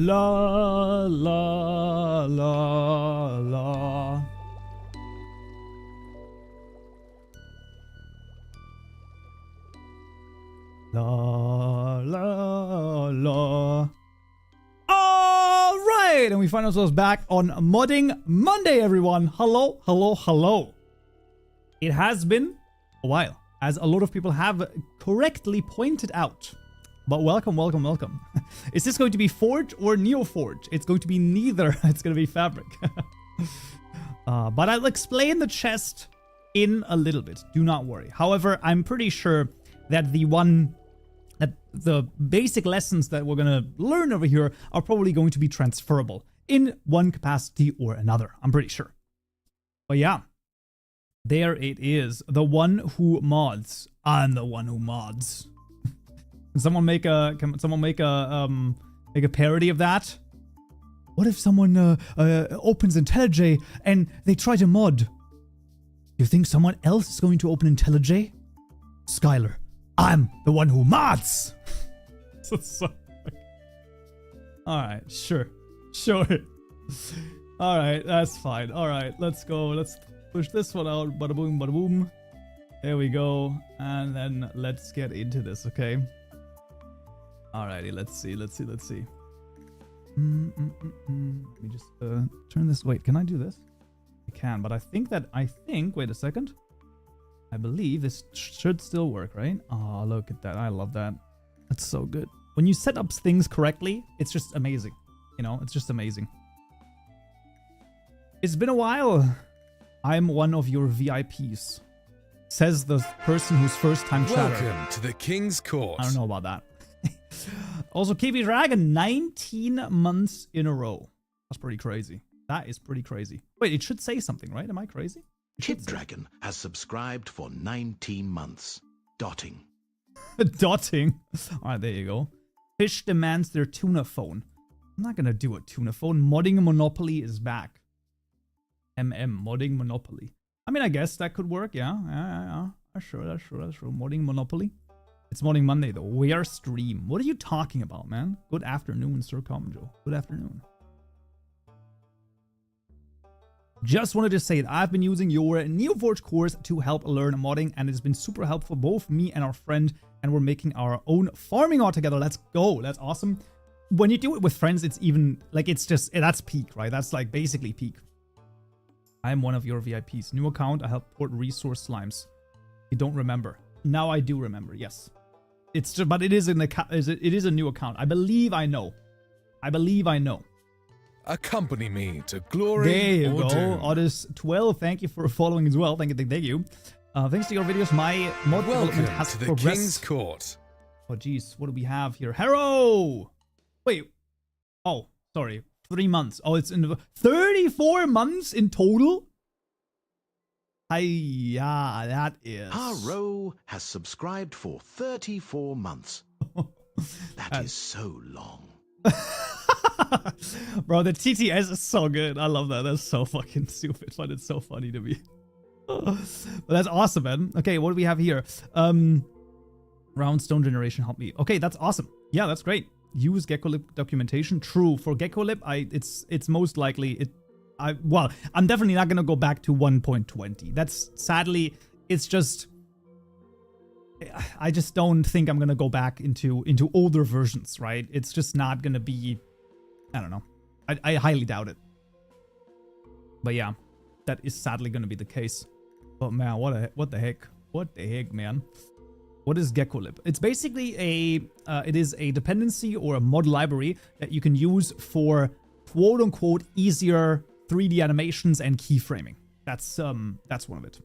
La la la la. La la la. All right, and we find ourselves back on Modding Monday, everyone. Hello, hello, hello. It has been a while, as a lot of people have correctly pointed out. But welcome, welcome, welcome. Is this going to be Forge or NeoForge? It's going to be neither. It's going to be Fabric. But I'll explain the chest in a little bit. Do not worry. However, I'm pretty sure that the basic lessons that we're going to learn over here are probably going to be transferable in one capacity or another. I'm pretty sure. But yeah, there it is. The one who mods. I'm the one who mods. Can someone make a parody of that? What if someone opens IntelliJ and they try to mod? You think someone else is going to open IntelliJ? Skylar, I'm the one who mods. Alright, sure. Alright, that's fine. Alright, let's go. Let's push this one out. Bada boom, bada boom. There we go. And then let's get into this, okay? Alrighty, let's see. Let me just turn this. Wait, can I do this? I can, but I think, wait a second. I believe this should still work, right? Oh, look at that. I love that. That's so good. When you set up things correctly, it's just amazing. You know, it's just amazing. It's been a while. I'm one of your VIPs. Says the person who's first time chatter. Welcome to the King's Court. I don't know about that. Also, KB Dragon, 19 months in a row. That's pretty crazy. That is pretty crazy. Wait, it should say something, right? Am I crazy? Kid Dragon has subscribed for 19 months. Dotting. Dotting. Alright, there you go. Fish demands their tuna phone. I'm not gonna do a tuna phone. Modding Monopoly is back. Modding Monopoly. I mean, I guess that could work, yeah. Yeah. That's true. Modding Monopoly. It's Modding Monday, though. Where stream? What are you talking about, man? Good afternoon, Sir Kaupenjoe. Good afternoon. Just wanted to say that I've been using your NeoForge course to help learn modding, and it's been super helpful, both me and our friend, and we're making our own farming all together. Let's go. That's awesome. When you do it with friends, it's even, like, it's just, that's peak, right? That's, like, basically peak. I'm one of your VIPs. New account, I help port resource slimes. You don't remember. Now I do remember, yes. It's just, but it is an account. It is a new account. I believe I know. Accompany me to glory. There you or go. doom. Otis12, thank you for following as well. Thank you. Thanks to your videos, my mod development has to the progressed. King's Court. Oh, geez. What do we have here? Harrow! Wait. Oh, sorry. 3 months. Oh, it's in 34 months in total? Yeah, that is. Harrow has subscribed for 34 months. That is so long. Bro, the TTS is so good. I love that. That's so fucking stupid, but it's so funny to me. But that's awesome, man. Okay, what do we have here? Roundstone generation, help me. Okay, that's awesome. Yeah, that's great. Use Geckolib documentation. True. For Geckolib, it's most likely well, I'm definitely not gonna go back to 1.20. That's sadly, it's just, I just don't think I'm gonna go back into older versions, right? It's just not gonna be, I don't know. I highly doubt it. But yeah, that is sadly gonna be the case. But man, what the heck? What the heck, man? What is Geckolib? It's basically it is a dependency or a mod library that you can use for quote unquote easier 3D animations and keyframing. That's one of it.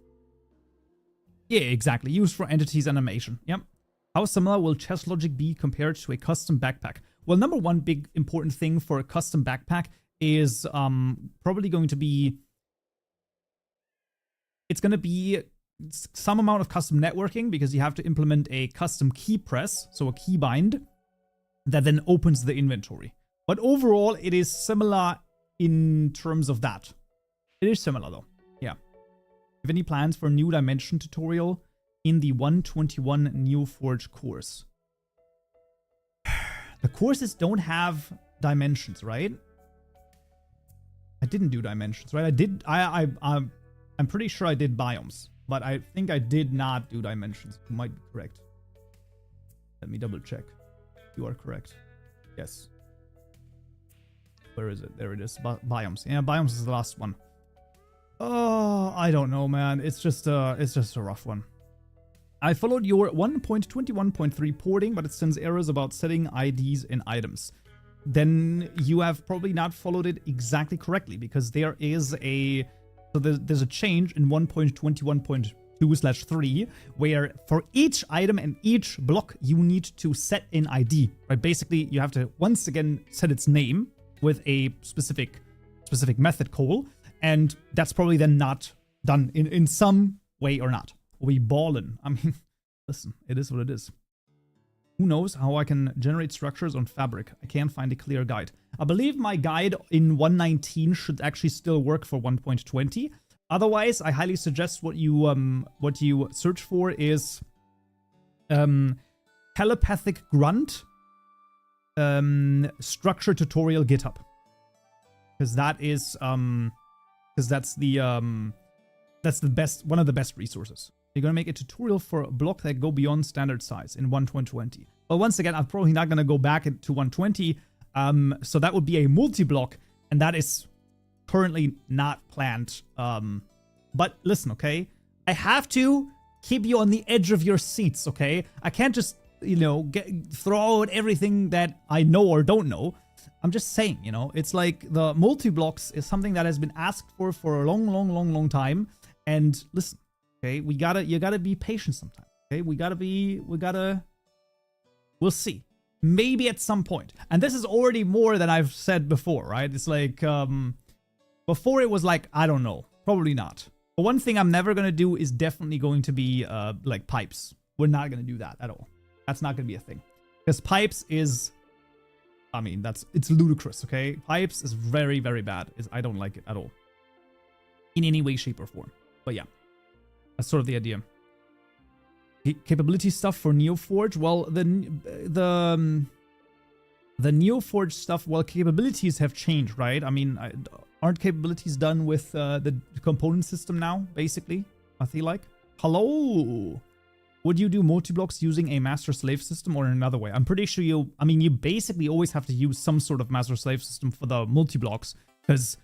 Yeah, exactly. Used for entities animation. Yep. How similar will chess logic be compared to a custom backpack? Well, number one big important thing for a custom backpack is probably going to be, it's going to be some amount of custom networking, because you have to implement a custom key press, so a key bind, that then opens the inventory. But overall, it is similar in terms of that. It is similar though. Yeah. Have any plans for a new dimension tutorial in the 121 NeoForge course? The courses don't have dimensions, right? I didn't do dimensions, right? I did. I'm pretty sure I did biomes, but I think I did not do dimensions. You might be correct. Let me double check. You are correct. Yes. Where is it? There it is. Biomes. Yeah, biomes is the last one. Oh, I don't know, man. It's just a rough one. I followed your 1.21.3 porting, but it sends errors about setting IDs in items. Then you have probably not followed it exactly correctly, because there is a there's a change in 1.21.2/3 where for each item and each block you need to set an ID. Right? Basically, you have to once again set its name with a specific method call, and that's probably then not done in some way or not. We ballin'. I mean, listen, it is what it is. Who knows how I can generate structures on Fabric? I can't find a clear guide. I believe my guide in 1.19 should actually still work for 1.20. Otherwise, I highly suggest what you search for is telepathic grunt structure tutorial GitHub, because that is that's the best, one of the best resources. You're going to make a tutorial for a block that go beyond standard size in 1.20. But once again, I'm probably not going to go back to 120. So that would be a multi-block, and that is currently not planned. But listen, okay? I have to keep you on the edge of your seats, okay? I can't just, throw out everything that I know or don't know. I'm just saying, it's like the multi-blocks is something that has been asked for a long time. And listen, okay, you gotta be patient sometimes. Okay, we'll see. Maybe at some point. And this is already more than I've said before, right? It's like, before it was like, I don't know, probably not. But one thing I'm never gonna do is definitely going to be, like pipes. We're not gonna do that at all. That's not gonna be a thing. Because pipes is, I mean, it's ludicrous, okay? Pipes is very, very bad. I don't like it at all. In any way, shape, or form. But yeah. That's sort of the idea. Capability stuff for NeoForge. Well, the NeoForge stuff, well, capabilities have changed, right? I mean, aren't capabilities done with the component system now, basically? I feel like. Hello! Would you do multi-blocks using a master-slave system or in another way? I'm pretty sure you basically always have to use some sort of master-slave system for the multi-blocks, because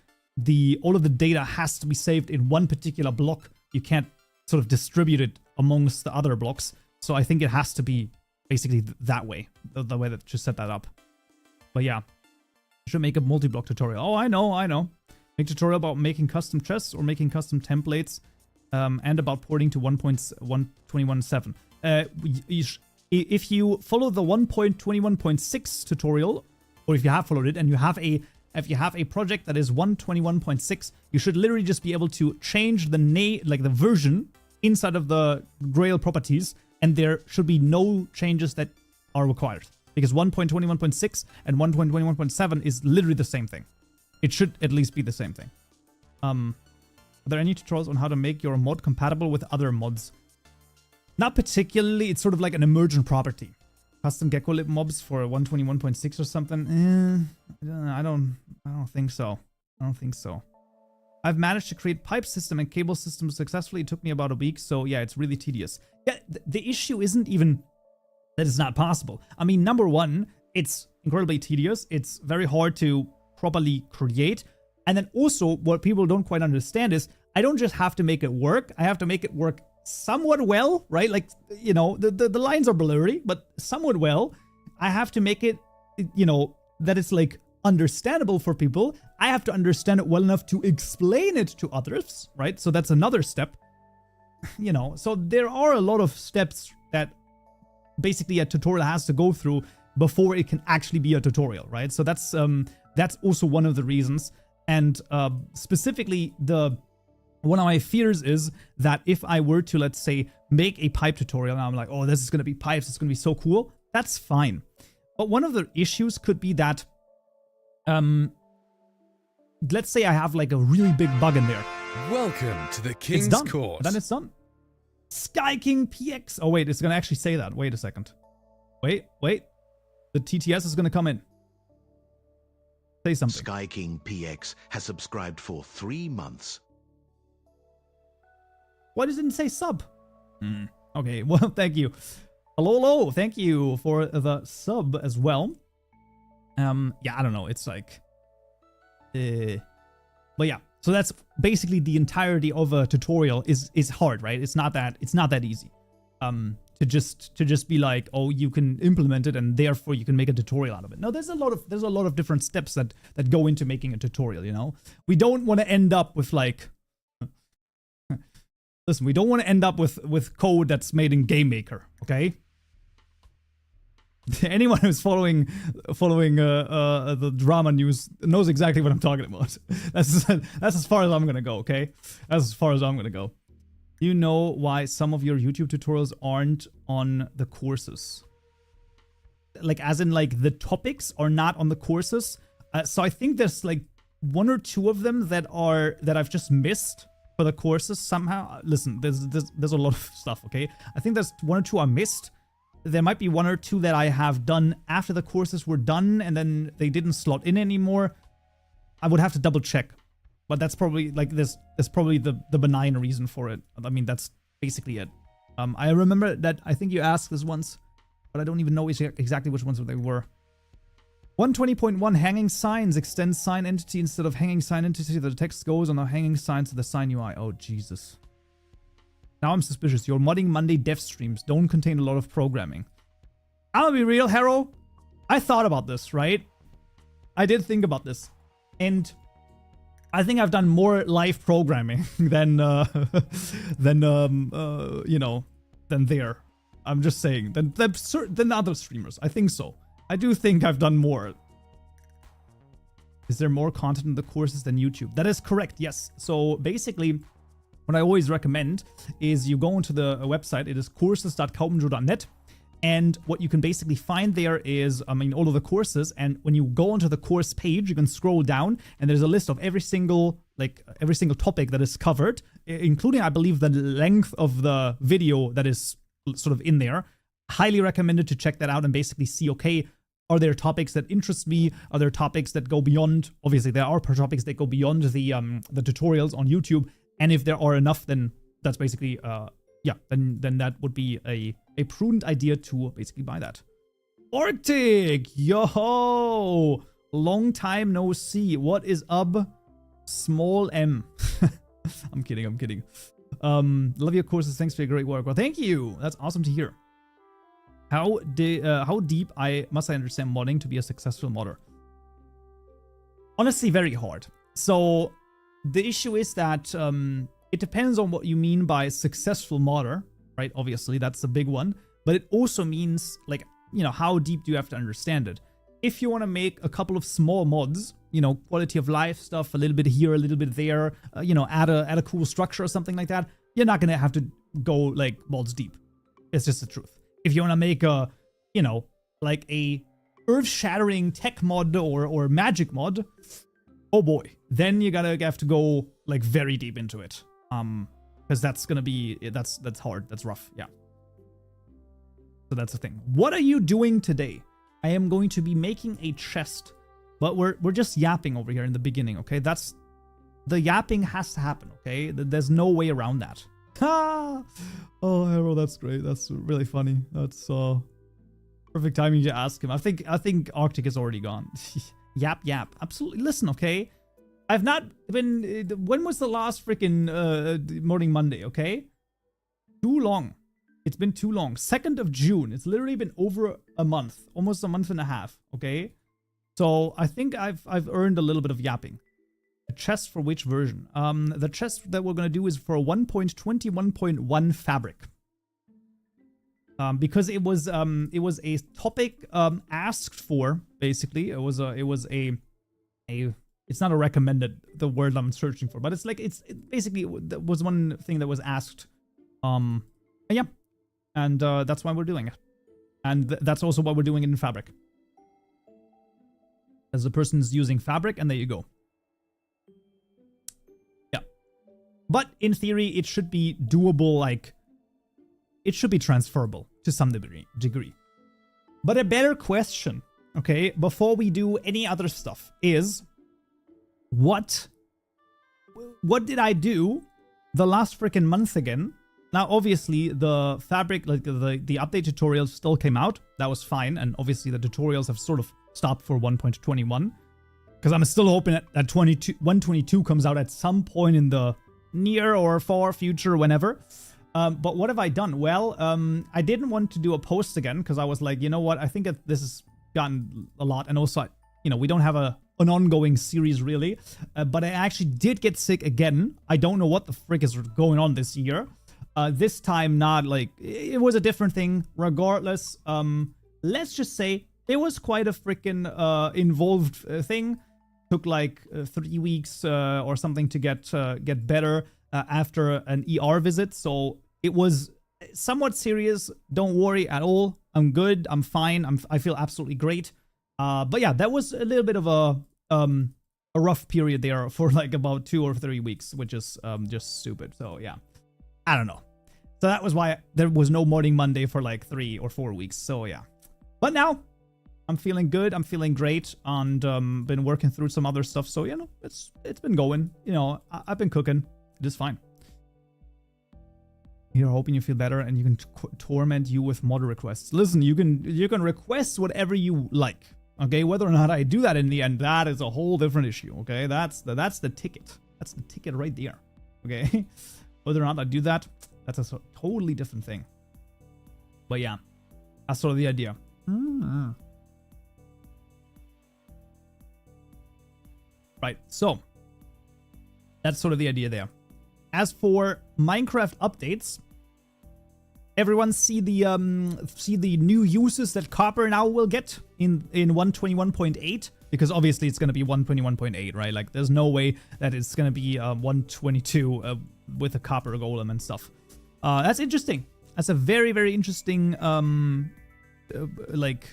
all of the data has to be saved in one particular block. You can't sort of distribute it amongst the other blocks. So I think it has to be basically that way, the way that you set that up. But yeah, I should make a multi-block tutorial. Oh, I know. Make a tutorial about making custom chests or making custom templates, and about porting to 1.21.7. If you follow the 1.21.6 tutorial, or if you have followed it and if you have a project that is 1.21.6, you should literally just be able to change the name, like the version inside of the Grail properties, and there should be no changes that are required, because 1.21.6 and 1.21.7 is literally the same thing. It should at least be the same thing. Are there any tutorials on how to make your mod compatible with other mods? Not particularly. It's sort of like an emergent property. Custom GeckoLib mobs for 121.6 or something? I don't think so. I've managed to create pipe system and cable system successfully. It took me about a week, so yeah, it's really tedious. Yeah, the issue isn't even that it's not possible. I mean, number one, it's incredibly tedious. It's very hard to properly create. And then also, what people don't quite understand is, I don't just have to make it work. I have to make it work somewhat well, right? Like, the lines are blurry, but somewhat well. I have to make it, that it's like understandable for people. I have to understand it well enough to explain it to others, right? So that's another step, so there are a lot of steps that basically a tutorial has to go through before it can actually be a tutorial, right? So that's also one of the reasons. And specifically, one of my fears is that if I were to, let's say, make a pipe tutorial, and I'm like, oh, this is going to be pipes, it's going to be so cool, that's fine. But one of the issues could be that, let's say I have like a really big bug in there. Welcome to the King's Court. Then it's done. Sky King PX. Oh, wait, it's going to actually say that. Wait a second. Wait. The TTS is going to come in. Say something. Sky King PX has subscribed for 3 months. Why does it say sub? Okay, well, thank you. Hello, thank you for the sub as well. Yeah, I don't know. It's like, but yeah. So that's basically the entirety of a tutorial is hard, right? It's not that easy. To just be like, oh, you can implement it and therefore you can make a tutorial out of it. No, there's a lot of different steps that go into making a tutorial, you know? We don't want to end up with like, listen, we don't want to end up with code that's made in Game Maker, okay? Anyone who's following the drama news knows exactly what I'm talking about. That's as far as I'm gonna go, okay? That's as far as I'm gonna go. You know why some of your YouTube tutorials aren't on the courses? Like, as in, like, the topics are not on the courses. So I think there's like 1 or 2 of them that I've just missed for the courses somehow. Listen, there's a lot of stuff, okay? I think there's 1 or 2 I missed. There might be 1 or 2 that I have done after the courses were done and then they didn't slot in anymore. I would have to double check. But that's probably, like, there's probably the benign reason for it. I mean, that's basically it. I remember that I think you asked this once, but I don't even know exactly which ones they were. 120.1 hanging signs extend sign entity instead of hanging sign entity. The text goes on the hanging signs to the sign UI. Oh, Jesus. Now I'm suspicious. Your Modding Monday dev streams don't contain a lot of programming. I'm gonna be real, Harrow. I thought about this, right? I did think about this. And I think I've done more live programming than you know, than there. I'm just saying, than other streamers. I think so. I do think I've done more. Is there more content in the courses than YouTube? That is correct, yes. So basically, what I always recommend is you go into the website. It is courses.kaupenjoe.net. And what you can basically find there is, I mean, all of the courses. And when you go onto the course page, you can scroll down and there's a list of every single topic that is covered, including, I believe, the length of the video that is sort of in there. Highly recommended to check that out and basically see, okay, are there topics that interest me? Are there topics that go beyond? Obviously, there are topics that go beyond the tutorials on YouTube. And if there are enough, then that's basically, yeah, then that would be a prudent idea to basically buy that. Arctic, yo, long time no see. What is up, small M? I'm kidding. Love your courses. Thanks for your great work. Well, thank you. That's awesome to hear. How deep must I understand modding to be a successful modder? Honestly, very hard. So the issue is that it depends on what you mean by successful modder, right? Obviously, that's a big one. But it also means, like, you know, how deep do you have to understand it? If you want to make a couple of small mods, you know, quality of life stuff, a little bit here, a little bit there, you know, add a cool structure or something like that, you're not going to have to go, like, mods deep. It's just the truth. If you want to make a, you know, like a earth-shattering tech mod or magic mod, oh boy, then you're gonna have to go, like, very deep into it. Because that's gonna be, that's hard, that's rough, yeah. So that's the thing. What are you doing today? I am going to be making a chest, but we're just yapping over here in the beginning, okay? The yapping has to happen, okay? There's no way around that. Ha! Oh, Hero, that's great. That's really funny. That's perfect timing to ask him. I think Arctic is already gone. Yap. Absolutely. Listen, okay? I've not been... When was the last freaking Morning Monday, okay? Too long. It's been too long. 2nd of June. It's literally been over a month. Almost a month and a half, okay? So I think I've earned a little bit of yapping. A chest for which version? The chest that we're going to do is for a 1.21.1 fabric. Because it was a topic asked for, basically. It was it's not a recommended, the word I'm searching for, but it's like it basically was one thing that was asked. Yeah. And that's why we're doing it. And that's also why we're doing it in fabric. As the person's using fabric, and there you go. Yeah. But in theory, it should be doable, like, it should be transferable to some degree. But a better question, okay, before we do any other stuff, is what did I do the last freaking month again? Now, obviously, the fabric, like the update tutorials still came out. That was fine. And obviously, the tutorials have sort of stopped for 1.21. Because I'm still hoping that 122 comes out at some point in the near or far future, whenever. But what have I done? Well, I didn't want to do a post again because I was like, you know what? I think that this has gotten a lot. And also, you know, we don't have an ongoing series really. But I actually did get sick again. I don't know what the frick is going on this year. This time not like, it was a different thing regardless. Let's just say it was quite a freaking involved thing. Took like 3 weeks or something to get better after an ER visit. So it was somewhat serious. Don't worry at all. I'm good. I'm fine. I feel absolutely great. But yeah, that was a little bit of a rough period there for like about 2 or 3 weeks, which is just stupid. So yeah, I don't know. So that was why there was no Modding Monday for like 3 or 4 weeks. So yeah, but now I'm feeling good. I'm feeling great, and been working through some other stuff. So you know, it's been going. You know, I've been cooking. It is fine. You're hoping you feel better, and you can torment you with mod requests. Listen, you can request whatever you like. Okay, whether or not I do that in the end, that is a whole different issue. Okay, that's the ticket. That's the ticket right there. Okay, whether or not I do that, that's a totally different thing. But yeah, that's sort of the idea. Right, so that's sort of the idea there. As for Minecraft updates, everyone see the new uses that Copper now will get in 121.8, because obviously it's going to be 121.8, right? Like there's no way that it's going to be 122 with a Copper Golem and stuff. That's interesting. That's a very, very interesting like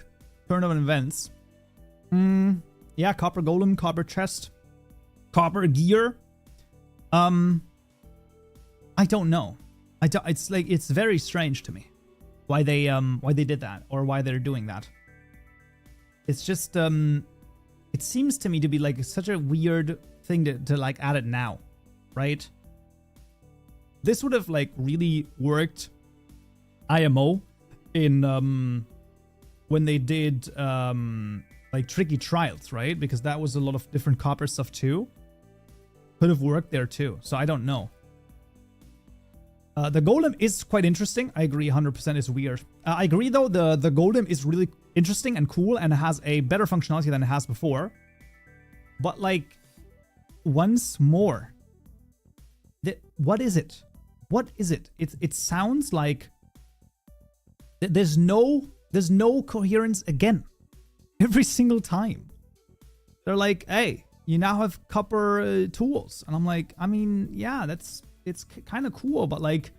turn of events. Yeah, Copper Golem, Copper Chest, Copper Gear. I don't know. It's like, it's very strange to me why they did that, or why they're doing that. It's just it seems to me to be like such a weird thing to like add it now, right? This would have like really worked IMO in when they did like tricky trials, right? Because that was a lot of different copper stuff too. Could have worked there too. So I don't know. The golem is quite interesting. I agree 100% it's weird. I agree though, the golem is really interesting and cool and has a better functionality than it has before. But like, once more, what is it? What is it? It sounds like there's no coherence again. Every single time. They're like, hey, you now have copper tools. And I'm like, I mean, yeah, it's kind of cool, but like,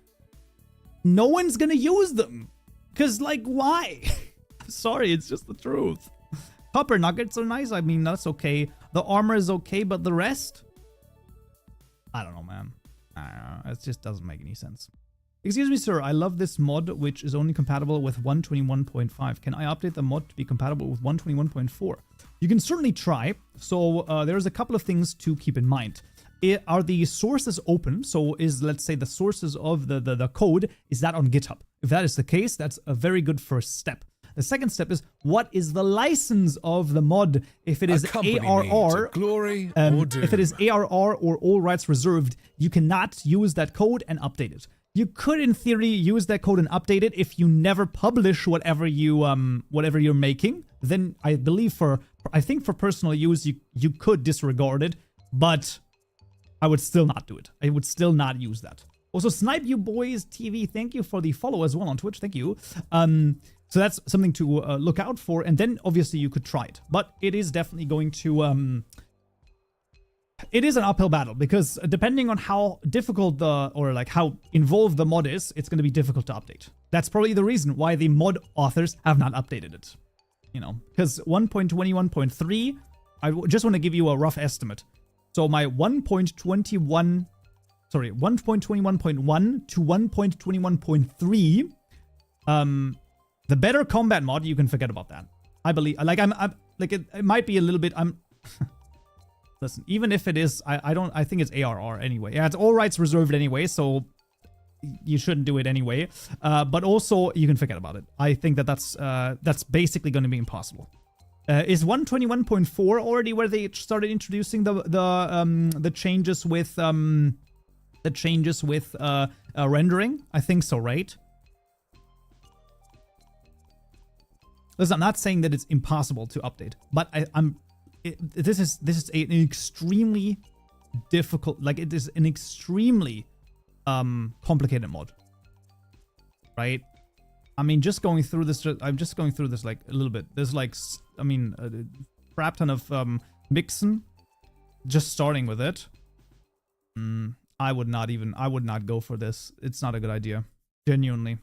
no one's gonna use them. Cause like, why? I'm sorry, it's just the truth. Copper nuggets are nice. I mean, that's okay. The armor is okay, but the rest? I don't know, man. I don't know. It just doesn't make any sense. Excuse me, sir. I love this mod, which is only compatible with 121.5. Can I update the mod to be compatible with 121.4? You can certainly try. So there's a couple of things to keep in mind. Are the sources open? So is, let's say, the sources of the code, is that on GitHub? If that is the case, that's a very good first step. The second step is, what is the license of the mod? If it is ARR, glory or doom. If it is ARR or all rights reserved, you cannot use that code and update it. You could, in theory, use that code and update it if you never publish whatever you're making. Then I believe I think for personal use, you could disregard it, but I would still not do it. I would still not use that. Also, Snipe You Boys TV, thank you for the follow as well on Twitch. Thank you. So that's something to look out for, and then obviously you could try it. But it is definitely going to it is an uphill battle, because depending on how difficult how involved the mod is, it's going to be difficult to update. That's probably the reason why the mod authors have not updated it. You know, because 1.21.3, I just want to give you a rough estimate. So my 1.21.1 to 1.21.3, the better combat mod, you can forget about that. I believe, like, I'm like, it might be a little bit, listen, even if it is, I think it's ARR anyway. Yeah, it's all rights reserved anyway, so you shouldn't do it anyway. But also, you can forget about it. I think that's basically going to be impossible. Is 121.4 already where they started introducing the changes with rendering? I think so, right? Listen, I'm not saying that it's impossible to update, but this is an extremely difficult, like, it is an extremely complicated mod, right? I mean, just going through this, I'm just going through this like a little bit. There's like, I mean, a crap ton of mixin. Just starting with it. I would not go for this. It's not a good idea. Genuinely.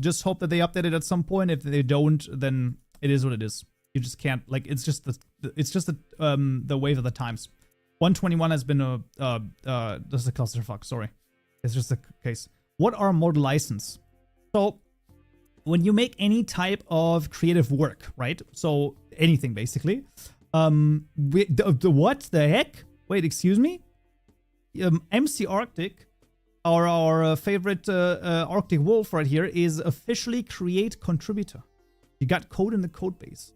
Just hope that they update it at some point. If they don't, then it is what it is. You just can't, like, it's just the wave of the times. 121 has been this is a clusterfuck, sorry. It's just a case. What are mod license? So, when you make any type of creative work, right? So, anything basically. What the heck? Wait, excuse me? MC Arctic, our favorite Arctic Wolf right here, is officially create contributor. You got code in the code base.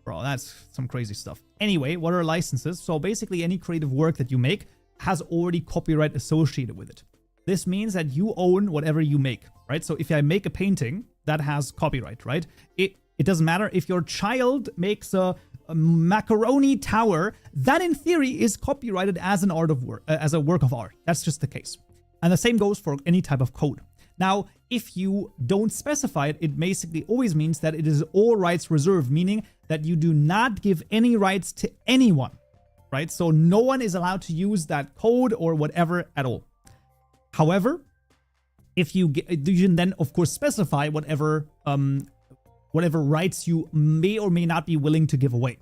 Bro, that's some crazy stuff. Anyway, what are licenses? So basically any creative work that you make has already copyright associated with it. This means that you own whatever you make, right? So if I make a painting, that has copyright, right? It doesn't matter if your child makes a macaroni tower, that in theory is copyrighted as an as a work of art. That's just the case. And the same goes for any type of code. Now, if you don't specify it, it basically always means that it is all rights reserved, meaning that you do not give any rights to anyone, right? So no one is allowed to use that code or whatever at all. However, if you can then, of course, specify whatever rights you may or may not be willing to give away.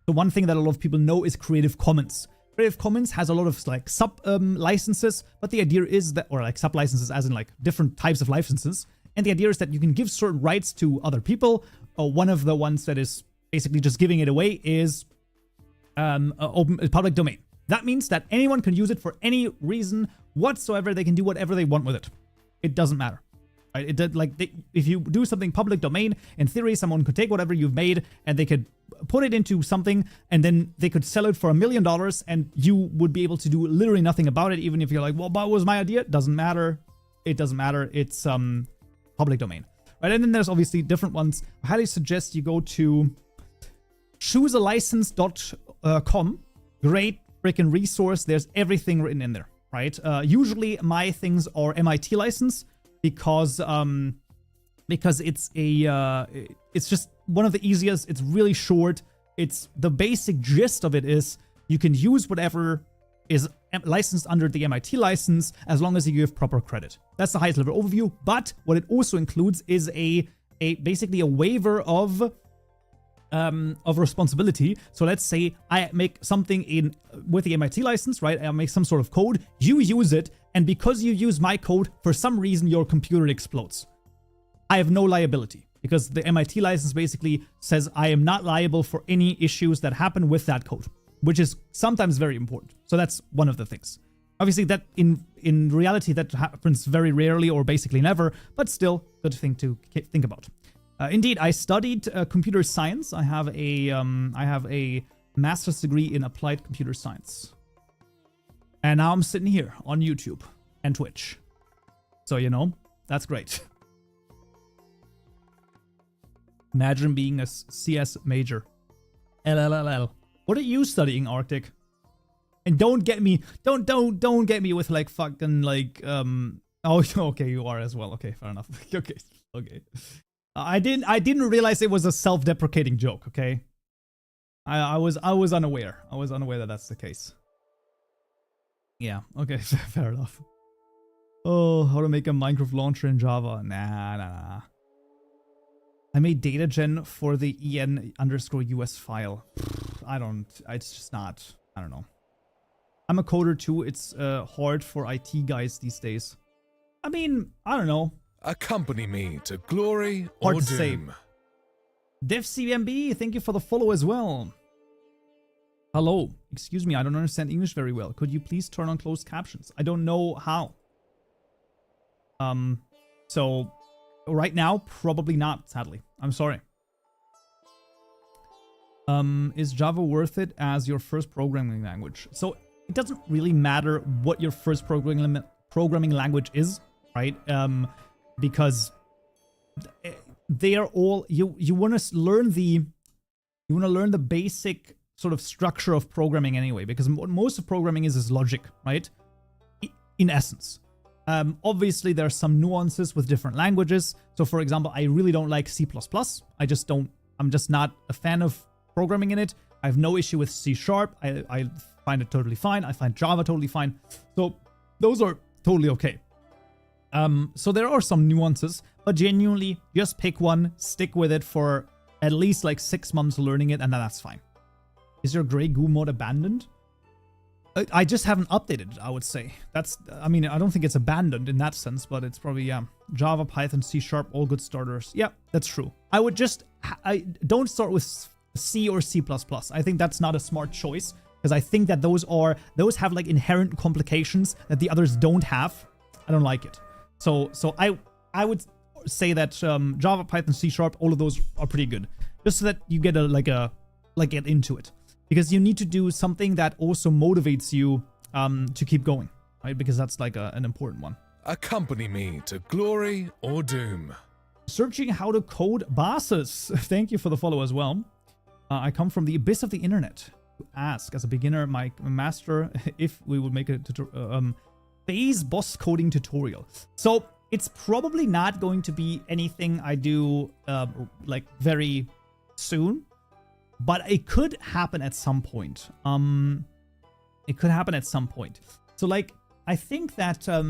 So one thing that a lot of people know is Creative Commons. Creative Commons has a lot of like sub licenses, but the idea is that, or like sub licenses as in like different types of licenses. And the idea is that you can give certain rights to other people. One of the ones that is basically just giving it away is open public domain. That means that anyone can use it for any reason whatsoever. They can do whatever they want with it. It doesn't matter. Right? If you do something public domain, in theory, someone could take whatever you've made and they could put it into something, and then they could sell it for $1 million, and you would be able to do literally nothing about it, even if you're like, well, that was my idea. It doesn't matter. It doesn't matter. It's public domain. Right? And then there's obviously different ones. I highly suggest you go to chooselicense.com. Great freaking resource. There's everything written in there. Right? Usually my things are MIT license, because it's it's just one of the easiest. It's really short. It's the basic gist of it is you can use whatever is licensed under the MIT license as long as you give proper credit. That's the highest level overview. But what it also includes is basically a waiver of responsibility. So let's say I make something with the MIT license, right? I make some sort of code, you use it, and because you use my code, for some reason your computer explodes. I have no liability because the MIT license basically says I am not liable for any issues that happen with that code, which is sometimes very important. So that's one of the things. Obviously that in reality that happens very rarely or basically never, but still good thing to think about. Indeed, I studied computer science. I have a master's degree in applied computer science. And now I'm sitting here on YouTube and Twitch. So, you know, that's great. Imagine being a CS major. LLLL. What are you studying, Arctic? And don't get me with like fucking like oh, okay, you are as well. Okay, fair enough. Okay. I didn't realize it was a self-deprecating joke, okay? I was unaware. I was unaware that that's the case. Yeah, okay, fair enough. Oh, how to make a Minecraft launcher in Java? Nah. I made data gen for the en_us file. It's just not, I don't know. I'm a coder too. It's hard for IT guys these days. I mean, I don't know. Accompany me to glory or Hard to say. doom. DevCMB, thank you for the follow as well. Hello, excuse me, I don't understand English very well. Could you please turn on closed captions? I don't know how. So right now, probably not, sadly. I'm sorry. Is Java worth it as your first programming language? So it doesn't really matter what your first programming language is, right? Because they are all you want to learn the basic sort of structure of programming anyway, because what most of programming is logic, right? In essence. Obviously, there are some nuances with different languages. So, for example, I really don't like C++. I'm just not a fan of programming in it. I have no issue with C#. I find it totally fine. I find Java totally fine. So, those are totally okay. So, there are some nuances, but genuinely, just pick one, stick with it for at least like 6 months learning it, and then that's fine. Is your Grey Goo mod abandoned? I just haven't updated it, I would say. I mean, I don't think it's abandoned in that sense, but it's probably, yeah. Java, Python, C#, all good starters. Yeah, that's true. I would just, don't start with C or C++. I think that's not a smart choice, because I think that those have like inherent complications that the others don't have. I don't like it. So I would say that Java, Python, C#, all of those are pretty good. Just so that you get get into it. Because you need to do something that also motivates you to keep going, right? Because that's like an important one. Accompany me to glory or doom. Searching how to code bosses. Thank you for the follow as well. I come from the abyss of the internet to ask, as a beginner, my master, if we would make a phase boss coding tutorial. So it's probably not going to be anything I do like very soon. But it could happen at some point. It could happen at some point. So, like, I think that, yeah,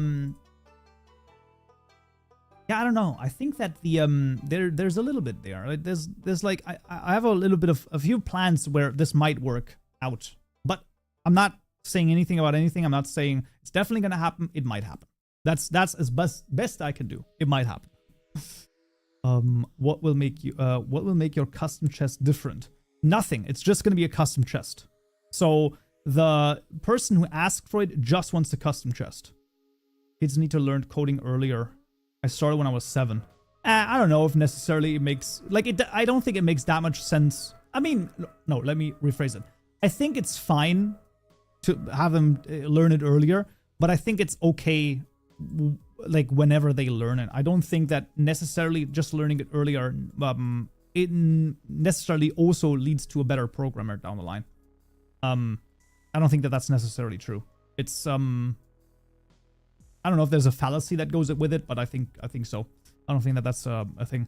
I don't know. I think that the, there's a little bit there. Right? There's like, I have a little bit of a few plans where this might work out. But I'm not saying anything about anything. I'm not saying it's definitely going to happen. It might happen. That's as best I can do. It might happen. What will make your custom chest different? Nothing. It's just going to be a custom chest. So the person who asked for it just wants a custom chest. Kids need to learn coding earlier. I started when I was 7. I don't know if necessarily it makes... Like, I don't think it makes that much sense. I mean, no, let me rephrase it. I think it's fine to have them learn it earlier, but I think it's okay, like, whenever they learn it. I don't think that necessarily just learning it earlier... it necessarily also leads to a better programmer down the line. I don't think that that's necessarily true. It's, I don't know if there's a fallacy that goes with it, but I think so. I don't think that that's a thing.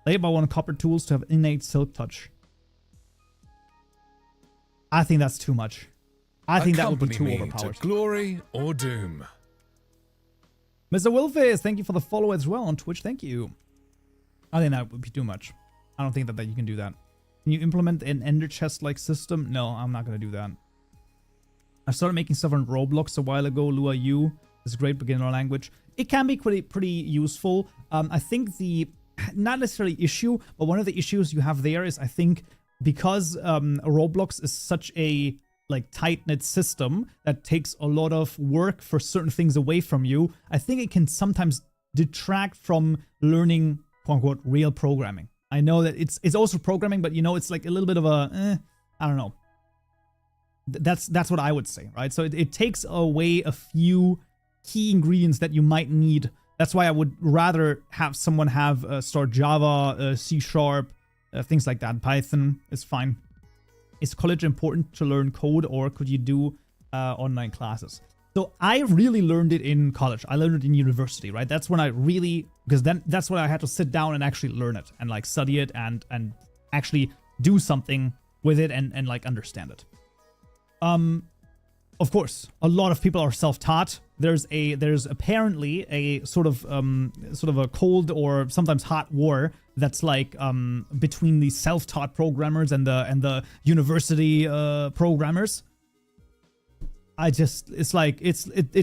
Labor want copper tools to have innate silk touch. I think that's too much. I think that would be too overpowered. To glory or doom. Mr. Wilfis, thank you for the follow as well on Twitch. Thank you. I think that would be too much. I don't think that you can do that. Can you implement an ender chest-like system? No, I'm not going to do that. I started making stuff on Roblox a while ago. Lua U is a great beginner language. It can be pretty useful. I think the, not necessarily issue, but one of the issues you have there is, I think, because Roblox is such a like tight-knit system that takes a lot of work for certain things away from you, I think it can sometimes detract from learning, quote-unquote, real programming. I know that it's also programming, but, you know, it's like a little bit of a, I don't know. That's what I would say, right? So it takes away a few key ingredients that you might need. That's why I would rather have someone start Java, C#, things like that. Python is fine. Is college important to learn code, or could you do online classes? So I really learned it in college. I learned it in university, right? That's when I really, because then that's when I had to sit down and actually learn it and like study it and actually do something with it and like understand it. Of course, a lot of people are self-taught. There's apparently a sort of a cold or sometimes hot war that's like between the self-taught programmers and the university programmers. It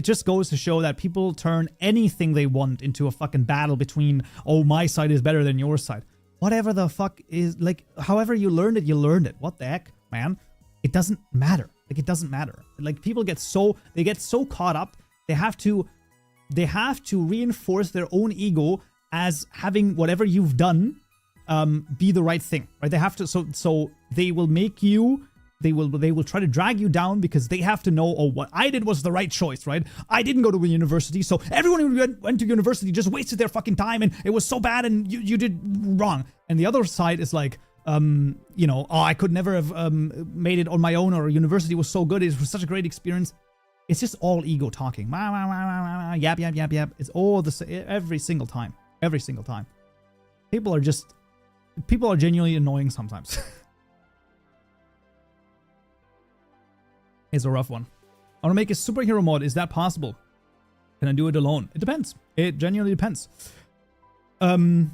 just goes to show that people turn anything they want into a fucking battle between, oh, my side is better than your side. whatever the fuck is, like, however you learned it, you learned it. What the heck, man? It doesn't matter. Like, it doesn't matter. Like, people get so caught up. They have to reinforce their own ego as having whatever you've done be the right thing, right? They have to, so they will make you, they will try to drag you down because they have to know, oh, what I did was the right choice, right? I didn't go to a university, so everyone who went to university just wasted their fucking time and it was so bad and you did wrong. And the other side is like, you know, oh, I could never have made it on my own, or university was so good, it was such a great experience. It's just all ego talking. Yap, yap, yap, yap. It's all the same every single time. Every single time. People are genuinely annoying sometimes. It's a rough one. I want to make a superhero mod. Is that possible? Can I do it alone? It depends. It genuinely depends. Yeah,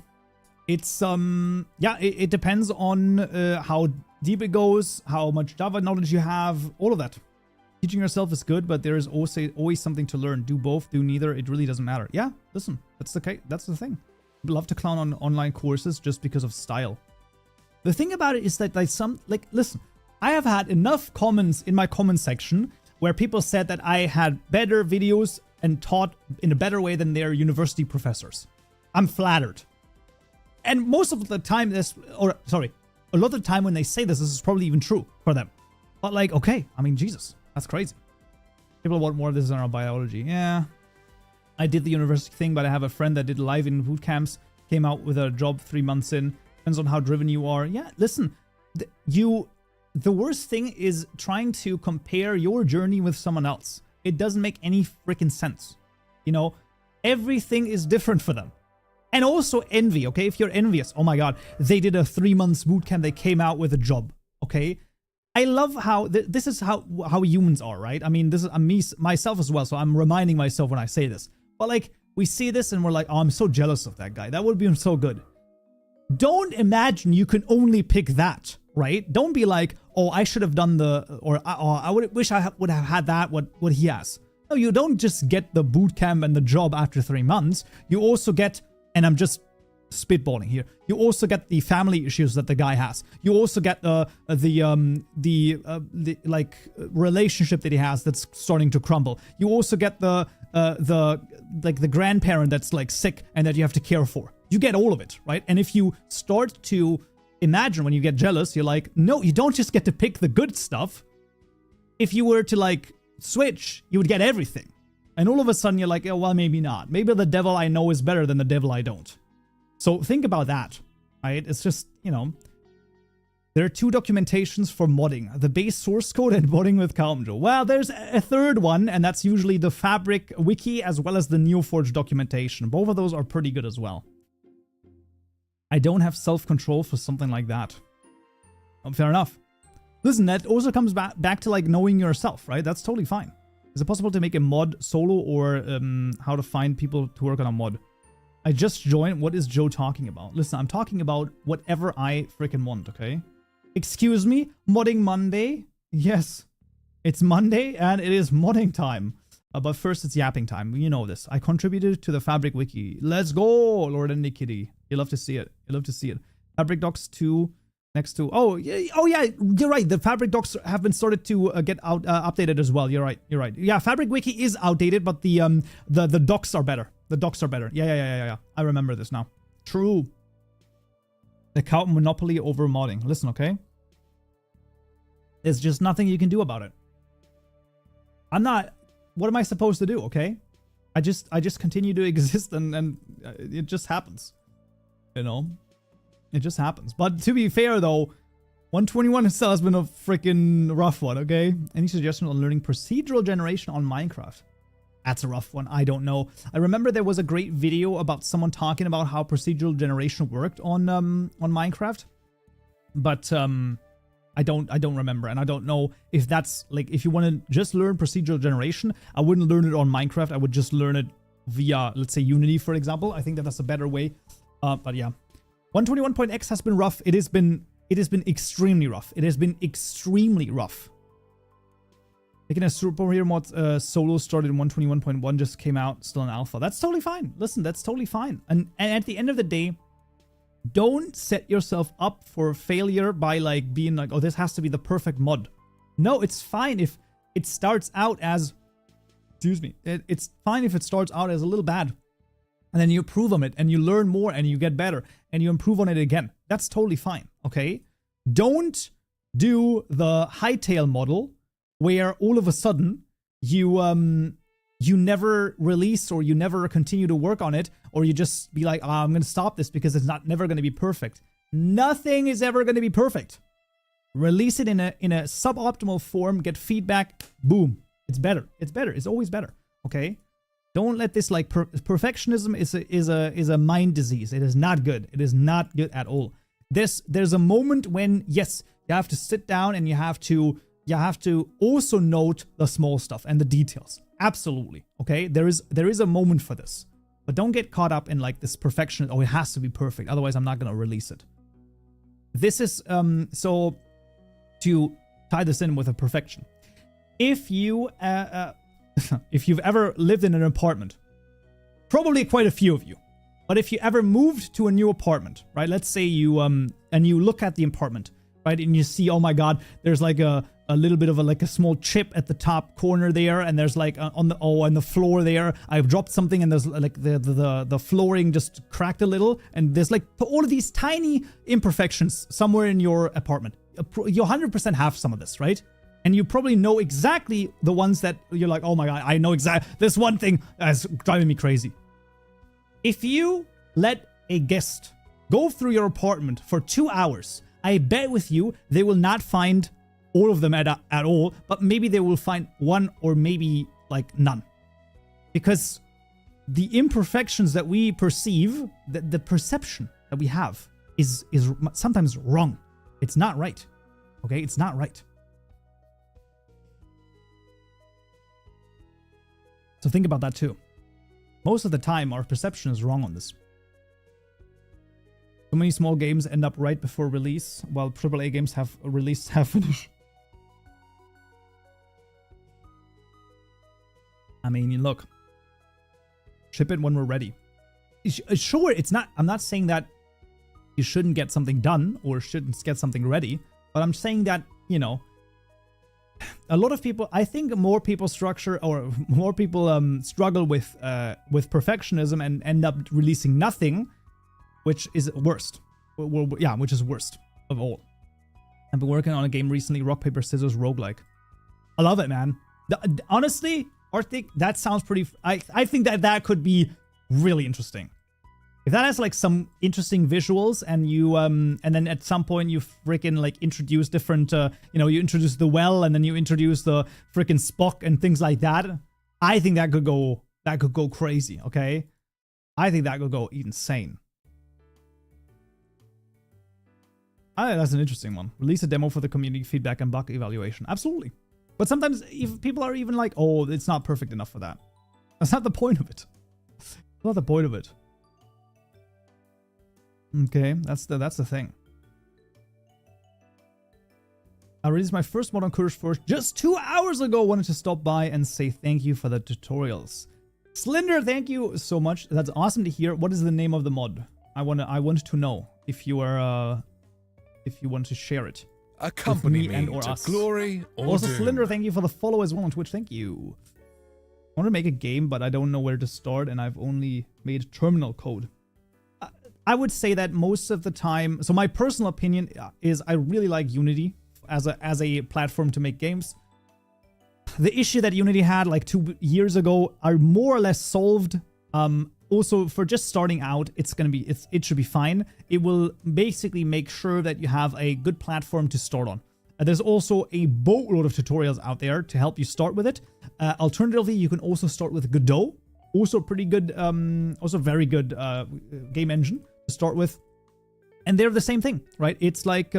it depends on how deep it goes, how much Java knowledge you have, all of that. Teaching yourself is good, but there is also always something to learn. Do both, do neither. It really doesn't matter. Yeah, listen, that's the case. That's the thing. People love to clown on online courses just because of style. The thing about it is that listen, I have had enough comments in my comment section where people said that I had better videos and taught in a better way than their university professors. I'm flattered. And most of the time a lot of the time when they say this is probably even true for them. But like, okay, I mean, Jesus. That's crazy. People want more of this in our biology. Yeah. I did the university thing, but I have a friend that did live in boot camps, came out with a job 3 months in. Depends on how driven you are. Yeah, listen. The worst thing is trying to compare your journey with someone else. It doesn't make any freaking sense. You know, everything is different for them. And also envy, okay? If you're envious, oh my god, they did a 3 months boot camp, they came out with a job, okay? I love how this is how humans are, right? I mean, this is myself as well, so I'm reminding myself when I say this. But like, we see this and we're like, oh, I'm so jealous of that guy. That would be so good. Don't imagine you can only pick that, right? Don't be like, oh, I should have done I wish I would have had that, what he has. No, you don't just get the boot camp and the job after 3 months. You also get, and I'm just spitballing here, you also get the family issues that the guy has. You also get the relationship that he has that's starting to crumble. You also get the grandparent that's like sick and that you have to care for. You get all of it, right? And if you start to imagine when you get jealous, you're like, no, you don't just get to pick the good stuff. If you were to like switch, you would get everything. And all of a sudden you're like, oh, well, maybe not. Maybe the devil I know is better than the devil I don't. So think about that, right? It's just, you know, there are 2 documentations for modding, the base source code and modding with Kaupenjoe. Well, there's a third one, and that's usually the Fabric wiki as well as the NeoForge documentation. Both of those are pretty good as well. I don't have self-control for something like that. Fair enough. Listen, that also comes back to like knowing yourself, right? That's totally fine. Is it possible to make a mod solo, or how to find people to work on a mod? I just joined. What is Joe talking about? Listen, I'm talking about whatever I freaking want, okay? Excuse me? Modding Monday? Yes. It's Monday and it is modding time. But first it's yapping time. You know this. I contributed to the Fabric wiki. Let's go, Lord and Kitty. You love to see it. You love to see it. Fabric docs 2 next to... Oh yeah, you're right. The Fabric docs have been started to get updated as well. You're right. You're right. Yeah, Fabric wiki is outdated, but the docs are better. The docs are better. Yeah. I remember this now. True. The Kaupenjoe monopoly over modding. Listen, okay? There's just nothing you can do about it. I'm not... What am I supposed to do, okay? I just continue to exist and it just happens. You know? It just happens. But to be fair, though, 121 still has been a freaking rough one, okay? Any suggestion on learning procedural generation on Minecraft? That's a rough one. I don't know. I remember there was a great video about someone talking about how procedural generation worked on Minecraft, but I don't remember, and I don't know if that's like, if you want to just learn procedural generation, I wouldn't learn it on Minecraft. I would just learn it via, let's say, Unity, for example. I think that's a better way. But yeah, 121.x has been rough. It has been extremely rough. It has been extremely rough. Making a superhero mod solo started in 121.1, just came out, still in alpha. That's totally fine. Listen, that's totally fine. And at the end of the day, Don't set yourself up for failure by like being like, oh, this has to be the perfect mod. No, it's fine if it starts out as, excuse me, it's fine if it starts out as a little bad. And then you improve on it and you learn more and you get better and you improve on it again. That's totally fine, okay? Don't do the hightail model where all of a sudden you never release or you never continue to work on it, or you just be like, oh, I'm going to stop this because it's never going to be perfect. Nothing is ever going to be perfect. Release it in a suboptimal form, get feedback, boom. It's better. It's better. It's always better, okay? Don't let this like perfectionism is a mind disease. It is not good. It is not good at all. There's a moment when, yes, you have to sit down and you have to also note the small stuff and the details. Absolutely. Okay? There is a moment for this. But don't get caught up in like this perfection. Oh, it has to be perfect. Otherwise, I'm not going to release it. This is, so to tie this in with a perfection. If you, if you've ever lived in an apartment, probably quite a few of you, but if you ever moved to a new apartment, right? Let's say you, and you look at the apartment, right? And you see, oh my God, there's like a little bit of a small chip at the top corner there, and there's like on the floor there, I've dropped something and there's like the flooring just cracked a little, and there's like all of these tiny imperfections somewhere in your apartment. You 100% have some of this, right? And you probably know exactly the ones that you're like, oh my God, I know exactly this one thing that's driving me crazy. If you let a guest go through your apartment for 2 hours, I bet with you they will not find all of them at all, but maybe they will find one or maybe like none. Because the imperfections that we perceive, the perception that we have is sometimes wrong. It's not right. Okay? It's not right. So think about that too. Most of the time, our perception is wrong on this. So many small games end up right before release, while AAA games have released half finished. I mean, look. Ship it when we're ready. Sure, it's not. I'm not saying that you shouldn't get something done or shouldn't get something ready, but I'm saying that, you know, a lot of people, I think more people struggle with perfectionism and end up releasing nothing, which is worst. Yeah, which is worst of all. I've been working on a game recently, rock, paper, scissors, roguelike. I love it, man. Honestly, Arctic, that sounds pretty... I think that could be really interesting. If that has like some interesting visuals and you and then at some point you freaking like introduce different you know, you introduce the well and then you introduce the freaking Spock and things like that, I think that could go crazy, okay? I think that could go insane. I think that's an interesting one. Release a demo for the community feedback and bug evaluation. Absolutely. But sometimes if people are even like, oh, it's not perfect enough for that. That's not the point of it. That's not the point of it. Okay, that's the thing. I released my first mod on CoursForge just 2 hours ago. Wanted to stop by and say thank you for the tutorials. Slender, thank you so much. That's awesome to hear. What is the name of the mod? I want to know if you are if you want to share it. Accompany me and or to us. glory or Also, doom. Slender, thank you for the follow as well on Twitch. Thank you. I want to make a game, but I don't know where to start, and I've only made terminal code. I would say that most of the time, so my personal opinion is I really like Unity as a platform to make games. The issue that Unity had like 2 years ago are more or less solved. Also, for just starting out, it should be fine. It will basically make sure that you have a good platform to start on. There's also a boatload of tutorials out there to help you start with it. Alternatively, you can also start with Godot. Also pretty good, also very good game engine to start with. And they're the same thing, right? It's like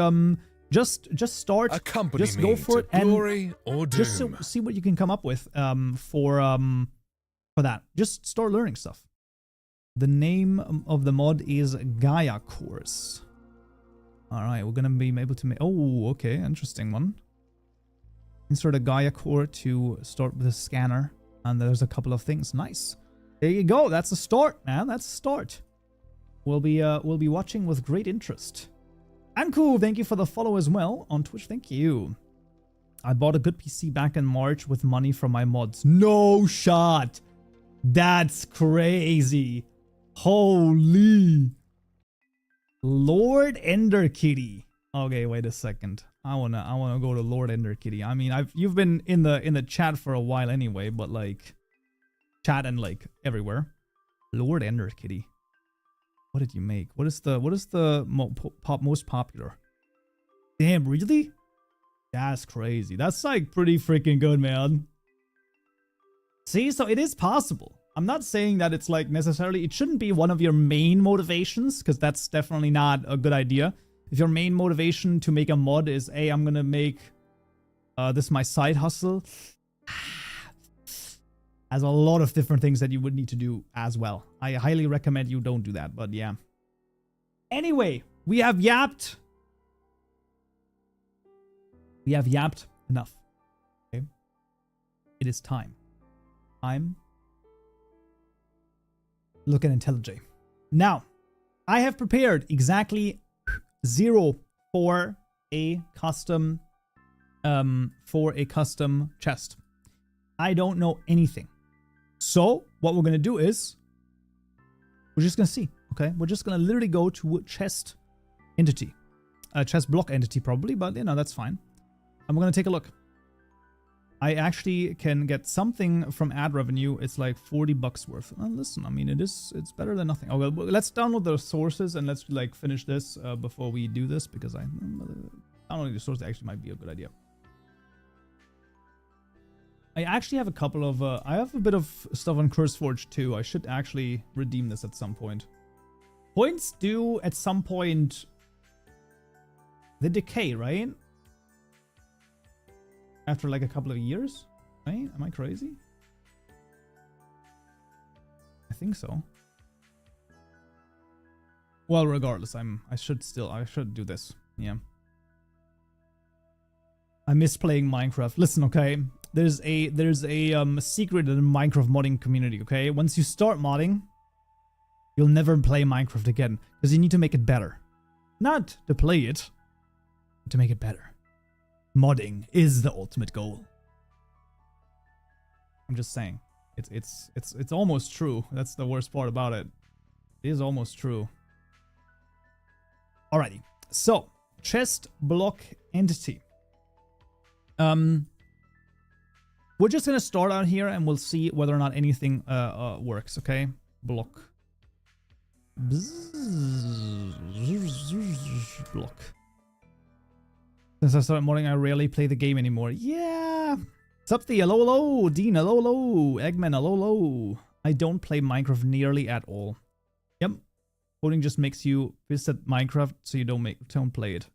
just start, Accompany just me go for to it, glory or doom. just see what you can come up with for that. Just start learning stuff. The name of the mod is Gaia Course. All right, we're gonna be able to make. Oh, okay, interesting one. Insert a Gaia core to start with a scanner, and there's a couple of things. Nice. There you go. That's a start, man. That's a start. will be watching with great interest. And cool, thank you for the follow as well on Twitch. Thank you. I bought a good PC back in March with money from my mods. No shot. That's crazy. Holy. Lord Ender Kitty. Okay, wait a second. I wanna go to Lord Ender Kitty. I mean, you've been in the chat for a while anyway, but like chat and like everywhere. Lord Ender Kitty. What did you make? What is the most popular? Damn, really? That's crazy. That's like pretty freaking good, man. See, so it is possible. I'm not saying that it's like necessarily, it shouldn't be one of your main motivations, because that's definitely not a good idea. If your main motivation to make a mod is, hey, I'm gonna make this my side hustle, has a lot of different things that you would need to do as well. I highly recommend you don't do that, but yeah. Anyway, we have yapped. We have yapped enough. Okay. It is time. Look at IntelliJ. Now, I have prepared exactly 0 for a custom chest. I don't know anything. So what we're gonna do is we're just gonna see. Okay, we're just gonna literally go to a chest entity, a chest block entity probably, but you know that's fine. And we're gonna take a look. I actually can get something from ad revenue. It's like $40 worth. Listen, I mean, it's better than nothing. Oh, well, let's download the sources and let's like finish this before we do this, because downloading the sources actually might be a good idea. I actually have a couple of, I have a bit of stuff on CurseForge too. I should actually redeem this at some point. Points do at some point, the decay, right? After like a couple of years, right? Am I crazy? I think so. Well, regardless, I should do this. Yeah. I miss playing Minecraft. Listen, okay. There's a secret in the Minecraft modding community, okay? Once you start modding, you'll never play Minecraft again, because you need to make it better. Not to play it, but to make it better. Modding is the ultimate goal. I'm just saying. It's almost true. That's the worst part about it. It is almost true. Alrighty. So, chest block entity. We're just gonna start out here and we'll see whether or not anything works, okay? Block. Block. Since I started modding, I rarely play the game anymore. Yeah! Supti, hello, hello! Dean, hello, hello! Eggman, hello, hello! I don't play Minecraft nearly at all. Yep. Coding just makes you visit Minecraft so you don't play it.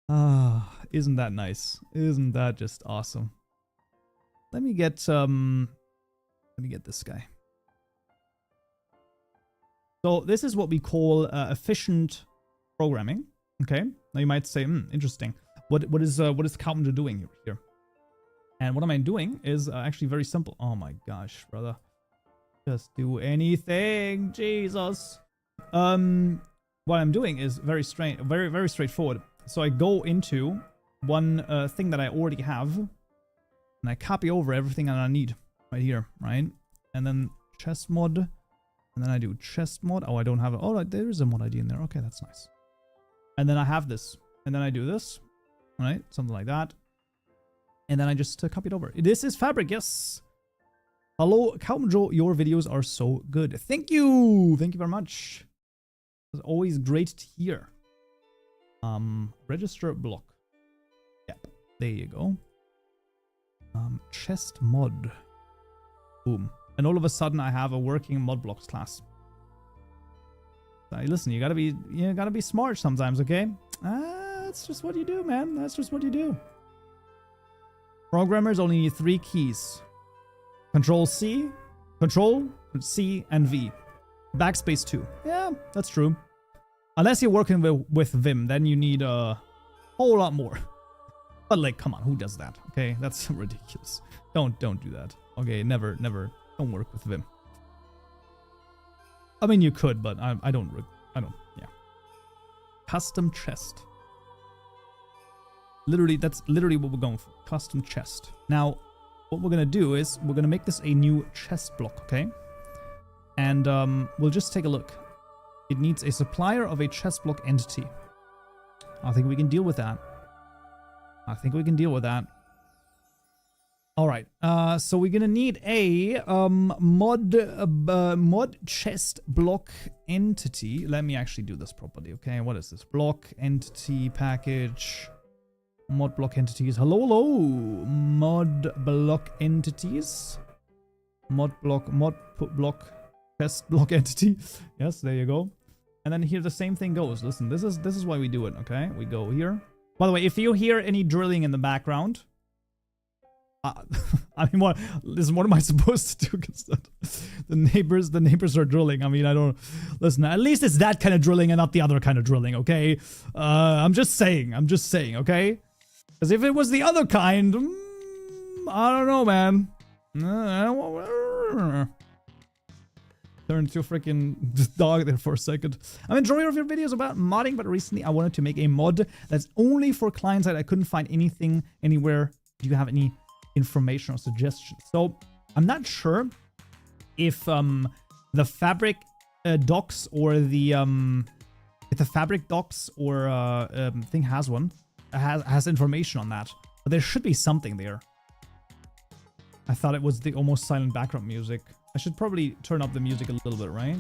Ah, isn't that nice? Isn't that just awesome? Let me get this guy. So this is what we call efficient programming. Okay. Now you might say, interesting. What is Kaupenjoe doing here? And what am I doing is actually very simple. Oh my gosh, brother. Just do anything, Jesus. What I'm doing is very straightforward. So I go into one thing that I already have, and I copy over everything that I need right here, right? And then chest mod, and then I do chest mod. Oh, I don't have it. Oh, there is a mod ID in there. Okay, that's nice. And then I have this, and then I do this, right? Something like that. And then I just copy it over. This is Fabric, yes. Hello, Kaupenjoe, your videos are so good. Thank you. Thank you very much. It's always great to hear. Register block. Yep, there you go. Chest mod. Boom. And all of a sudden I have a working mod blocks class. Listen, you gotta be smart sometimes, okay? That's just what you do, man. That's just what you do. Programmers only need 3 keys. Control C, and V. Backspace 2. Yeah, that's true. Unless you're working with Vim, then you need a whole lot more. But like, come on, who does that? Okay, that's ridiculous. Don't do that. Okay, never. Don't work with Vim. I mean, you could, but I don't, yeah. Custom chest. Literally, that's literally what we're going for. Custom chest. Now, what we're going to do is we're going to make this a new chest block, okay? And we'll just take a look. It needs a supplier of a chest block entity. I think we can deal with that. I think we can deal with that. All right. So we're gonna need a mod chest block entity. Let me actually do this properly. Okay. What is this? Block entity package. Mod block entities. Hello, hello. Mod block entities. Mod block chest block entity. Yes, there you go. And then here the same thing goes. Listen, this is why we do it, okay? We go here. By the way, if you hear any drilling in the background, I mean, what am I supposed to do? The neighbors are drilling. I mean, I don't listen. At least it's that kind of drilling and not the other kind of drilling, okay? I'm just saying, okay? Because if it was the other kind, I don't know, man. Turned to a freaking dog there for a second. I'm enjoying your videos about modding, but recently I wanted to make a mod that's only for client side. I couldn't find anything anywhere. Do you have any information or suggestions? So I'm not sure if the fabric docs or the fabric docs or thing has one has information on that, but there should be something there. I thought it was the almost silent background music. I should probably turn up the music a little bit, right?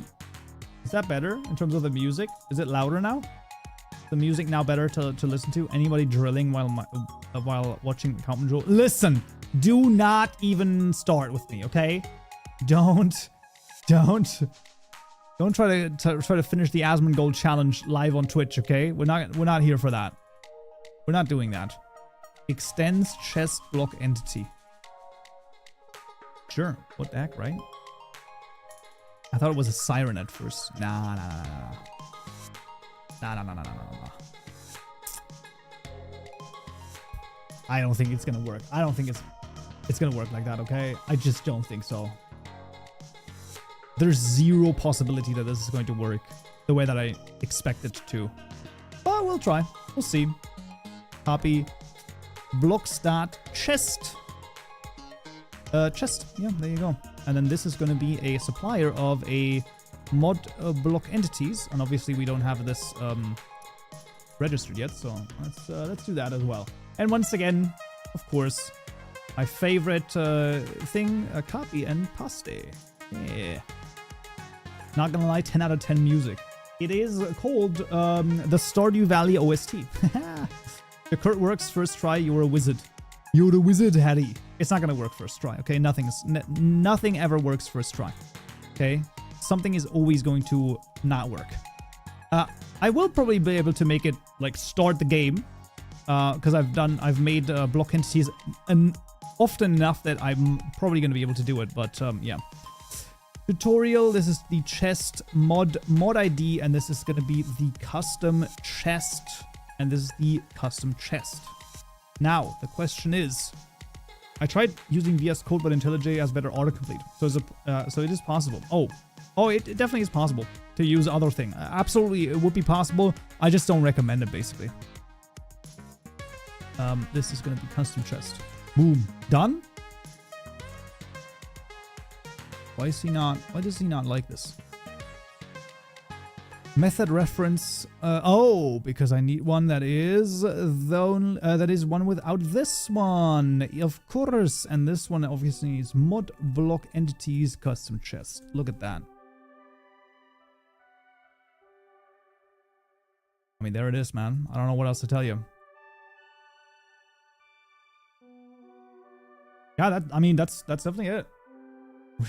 Is that better in terms of the music? Is it louder now? The music now better to listen to? Anybody drilling while watching Kaupenjoe? Listen, do not even start with me, okay? Don't try to finish the Asmongold challenge live on Twitch, okay? We're not here for that. We're not doing that. Extends chest block entity. Sure. What the heck, right? I thought it was a siren at first. Nah. I don't think it's gonna work. I don't think it's gonna work like that, okay? I just don't think so. There's zero possibility that this is going to work the way that I expect it to. But we'll try. We'll see. Copy. Block start chest. Chest. Yeah, there you go. And then this is going to be a supplier of a mod block entities, and obviously we don't have this registered yet, so let's do that as well. And once again, of course, my favorite thing: copy and paste. Yeah. Not gonna lie, 10 out of 10 music. It is called the Stardew Valley OST. The Kurt works first try. You're a wizard. You're the wizard, Harry. It's not gonna work first try, okay? Nothing ever works first try, okay? Something is always going to not work. I will probably be able to make it like start the game, because I've made block entities often enough that I'm probably gonna be able to do it. But yeah. Tutorial. This is the chest mod ID, and this is gonna be the custom chest, and this is the custom chest. Now, the question is, I tried using VS Code, but IntelliJ has better autocomplete. So it is possible. Oh, it definitely is possible to use other thing. Absolutely, it would be possible. I just don't recommend it, basically. This is going to be custom chest. Boom. Done? Why does he not like this? Method reference. Because I need one that is one without this one, of course. And this one obviously is mod block entities custom chest. Look at that. I mean, there it is, man. I don't know what else to tell you. Yeah, that's definitely it.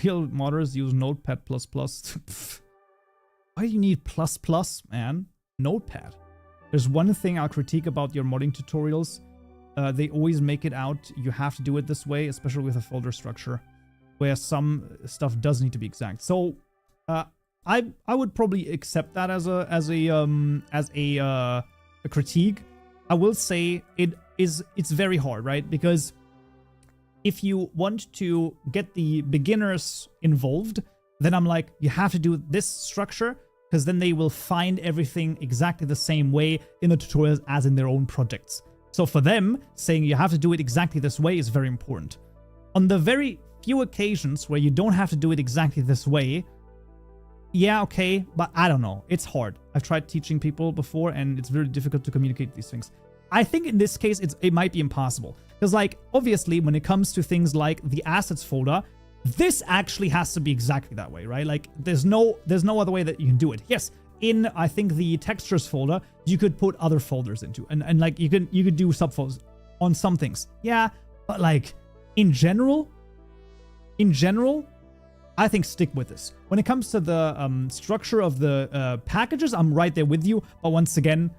Real modders use Notepad++. Why do you need ++, man? Notepad. There's one thing I'll critique about your modding tutorials. They always make it out you have to do it this way, especially with a folder structure, where some stuff does need to be exact. So, I would probably accept that as a critique. I will say it's very hard, right? Because if you want to get the beginners involved, then I'm like, you have to do this structure, because then they will find everything exactly the same way in the tutorials as in their own projects. So for them, saying you have to do it exactly this way is very important. On the very few occasions where you don't have to do it exactly this way, yeah, okay, but I don't know. It's hard. I've tried teaching people before, and it's very difficult to communicate these things. I think in this case, it might be impossible. Because, like, obviously, when it comes to things like the assets folder, this actually has to be exactly that way, right? Like, there's no other way that you can do it. Yes, in, I think, the textures folder, you could put other folders into. And like, you could do subfolders on some things. Yeah, but, like, in general, I think stick with this. When it comes to the structure of the packages, I'm right there with you. But once again,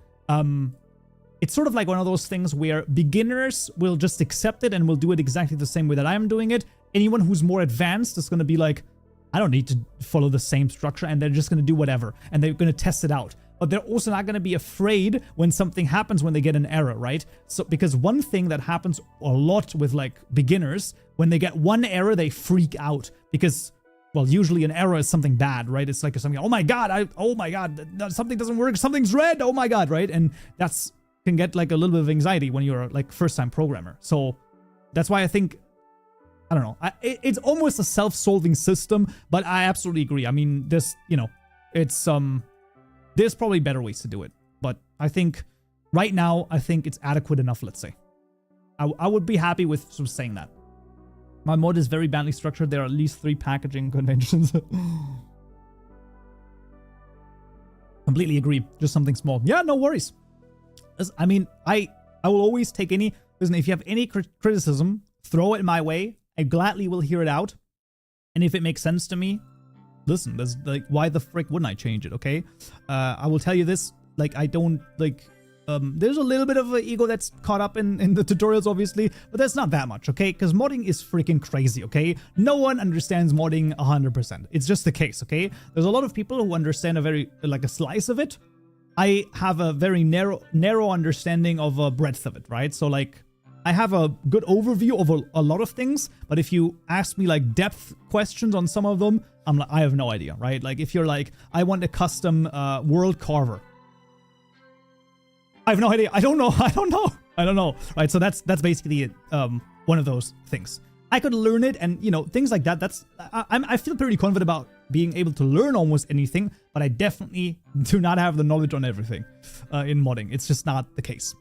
it's sort of like one of those things where beginners will just accept it and will do it exactly the same way that I'm doing it. Anyone who's more advanced is going to be like, I don't need to follow the same structure, and they're just going to do whatever, and they're going to test it out. But they're also not going to be afraid when something happens when they get an error, right? So, because one thing that happens a lot with like beginners, when they get one error, they freak out because, well, usually an error is something bad, right? It's like something, oh my God, something doesn't work, something's red, oh my God, right? And that's can get like a little bit of anxiety when you're like first-time programmer. So that's why I think, I don't know, it's almost a self-solving system, but I absolutely agree. I mean, this, you know, it's, there's probably better ways to do it, but I think right now, I think it's adequate enough, let's say. I would be happy with sort of saying that. My mod is very badly structured. There are at least 3 packaging conventions. Completely agree. Just something small. Yeah, no worries. I mean, I will always take any, listen, if you have any criticism, throw it my way. I gladly will hear it out. And if it makes sense to me, listen, there's like, why the frick wouldn't I change it, okay? I will tell you this, like, I don't, like, there's a little bit of an ego that's caught up in the tutorials, obviously, but that's not that much, okay? Because modding is freaking crazy, okay? No one understands modding 100%. It's just the case, okay? There's a lot of people who understand a very, like, a slice of it. I have a very narrow understanding of a breadth of it, right? So, like, I have a good overview of a lot of things, but if you ask me, like, depth questions on some of them, I'm like, I have no idea, right? Like, if you're like, I want a custom world carver, I have no idea. I don't know. Right? So that's basically one of those things. I could learn it, and you know, things like that. I feel pretty confident about being able to learn almost anything, but I definitely do not have the knowledge on everything in modding. It's just not the case.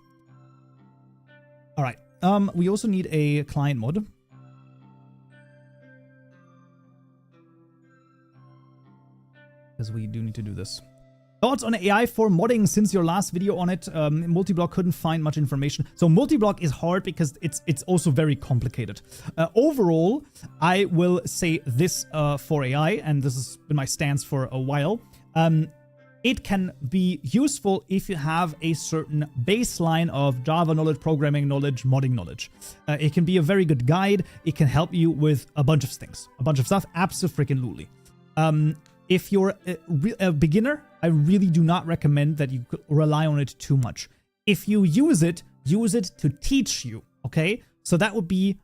All right. We also need a client mod. Because we do need to do this. Thoughts on AI for modding since your last video on it? Multiblock couldn't find much information. So multiblock is hard because it's also very complicated. Overall, I will say this for AI, and this has been my stance for a while. It can be useful if you have a certain baseline of Java knowledge, programming knowledge, modding knowledge. It can be a very good guide. It can help you with a bunch of things, a bunch of stuff. Abso-freaking-lutely. If you're a beginner, I really do not recommend that you rely on it too much. If you use it to teach you, okay? So that would be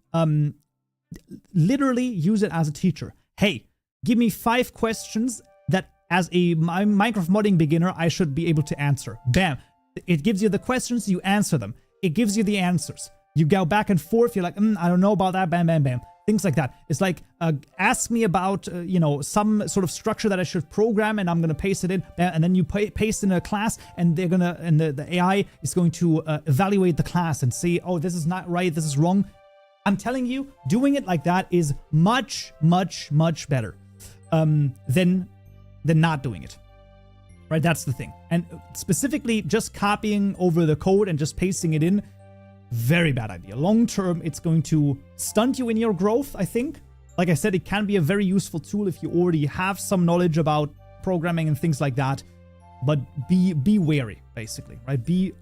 literally use it as a teacher. Hey, give me 5 questions that as a Minecraft modding beginner, I should be able to answer. Bam. It gives you the questions, you answer them. It gives you the answers. You go back and forth, you're like, I don't know about that, bam, bam, bam. Things like that. It's like, ask me about, you know, some sort of structure that I should program, and I'm going to paste it in, and then you paste in a class, and they're going to, and the AI is going to evaluate the class and see, oh, this is not right, this is wrong. I'm telling you, doing it like that is much, much, much better than not doing it. Right? That's the thing. And specifically, just copying over the code and just pasting it in, very bad idea. Long term, it's going to stunt you in your growth, I think. Like I said, it can be a very useful tool if you already have some knowledge about programming and things like that. But be wary, basically, right? Be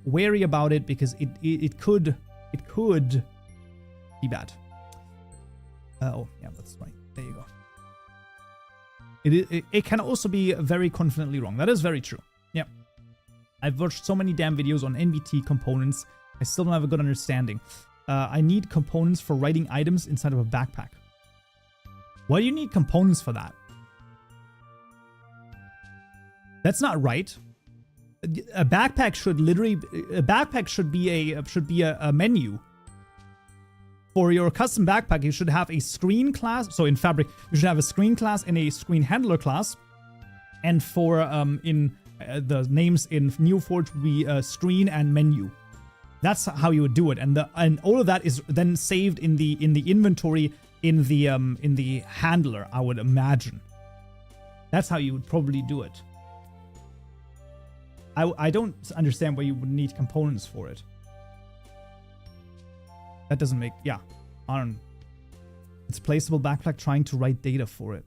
wary about it because it could be bad. Oh, yeah, that's right. There you go. It can also be very confidently wrong. That is very true. Yeah. I've watched so many damn videos on NVT components. I still don't have a good understanding. I need components for writing items inside of a backpack. Why do you need components for that? That's not right. A backpack should literally, should be a menu. For your custom backpack, you should have a screen class. So in Fabric, you should have a screen class and a screen handler class. And for the names in NeoForge would be screen and menu. That's how you would do it, and all of that is then saved in the inventory in the handler, I would imagine. That's how you would probably do it. I don't understand why you would need components for it. That doesn't make, yeah, I don't. It's placeable backpack trying to write data for it.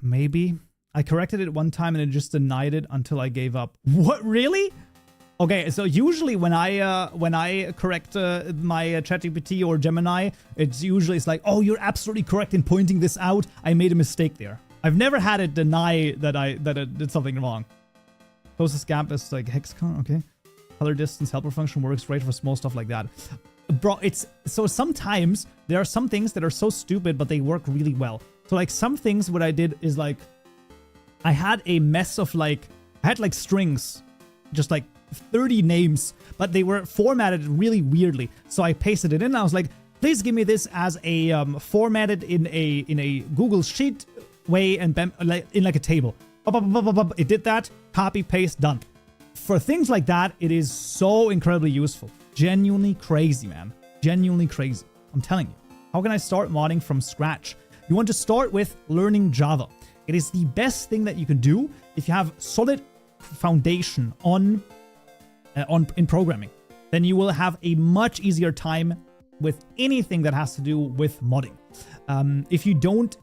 Maybe. I corrected it one time and it just denied it until I gave up. What, really? Okay, so usually when I correct my ChatGPT or Gemini, it's like, oh, you're absolutely correct in pointing this out. I made a mistake there. I've never had it deny that it did something wrong. Closest gap is like hexagon, okay. Color distance helper function works great for small stuff like that. Bro, it's so sometimes there are some things that are so stupid, but they work really well. So like some things what I did is like, I had a mess of like, I had like strings, just like 30 names, but they were formatted really weirdly. So I pasted it in and I was like, please give me this as a formatted in a Google Sheet way and in like a table. It did that, copy, paste, done. For things like that, it is so incredibly useful. Genuinely crazy, man. Genuinely crazy. I'm telling you. How can I start modding from scratch? You want to start with learning Java. It is the best thing that you can do if you have solid foundation in programming. Then you will have a much easier time with anything that has to do with modding. If you don't,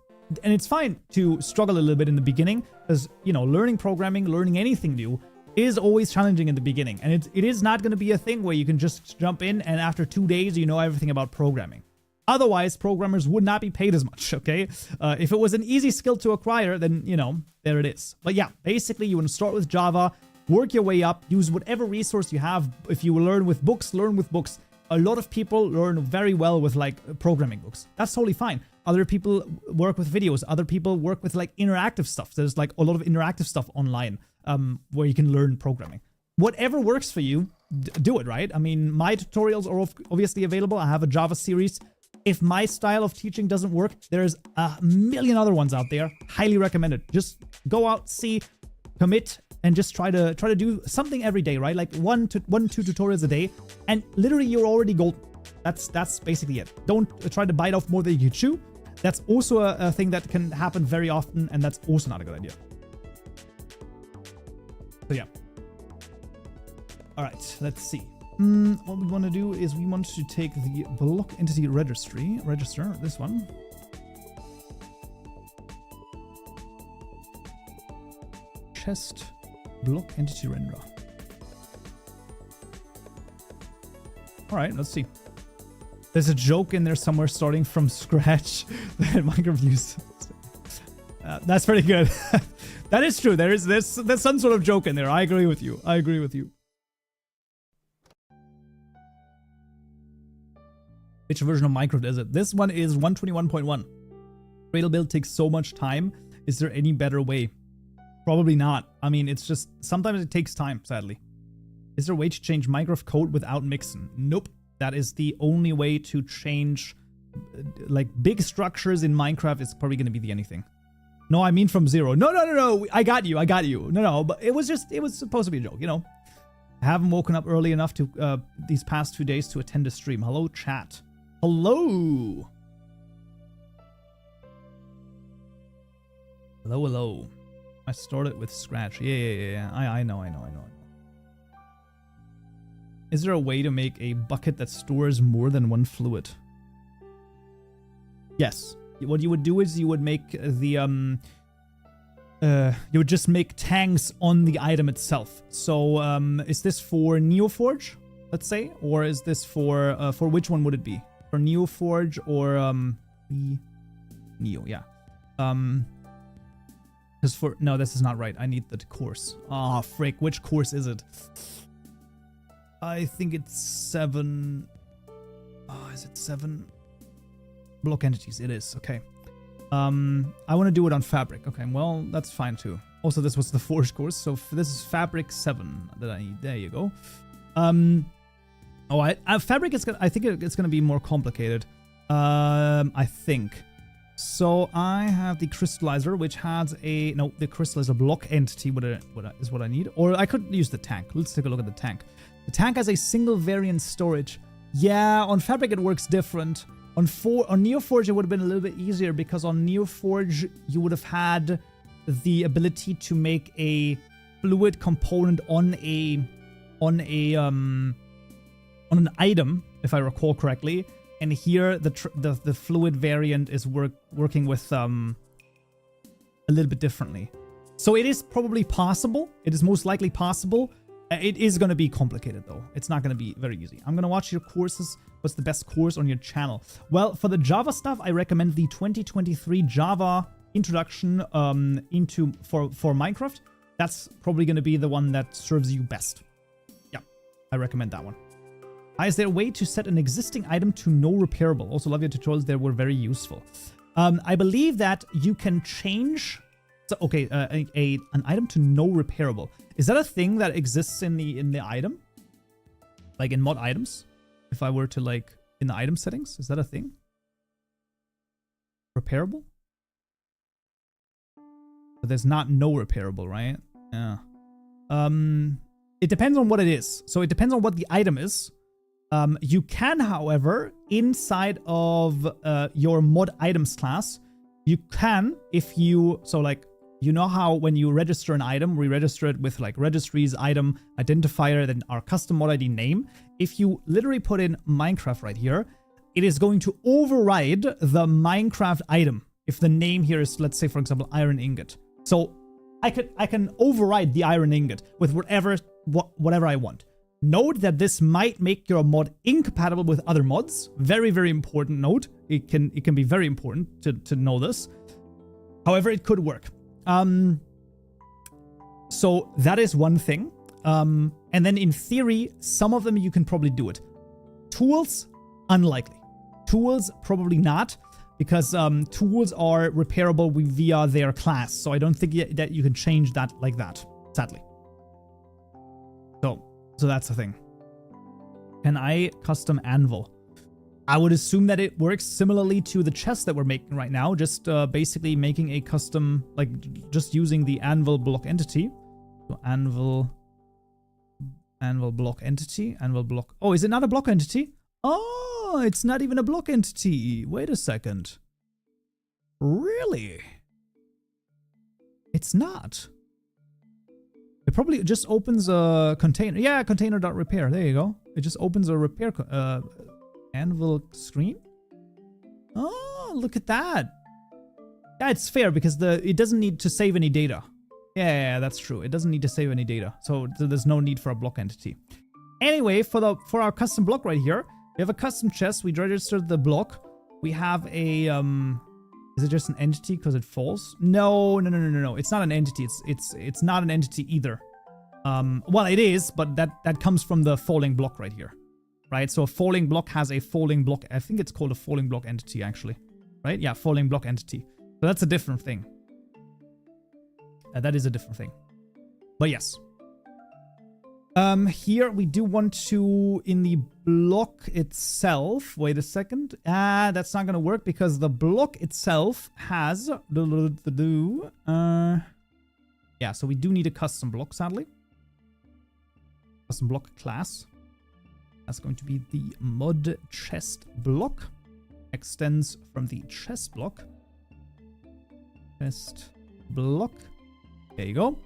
and it's fine to struggle a little bit in the beginning, because, you know, learning programming, learning anything new is always challenging in the beginning. And it is not going to be a thing where you can just jump in and after 2 days, you know everything about programming. Otherwise, programmers would not be paid as much, okay? If it was an easy skill to acquire, then, you know, there it is. But yeah, basically, you want to start with Java, work your way up, use whatever resource you have. If you learn with books, learn with books. A lot of people learn very well with, like, programming books. That's totally fine. Other people work with videos. Other people work with, like, interactive stuff. There's, like, a lot of interactive stuff online where you can learn programming. Whatever works for you, do it, right? I mean, my tutorials are obviously available. I have a Java series. If my style of teaching doesn't work, there's a million other ones out there. Highly recommended. Just go out, see, commit, and just try to do something every day, right? Like one, two tutorials a day, and literally you're already golden. That's basically it. Don't try to bite off more than you can chew. That's also a thing that can happen very often, and that's also not a good idea. So yeah. All right, let's see. What we want to do is we want to take the block entity register, this one. Chest block entity renderer. All right, let's see. There's a joke in there somewhere starting from scratch that Minecraft uses. That's pretty good. That is true. There's some sort of joke in there. I agree with you. Which version of Minecraft is it? This one is 121.1. Cradle build takes so much time. Is there any better way? Probably not. I mean, it's just, sometimes it takes time, sadly. Is there a way to change Minecraft code without mixing? Nope. That is the only way to change, like, big structures in Minecraft. Is probably going to be the anything. No, I mean from zero. No. I got you. No, but it was supposed to be a joke, you know. I haven't woken up early enough to these past 2 days to attend a stream. Hello, chat. Hello. Hello. I started with scratch. Yeah. I know. Is there a way to make a bucket that stores more than one fluid? Yes. What you would do is you would make the you would just make tanks on the item itself. So is this for NeoForge, let's say, or is this for which one would it be? For NeoForge or Neo? Yeah. Because for no, this is not right. I need the course. Ah, frick. Which course is it? I think it's 7. Is it 7? Block entities. It is. Okay. I want to do it on Fabric. Okay, well, that's fine too. Also, this was the Forge course, so this is Fabric 7 that I need. There you go. Oh, Fabric is gonna, I think it's gonna be more complicated. I think. So I have the crystallizer, which has a the crystallizer block entity. Is what I need, or I could use the tank. Let's take a look at the tank. The tank has a single variant storage. Yeah, on Fabric it works different. On NeoForge it would have been a little bit easier because on NeoForge you would have had the ability to make a fluid component on an item, if I recall correctly. And here the fluid variant is working with a little bit differently. So it is probably possible. It is most likely possible. It is going to be complicated though. It's not going to be very easy. I'm going to watch your courses. What's the best course on your channel? Well, for the Java stuff, I recommend the 2023 Java introduction for Minecraft. That's probably going to be the one that serves you best. Yeah, I recommend that one. Is there a way to set an existing item to no repairable? Also love your tutorials. They were very useful. I believe that you can change. So, okay, an item to no repairable. Is that a thing that exists in the item? Like in mod items? If I were to like in the item settings, is that a thing? Repairable? But there's not no repairable, right? Yeah. It depends on what it is. So it depends on what the item is. You can, however, inside of your mod items class, you can, if you, so like, you know how when you register an item, we register it with like registries, item, identifier, then our custom mod ID name. If you literally put in Minecraft right here, it is going to override the Minecraft item. If the name here is, let's say, for example, iron ingot. So I can override the iron ingot with whatever I want. Note that this might make your mod incompatible with other mods. Very, very important note. It can be very important to know this. However, it could work. So that is one thing. And then in theory, some of them you can probably do it. Tools, unlikely. Tools, probably not, because tools are repairable via their class. So I don't think that you can change that like that, sadly. So that's the thing. Can I custom anvil? I would assume that it works similarly to the chest that we're making right now. Just basically making a custom, like just using the anvil block entity. So anvil block entity, anvil block. Oh, is it not a block entity? Oh, it's not even a block entity. Wait a second. Really? It's not. It probably just opens a container. Yeah, container.repair. There you go. It just opens a repair anvil screen. Oh, look at that. Yeah, it's fair because it doesn't need to save any data. Yeah, that's true. It doesn't need to save any data. So there's no need for a block entity. Anyway, for our custom block right here, we have a custom chest. We registered the block. We have a is it just an entity because it falls? No. It's not an entity. It's not an entity either. Well, it is, but that comes from the falling block right here. Right? So a falling block has a falling block. I think it's called a falling block entity actually. Right? Yeah, falling block entity. So that's a different thing. That is a different thing. But yes. Here we do want to, in the block itself, wait a second. That's not going to work because the block itself has, yeah, so we do need a custom block, sadly. Custom block class. That's going to be the mod chest block. Extends from the chest block. Chest block. There you go.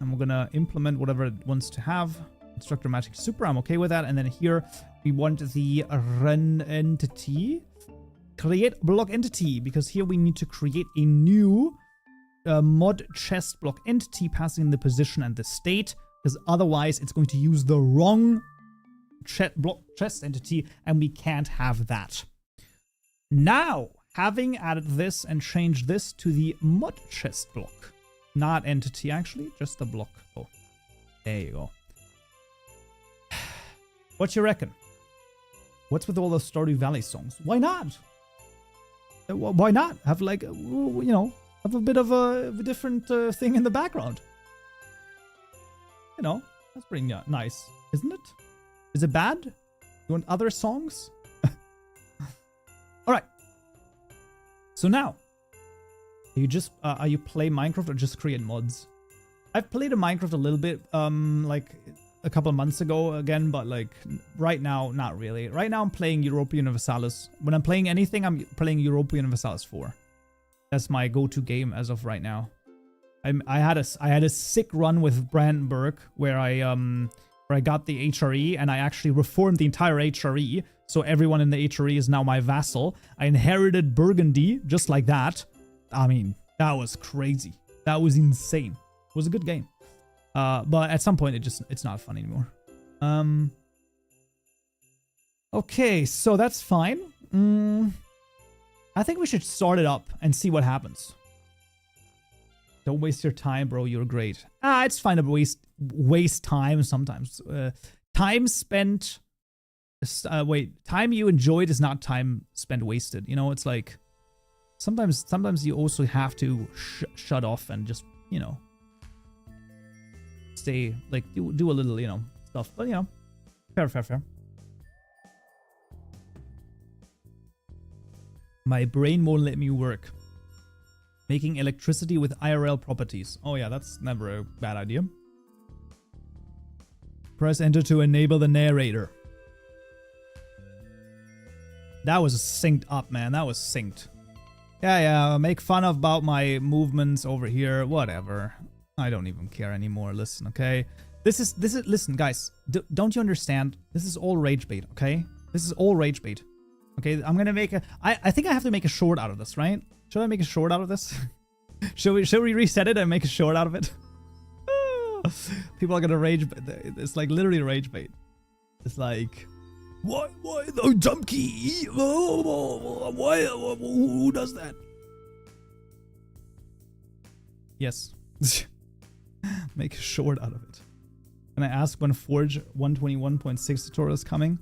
And we're gonna implement whatever it wants to have. Instructor magic super, I'm okay with that. And then here we want the run entity. Create block entity, because here we need to create a new mod chest block entity passing the position and the state, because otherwise it's going to use the wrong block chest entity and we can't have that. Now, having added this and changed this to the mod chest block. Not entity, actually, just the block. Oh, there you go. What you reckon? What's with all the Stardew Valley songs? Why not? Why not? Have like, you know, have a bit of a different thing in the background. You know, that's pretty nice, isn't it? Is it bad? You want other songs? All right. So now, are you play Minecraft or just create mods? I've played a Minecraft a little bit, like a couple of months ago again, but like right now, not really. Right now I'm playing Europa Universalis. When I'm playing anything, I'm playing Europa Universalis 4. That's my go-to game as of right now. I had a sick run with Brandenburg where I got the HRE and I actually reformed the entire HRE. So everyone in the HRE is now my vassal. I inherited Burgundy just like that. I mean, that was crazy. That was insane. It was a good game. But at some point it's not fun anymore. Okay, so that's fine. I think we should start it up and see what happens. Don't waste your time, bro. You're great. It's fine to waste time sometimes. Time spent... time you enjoyed is not time spent wasted. You know, it's like... Sometimes you also have to shut off and just, you know... stay, like, do a little, you know, stuff. But, you know, fair. My brain won't let me work. Making electricity with IRL properties. Oh yeah, that's never a bad idea. Press enter to enable the narrator. That was synced up, man. That was synced. Yeah, make fun about my movements over here. Whatever. I don't even care anymore. Listen, okay? This is listen, guys. Don't you understand? This is all rage bait, okay? This is all rage bait. Okay, I'm gonna make a... I think I have to make a short out of this, right? Should I make a short out of this? Should we reset it and make a short out of it? People are gonna rage bait. It's like literally rage bait. It's like... Why the jump key? Why? Who does that? Yes. Make a short out of it. Can I ask when Forge 121.6 tutorial is coming?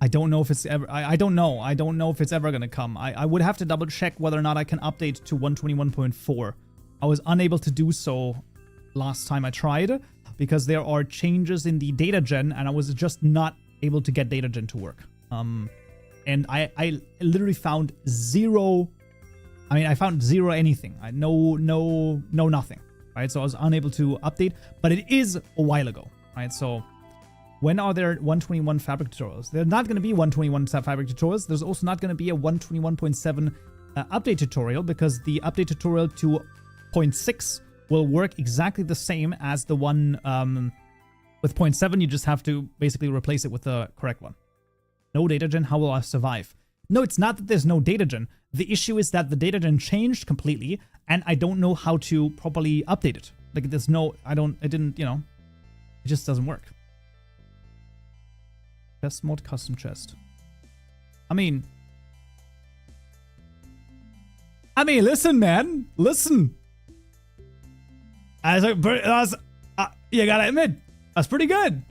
I don't know if it's ever... I don't know. I don't know if it's ever gonna come. I would have to double check whether or not I can update to 121.4. I was unable to do so last time I tried because there are changes in the data gen and I was just not able to get data gen to work. And I literally found zero... I mean, I found zero anything. No nothing. Right, so I was unable to update, but it is a while ago. Right, so when are there 121 fabric tutorials? There's not going to be 121 fabric tutorials. There's also not going to be a 121.7 update tutorial because the update tutorial to 0.6 will work exactly the same as the one with 0.7. You just have to basically replace it with the correct one. No data gen, how will I survive? No, it's not that there's no data gen. The issue is that the data gen changed completely and I don't know how to properly update it. Like there's no, it didn't, you know, it just doesn't work. Chest mod, custom chest. I mean, listen, man, listen. You gotta admit, that's pretty good.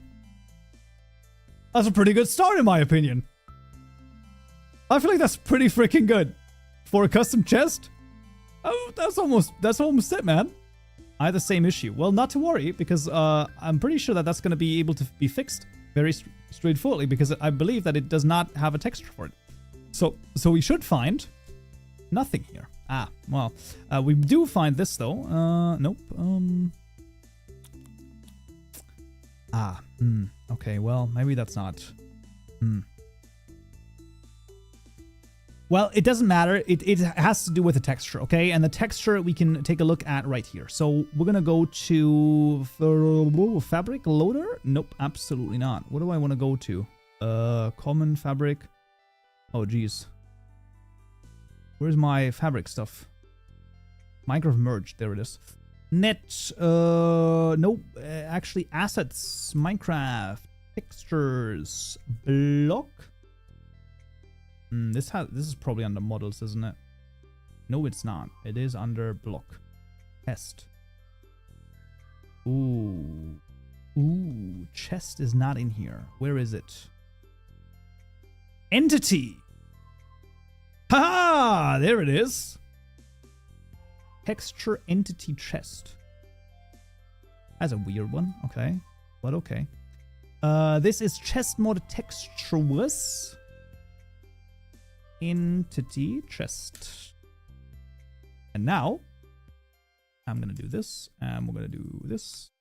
That's a pretty good start in my opinion. I feel like that's pretty freaking good for a custom chest. Oh, that's almost it, man. I had the same issue. Well, not to worry because I'm pretty sure that that's going to be able to be fixed very straightforwardly because I believe that it does not have a texture for it. So we should find nothing here. Ah, well, we do find this though. Nope. Okay, well, maybe that's not. Well, it doesn't matter. It has to do with the texture, okay? And the texture we can take a look at right here. So we're going to go to fabric loader. Nope, absolutely not. What do I want to go to? Common fabric. Oh, geez. Where's my fabric stuff? Minecraft merge. There it is. Net. Nope. Actually, assets. Minecraft. Textures. Block. This is probably under models, isn't it? No, it's not. It is under block. Chest. Ooh. Chest is not in here. Where is it? Entity. Haha! Ah, there it is. Texture entity chest. That's a weird one. Okay. But okay. This is chest mod textureless entity chest. And now I'm gonna do this, and we're gonna do this.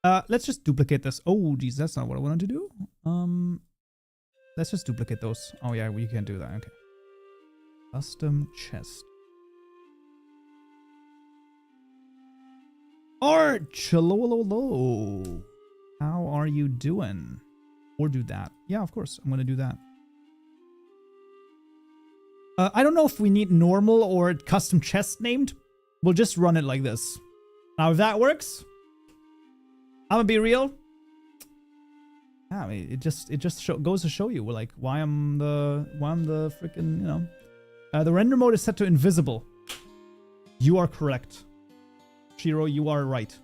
Let's just duplicate this. Oh, geez, that's not what I wanted to do. Let's just duplicate those. Oh yeah, we can do that. Okay. Custom chest. Arch, hello. How are you doing? Or do that. Yeah, of course, I'm gonna do that. I don't know if we need normal or custom chest named. We'll just run it like this. Now, if that works, I'm gonna be real. I mean, it just goes to show you, like, why I'm the freaking, you know. The render mode is set to invisible. You are correct, Shiro. You are right.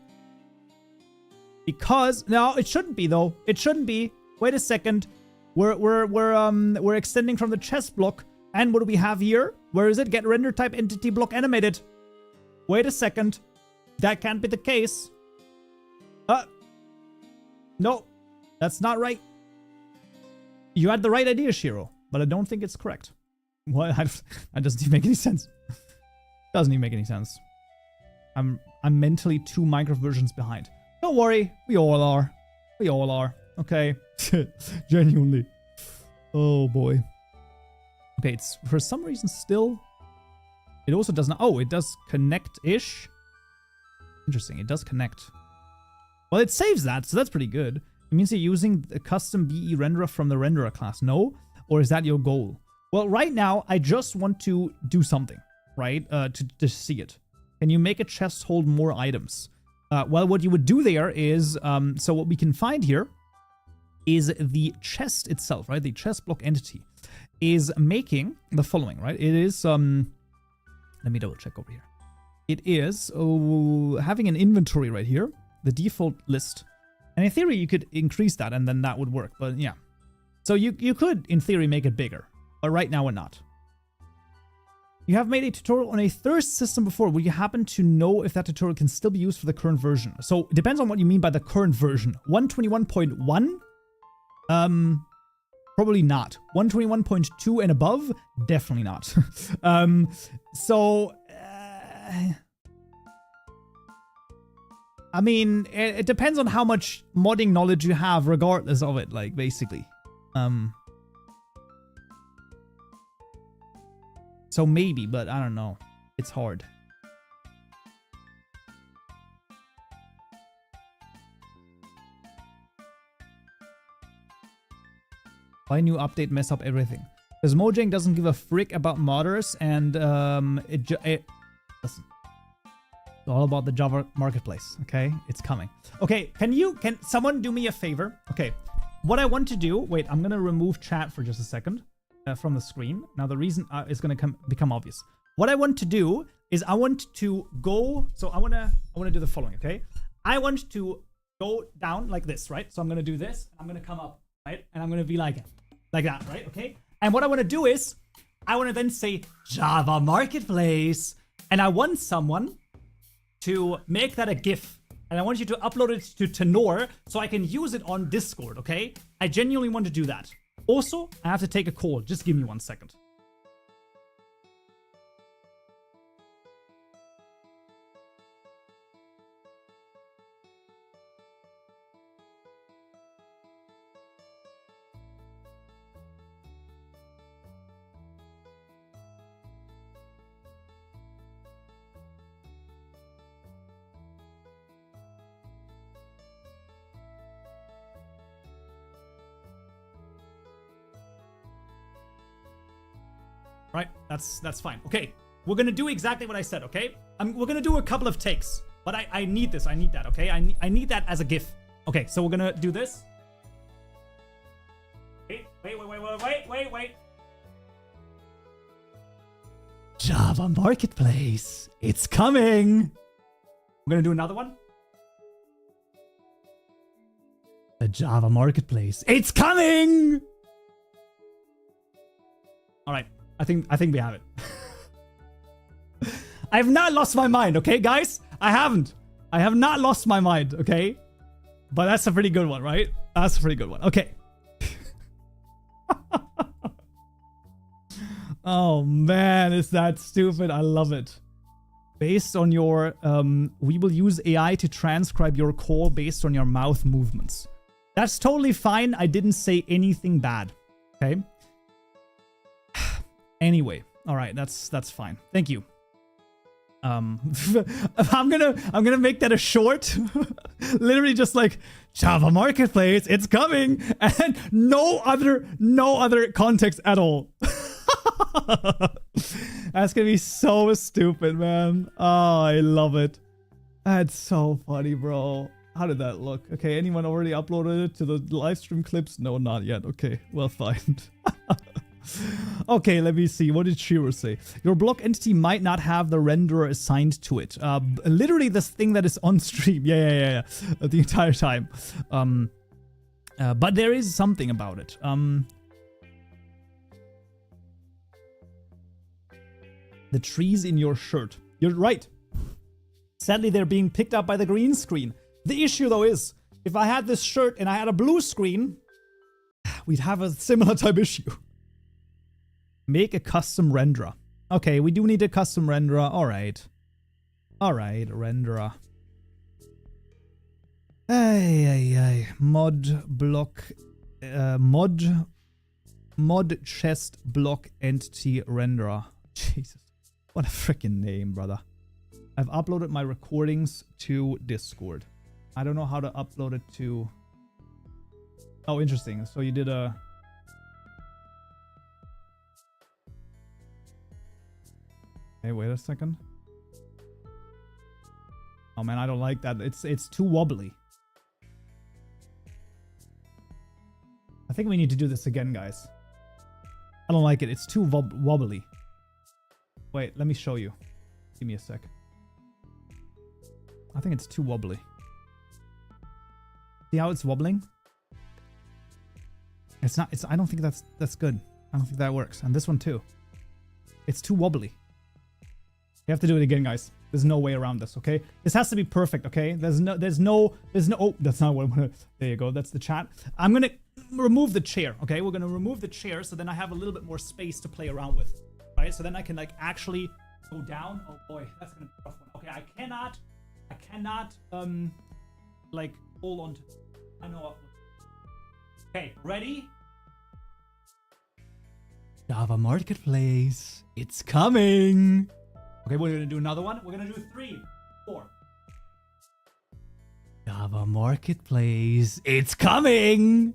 Because no, it shouldn't be though. It shouldn't be. Wait a second. We're extending from the chest block. And what do we have here? Where is it? Get render type entity block animated. Wait a second. That can't be the case. No. That's not right. You had the right idea, Shiro. But I don't think it's correct. What? That doesn't even make any sense. Doesn't even make any sense. I'm mentally 2 Minecraft versions behind. Don't worry. We all are. We all are. Okay. Genuinely. Oh, boy. Okay, it's for some reason still... It also doesn't... Oh, it does connect-ish. Interesting, it does connect. Well, it saves that, so that's pretty good. It means you're using a custom BE renderer from the renderer class. No? Or is that your goal? Well, right now, I just want to do something, right? To see it. Can you make a chest hold more items? Well, what you would do there is... so what we can find here is the chest itself, right? The chest block entity is making the following, right? It is, let me double check over here. It is having an inventory right here, the default list. And in theory, you could increase that and then that would work. But yeah. So you could, in theory, make it bigger. But right now, we're not. You have made a tutorial on a thirst system before. Will you happen to know if that tutorial can still be used for the current version? So it depends on what you mean by the current version. 121.1? Probably not. 121.2 and above? Definitely not. I mean, it depends on how much modding knowledge you have, regardless of it, like, basically. So maybe, but I don't know. It's hard. Why new update mess up everything? Because Mojang doesn't give a frick about modders, and listen. It's all about the Java marketplace, okay? It's coming. Okay, can someone do me a favor? Okay, what I want to do, wait, I'm gonna remove chat for just a second from the screen. Now the reason is gonna become obvious. What I want to do is I want to go, so I wanna do the following, okay? I want to go down like this, right? So I'm gonna do this, I'm gonna come up, right? And I'm gonna be like that, right? Okay? And what I wanna do is, I wanna then say Java Marketplace, and I want someone to make that a GIF, and I want you to upload it to Tenor so I can use it on Discord, okay? I genuinely want to do that. Also, I have to take a call. Just give me 1 second. Right, that's fine. Okay, we're gonna do exactly what I said, okay? We're gonna do a couple of takes, but I need this, I need that, okay? I need that as a GIF. Okay, so we're gonna do this. Wait. Java Marketplace, it's coming. We're gonna do another one. The Java Marketplace, it's coming. All right. I think we have it. I have not lost my mind, okay, guys? I haven't. I have not lost my mind, okay? But that's a pretty good one, right? That's a pretty good one. Okay. Oh, man, is that stupid? I love it. Based on your... we will use AI to transcribe your call based on your mouth movements. That's totally fine. I didn't say anything bad. Okay? Anyway. All right, that's fine. Thank you. I'm gonna make that a short. Literally just like Java Marketplace, it's coming, and no other context at all. That's gonna be so stupid, man. Oh, I love it. That's so funny, bro. How did that look? Okay, anyone already uploaded it to the live stream clips? No, not yet. Okay, well, fine. Okay, let me see. What did Shiro say? Your block entity might not have the renderer assigned to it. Literally this thing that is on stream. Yeah. The entire time. But there is something about it. The trees in your shirt. You're right. Sadly, they're being picked up by the green screen. The issue, though, is if I had this shirt and I had a blue screen, we'd have a similar type issue. Make a custom renderer. Okay, we do need a custom renderer. All right, renderer. Mod block, mod chest block entity renderer. Jesus, what a freaking name, brother. I've uploaded my recordings to Discord. I don't know how to upload it to... Oh, interesting. So you did a... Hey, wait a second. Oh man, I don't like that. It's too wobbly. I think we need to do this again, guys. I don't like it. It's too wobbly. Wait, let me show you. Give me a sec. I think it's too wobbly. See how it's wobbling? It's not. I don't think that's good. I don't think that works. And this one too. It's too wobbly. You have to do it again, guys. There's no way around this, okay? This has to be perfect, okay? There's no, oh, that's not what I'm gonna, there you go, that's the chat. I'm gonna remove the chair, okay? We're gonna remove the chair so then I have a little bit more space to play around with, right? So then I can like actually go down. Oh boy, that's gonna be a rough one. Okay, I cannot, like hold on to, I know. Okay, ready? Java Marketplace, it's coming. Okay, we're gonna do another one. We're gonna do 3, 4. Java Marketplace, it's coming!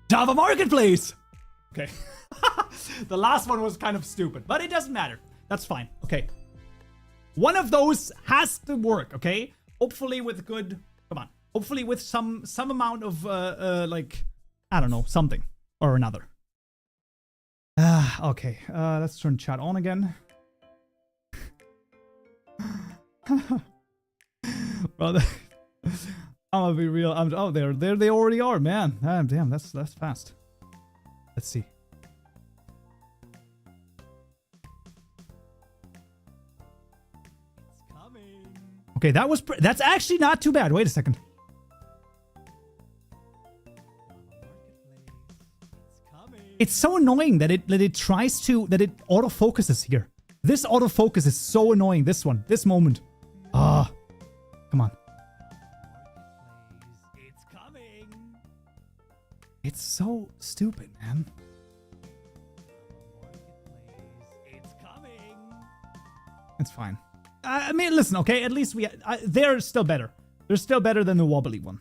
Java Marketplace! Okay. The last one was kind of stupid, but it doesn't matter. That's fine. Okay. One of those has to work, okay? Hopefully with good... Come on. Hopefully with some amount of, like... I don't know, something or another. Okay, let's turn chat on again. Brother, I'm gonna be real. Oh, there they already are, man. Damn, that's fast. Let's see. It's coming. Okay, that's actually not too bad. Wait a second. It's so annoying that it tries to, that it autofocuses here. This autofocus is so annoying. This moment. Ah, come on. It's coming. It's so stupid, man. It's coming. It's fine. I mean, listen, okay. At least they're still better. They're still better than the wobbly one.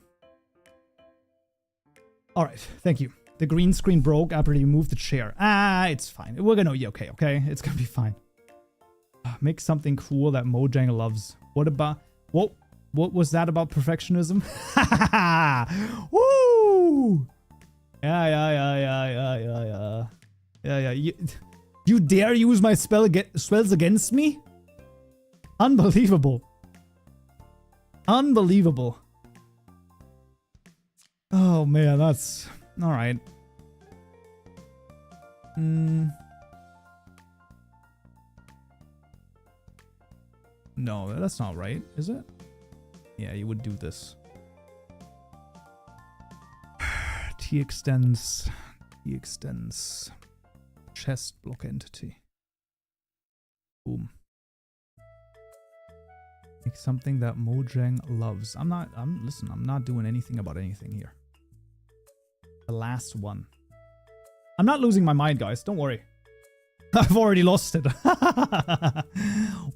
All right, thank you. The green screen broke after you moved the chair. It's fine. We're gonna be okay, okay? It's gonna be fine. Make something cool that Mojang loves. What about... What was that about perfectionism? Woo! Yeah. You dare use my spells against me? Unbelievable. Unbelievable. Oh, man, that's... Alright. No, that's not right, is it? Yeah, you would do this. T extends chest block entity. Boom. Make something that Mojang loves. I'm not doing anything about anything here. The last one. I'm not losing my mind, guys. Don't worry. I've already lost it.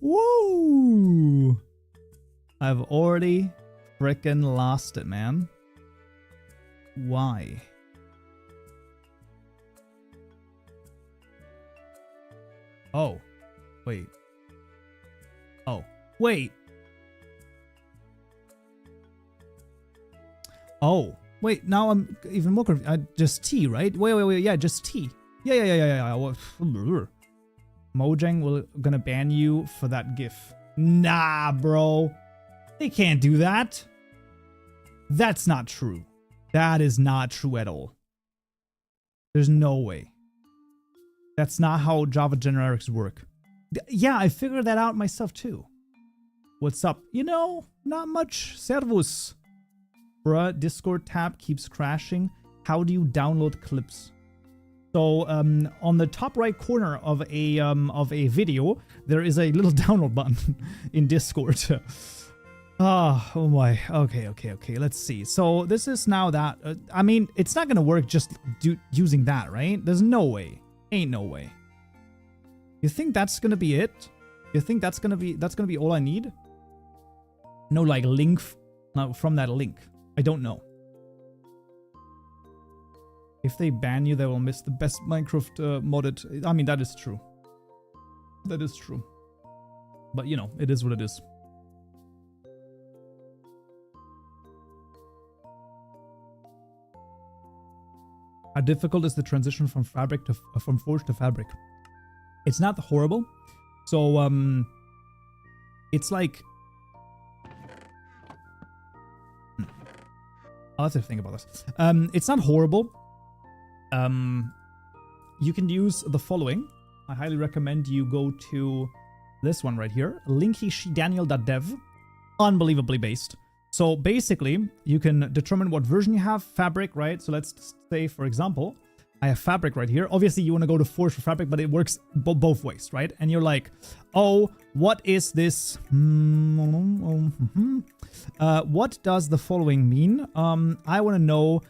Woo! I've already frickin' lost it, man. Why? Oh. Wait. Oh. Wait. Oh. Wait, now I'm even more confused. Just T, right? Wait. Yeah, just T. Yeah. Mojang will gonna ban you for that GIF. Nah, bro. They can't do that. That's not true. That is not true at all. There's no way. That's not how Java generics work. Yeah, I figured that out myself too. What's up? You know, not much. Servus. Bruh, Discord tab keeps crashing. How do you download clips? So on the top right corner of a video, there is a little download button in Discord. Oh my. Okay. Let's see. So this is now that. I mean, it's not gonna work just using that, right? There's no way. Ain't no way. You think that's gonna be it? You think that's gonna be all I need? No, like link from that link. I don't know. If they ban you, they will miss the best Minecraft modded. I mean, that is true. That is true. But you know, it is what it is. How difficult is the transition from Fabric to from Forge to Fabric? It's not horrible. So it's like I'll have to think about this. It's not horrible. You can use the following. I highly recommend you go to this one right here, linkishidaniel.dev. Unbelievably based. So basically, you can determine what version you have, Fabric, right? So let's say, for example, I have Fabric right here. Obviously, you want to go to Forge for Fabric, but it works both ways, right? And you're like, oh, what is this? What does the following mean? I want to know,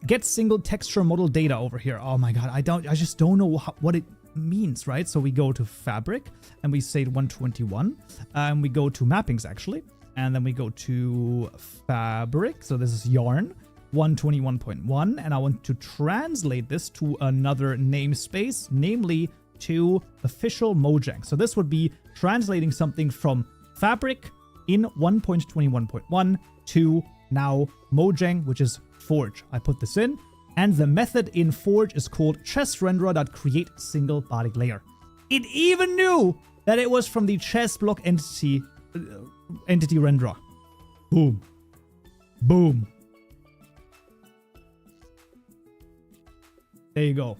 get single texture model data over here. Oh my God, I just don't know what it means, right? So we go to Fabric and we say 121 and we go to mappings actually. And then we go to Fabric. So this is yarn 121.1. And I want to translate this to another namespace, namely to official Mojang. So this would be translating something from Fabric in 1.21.1 to now Mojang, which is Forge. I put this in. And the method in Forge is called chestRenderer.create single body layer. It even knew that it was from the chest block entity renderer. Boom. Boom. There you go.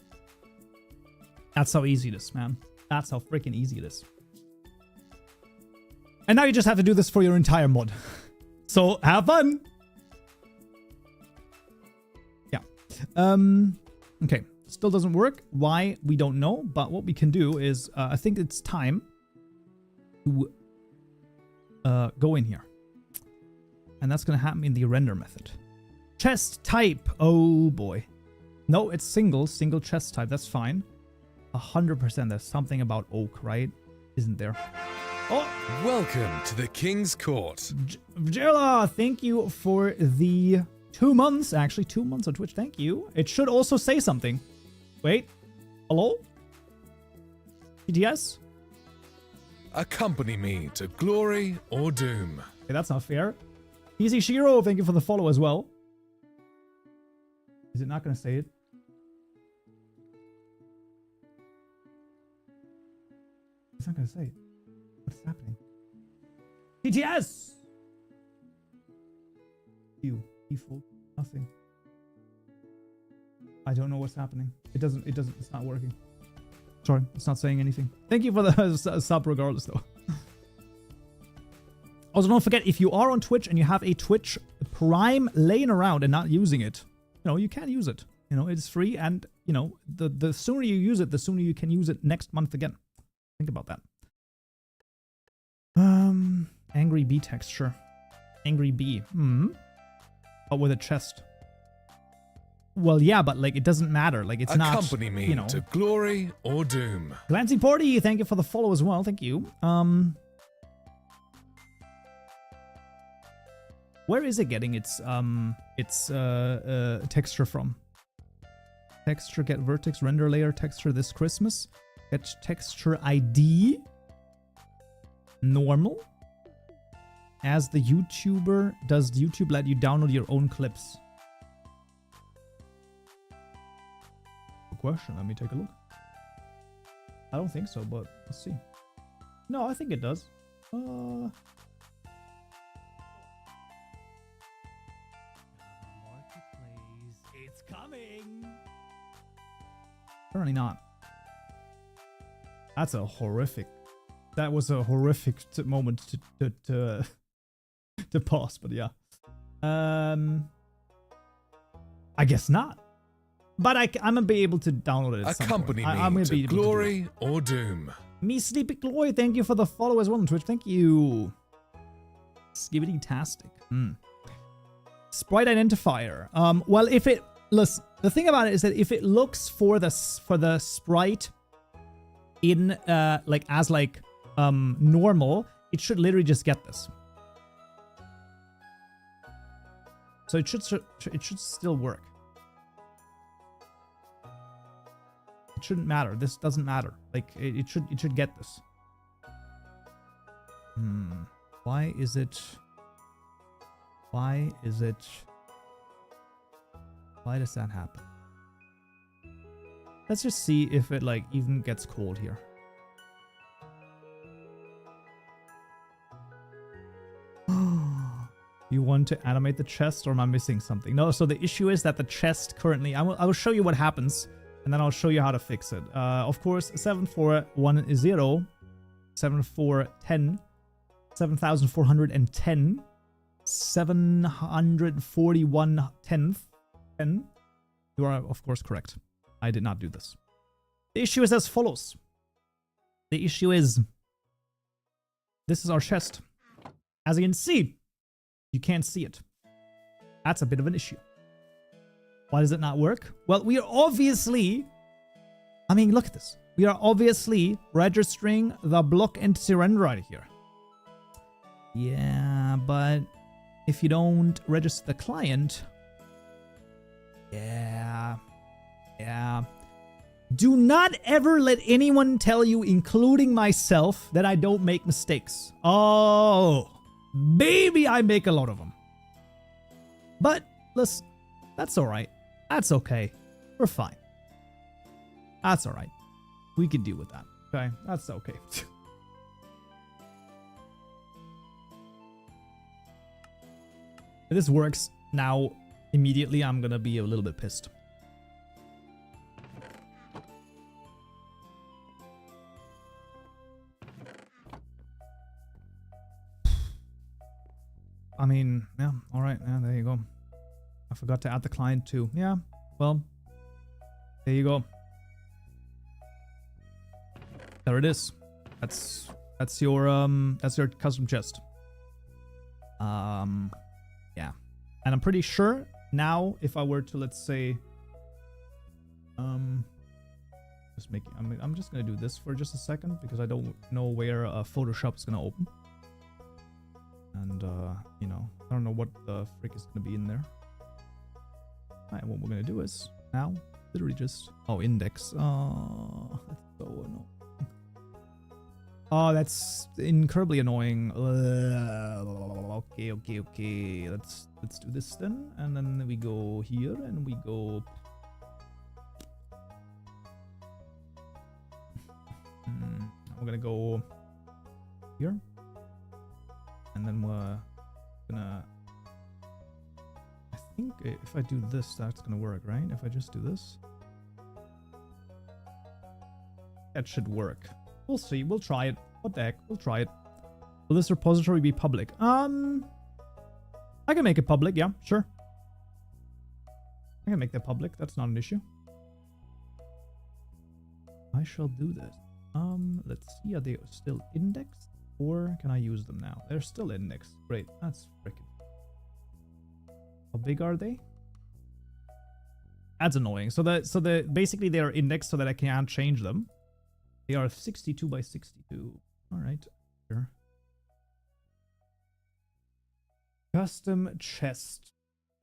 That's how easy it is, man. That's how freaking easy it is. And now you just have to do this for your entire mod. So have fun. Yeah. Okay. Still doesn't work. Why? We don't know. But what we can do is, I think it's time to go in here. And that's going to happen in the render method. Chest type. Oh boy. No, it's single chest type. That's fine. 100%. There's something about oak, right? Isn't there? Oh! Welcome to the King's Court. Vjela, thank you for the 2 months. Actually, 2 months on Twitch. Thank you. It should also say something. Wait. Hello? TTS? Accompany me to glory or doom. Okay, that's not fair. Easy Shiro, thank you for the follow as well. Is it not going to say it? It's not going to say it. What is happening? TTS! You, default, nothing. I don't know what's happening. It's not working. Sorry, it's not saying anything. Thank you for the sub regardless though. Also, don't forget, if you are on Twitch and you have a Twitch Prime laying around and not using it, you know, you can use it. You know, it's free, and, you know, the sooner you use it, the sooner you can use it next month again. Think about that. Angry bee texture. Angry bee. But with a chest. Well, yeah, but, like, it doesn't matter. Like, it's not, Accompany me you know. to glory or doom. Glancing Porty, thank you for the follow as well. Thank you. Where is it getting its texture from? Texture, get vertex, render layer, texture this Christmas. Get texture ID. Normal. As the YouTuber, does YouTube let you download your own clips? Good question. Let me take a look. I don't think so, but let's see. No, I think it does. It's coming. Apparently not. That's a horrific. That was a horrific moment to pause, but yeah. I guess not. But I'm gonna be able to download it at some point. Accompany me to glory or doom. Me Sleepy Glory, thank you for the follow as well on Twitch. Thank you. Skibbity-tastic. Sprite identifier. Well, if it... Listen, the thing about it is that if it looks for the sprite in, like, as, like, normal, it should literally just get this. So it should still work. It shouldn't matter. This doesn't matter. Like, it should get this. Why is it... Why does that happen? Let's just see if it, like, even gets called here. You want to animate the chest, or am I missing something? No, so the issue is that the chest currently... I will show you what happens, and then I'll show you how to fix it. Of course, 7410, 7410, 7410, 741 10th. You are, of course, correct. I did not do this. The issue is as follows. The issue is... This is our chest. As you can see, you can't see it. That's a bit of an issue. Why does it not work? Well, we are obviously... I mean, look at this. We are obviously registering the block entity renderer here. Yeah, but if you don't register the client... Yeah. Do not ever let anyone tell you, including myself, that I don't make mistakes. Oh, baby, I make a lot of them. But, listen, that's alright. That's okay. We're fine. That's alright. We can deal with that. Okay? That's okay. If this works now, immediately, I'm gonna be a little bit pissed. I mean, yeah, alright, yeah, there you go. I forgot to add the client too. Yeah, well, there you go. There it is. That's your custom chest. Yeah. And I'm pretty sure now, if I were to, let's say, I'm just gonna do this for just a second because I don't know where Photoshop is gonna open, and you know, I don't know what the frick is gonna be in there. Alright, what we're gonna do is now literally just index. Oh, that's so annoying. Oh, that's incredibly annoying. Okay. Let's do this then, and then we go here, and we go. We're gonna go here, and then we're gonna. I think if I do this, that's gonna work, right? If I just do this, that should work. We'll see. We'll try it. What the heck? We'll try it. Will this repository be public? I can make it public, yeah, sure. I can make that public, that's not an issue. I shall do this. Let's see, are they still indexed? Or can I use them now? They're still indexed. Great, that's freaking. How big are they? That's annoying. So the basically they are indexed so that I can't change them. They are 62 by 62. All right, sure. Custom chest.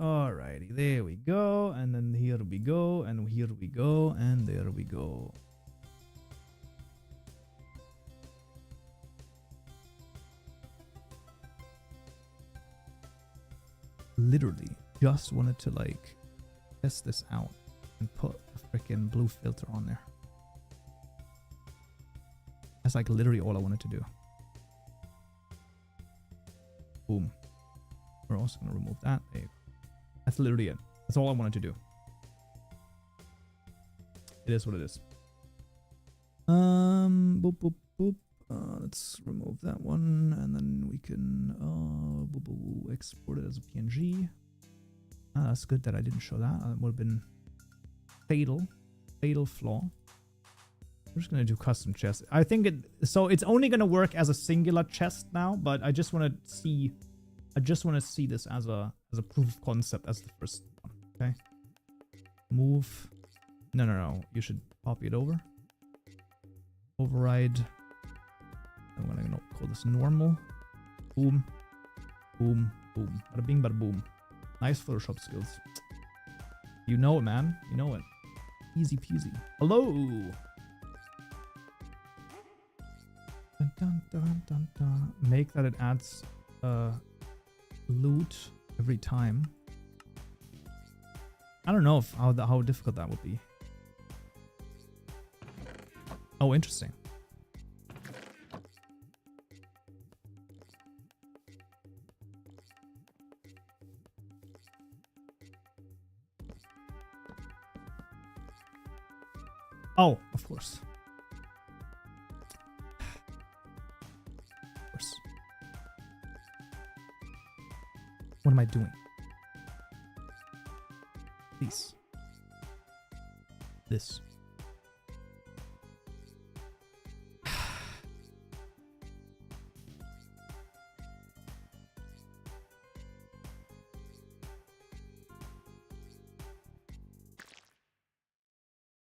Alrighty, there we go, and then here we go, and here we go, and there we go. Literally just wanted to like test this out and put a freaking blue filter on there. That's like literally all I wanted to do. Boom. We're also gonna remove that. There you go. That's literally it. That's all I wanted to do. It is what it is. Boop boop boop. Let's remove that one, and then we can export it as a PNG. That's good that I didn't show that. That would have been fatal flaw. We're just gonna do custom chest. I think it's only gonna work as a singular chest now, but I just want to see. I just want to see this as a proof of concept as the first one. Okay. Move. No. You should copy it over. Override. I'm gonna call this normal. Boom. Boom. Boom. Bada bing, bada boom. Nice Photoshop skills. You know it, man. You know it. Easy peasy. Hello. Dun, dun, dun, dun, dun. Make that it adds loot every time. I don't know if how difficult that would be. Oh, interesting. Oh, of course. Of course. What am I doing? Please. This.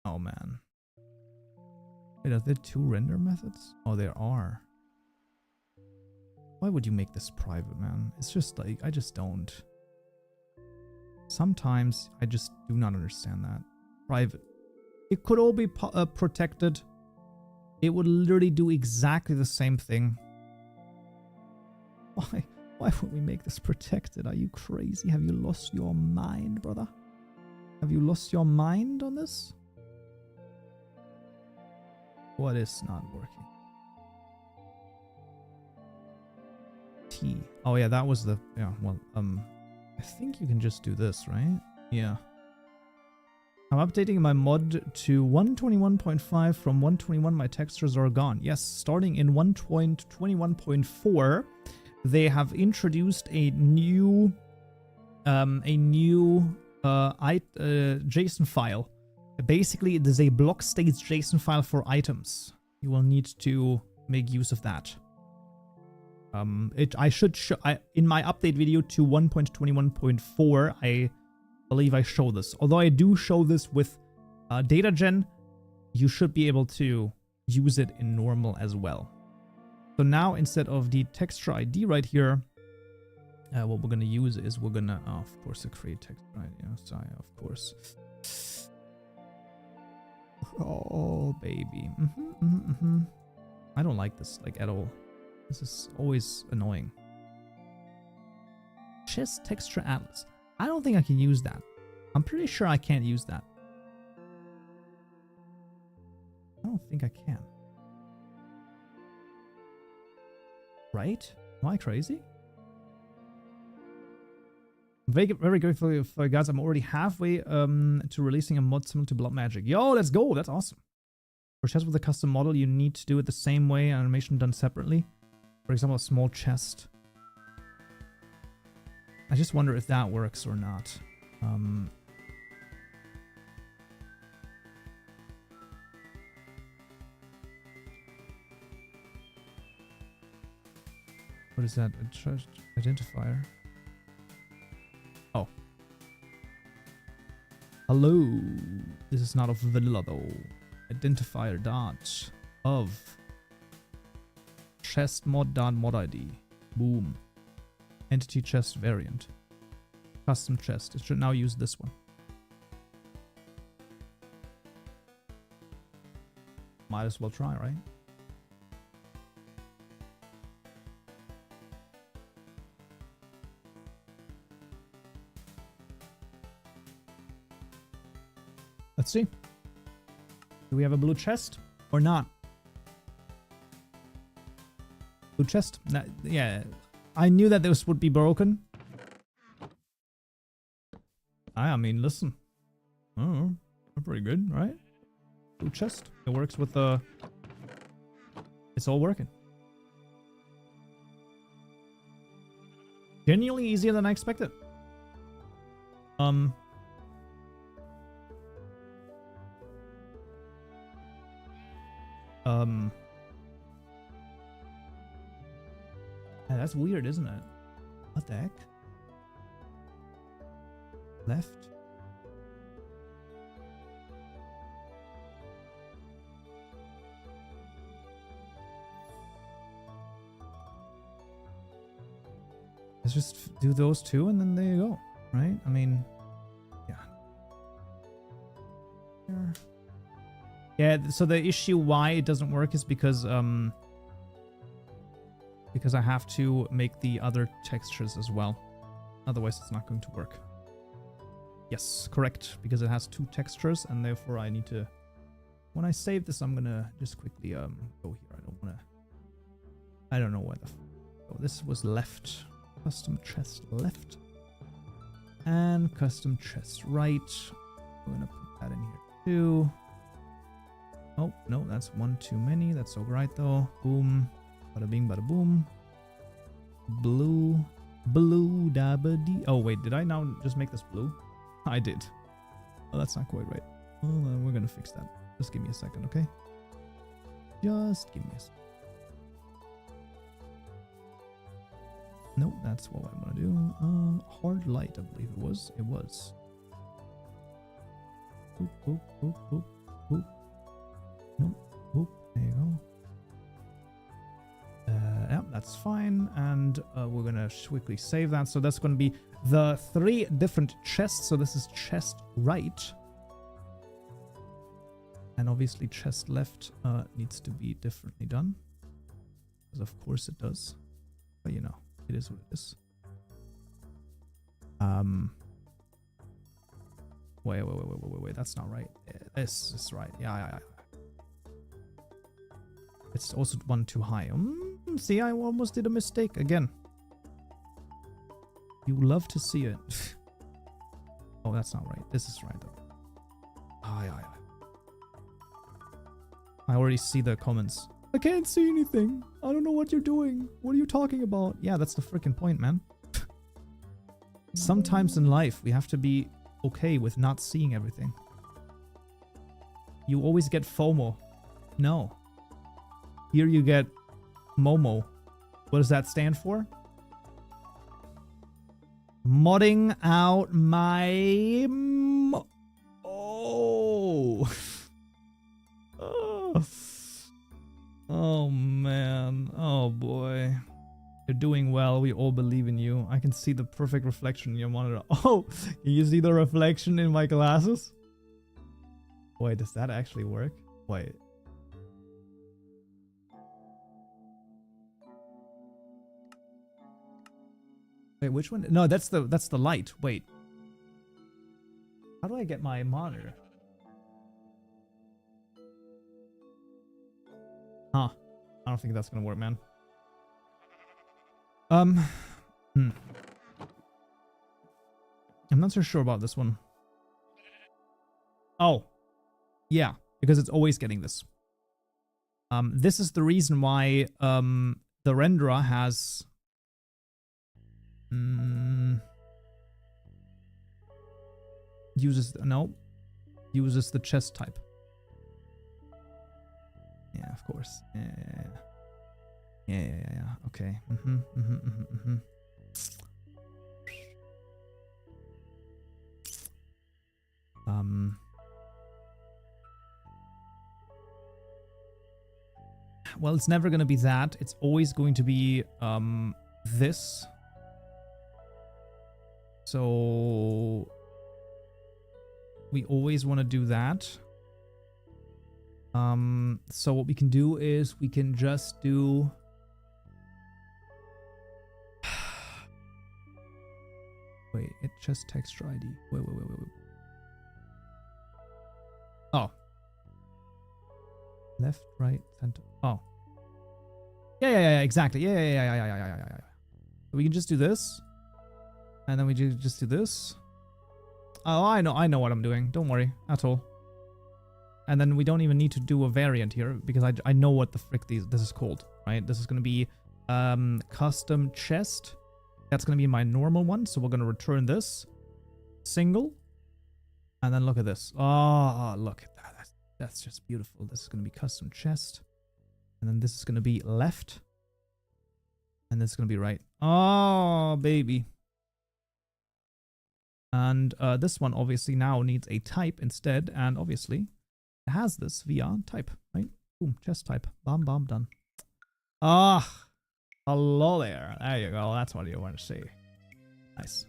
Oh man. Wait, are there two render methods? Oh, there are. Why would you make this private, man? It's just like, I just don't. Sometimes I just do not understand that. Private. It could all be protected. It would literally do exactly the same thing. Why? Why would we make this protected? Are you crazy? Have you lost your mind, brother? Have you lost your mind on this? What is not working? T. Oh yeah, that was the, yeah, well, I think you can just do this, right? Yeah. I'm updating my mod to 121.5 from 121. My textures are gone. Yes, starting in 1.21.4, they have introduced a new JSON file. Basically, it is a block states JSON file for items. You will need to make use of that. I should show in my update video to 1.21.4. I believe I show this. Although I do show this with data gen, you should be able to use it in normal as well. So now instead of the texture ID right here, what we're gonna use is we're gonna, of course, create texture ID. Sorry, of course. Oh baby. I don't like this like at all. This is always annoying. Chest texture atlas. I don't think I can use that. I'm pretty sure I can't use that. I don't think I can. Right? Am I crazy? Very, very grateful for guys. I'm already halfway to releasing a mod similar to Blood Magic. Yo, let's go. That's awesome. For chess with a custom model, you need to do it the same way. Animation done separately. For example, a small chest. I just wonder if that works or not. What is that? A chest identifier? Oh. Hello. This is not of vanilla though. Identifier dot of chest mod dot mod ID. Boom. Entity chest variant. Custom chest. It should now use this one. Might as well try, right? Let's see. Do we have a blue chest or not? Blue chest? Yeah. I knew that this would be broken. I mean, listen. Oh, pretty good, right? Blue chest. It works with the... It's all working. Genuinely easier than I expected. Yeah, that's weird, isn't it? What the heck? Left? Let's just do those two and then there you go, right? I mean, yeah. Yeah, so the issue why it doesn't work is because I have to make the other textures as well. Otherwise it's not going to work. Yes, correct, because it has two textures and therefore I need to... When I save this, I'm gonna just quickly go here. I don't know where the... Oh, this was left. Custom chest left. And custom chest right. We're gonna put that in here too. Oh, no, that's one too many. That's alright though. Boom. Bada bing, bada boom. Blue. Blue dabba dee. Oh, wait, did I now just make this blue? I did. Oh, that's not quite right. Well, we're gonna fix that. Just give me a second, okay? Just give me a second. Nope, that's what I'm gonna do. Hard light, I believe it was. It was. Boop, boop, boop, boop, boop. Nope, boop. There you go. Yeah, that's fine. And we're gonna quickly save that. So that's gonna be the 3 different chests. So this is chest right. And obviously chest left needs to be differently done. Because of course it does. But you know, it is what it is. Wait. That's not right. This is right. Yeah. It's also one too high. See, I almost did a mistake again. You love to see it. Oh, that's not right. This is right though. Yeah. I already see the comments. I can't see anything. I don't know what you're doing. What are you talking about? Yeah, that's the freaking point, man. Sometimes in life, we have to be okay with not seeing everything. You always get FOMO. No. Here you get Momo. What does that stand for? Modding out my... Oh. Oh, man. Oh, boy. You're doing well. We all believe in you. I can see the perfect reflection in your monitor. Oh, can you see the reflection in my glasses? Wait, does that actually work? Wait. Wait, which one? No, that's the light. Wait. How do I get my monitor? Huh. I don't think that's gonna work, man. I'm not so sure about this one. Oh. Yeah, because it's always getting this. This is the reason why the renderer has uses the chest type. Yeah, of course. Yeah. Okay. Well, it's never gonna be that. It's always going to be this. So we always want to do that. So what we can do is we can just do wait, it just texture ID. Wait. Oh. Left, right, center. Oh. Yeah, exactly. Yeah. We can just do this. And then we just do this. Oh, I know what I'm doing. Don't worry at all. And then we don't even need to do a variant here because I know what the frick this is called, right? This is going to be custom chest. That's going to be my normal one. So we're going to return this single. And then look at this. Oh, look at that. That's just beautiful. This is going to be custom chest. And then this is going to be left. And this is going to be right. Oh, baby. And this one obviously now needs a type instead. And obviously it has this via type, right? Boom, chest type. Bam, done. Ah, hello there. There you go. That's what you want to see. Nice.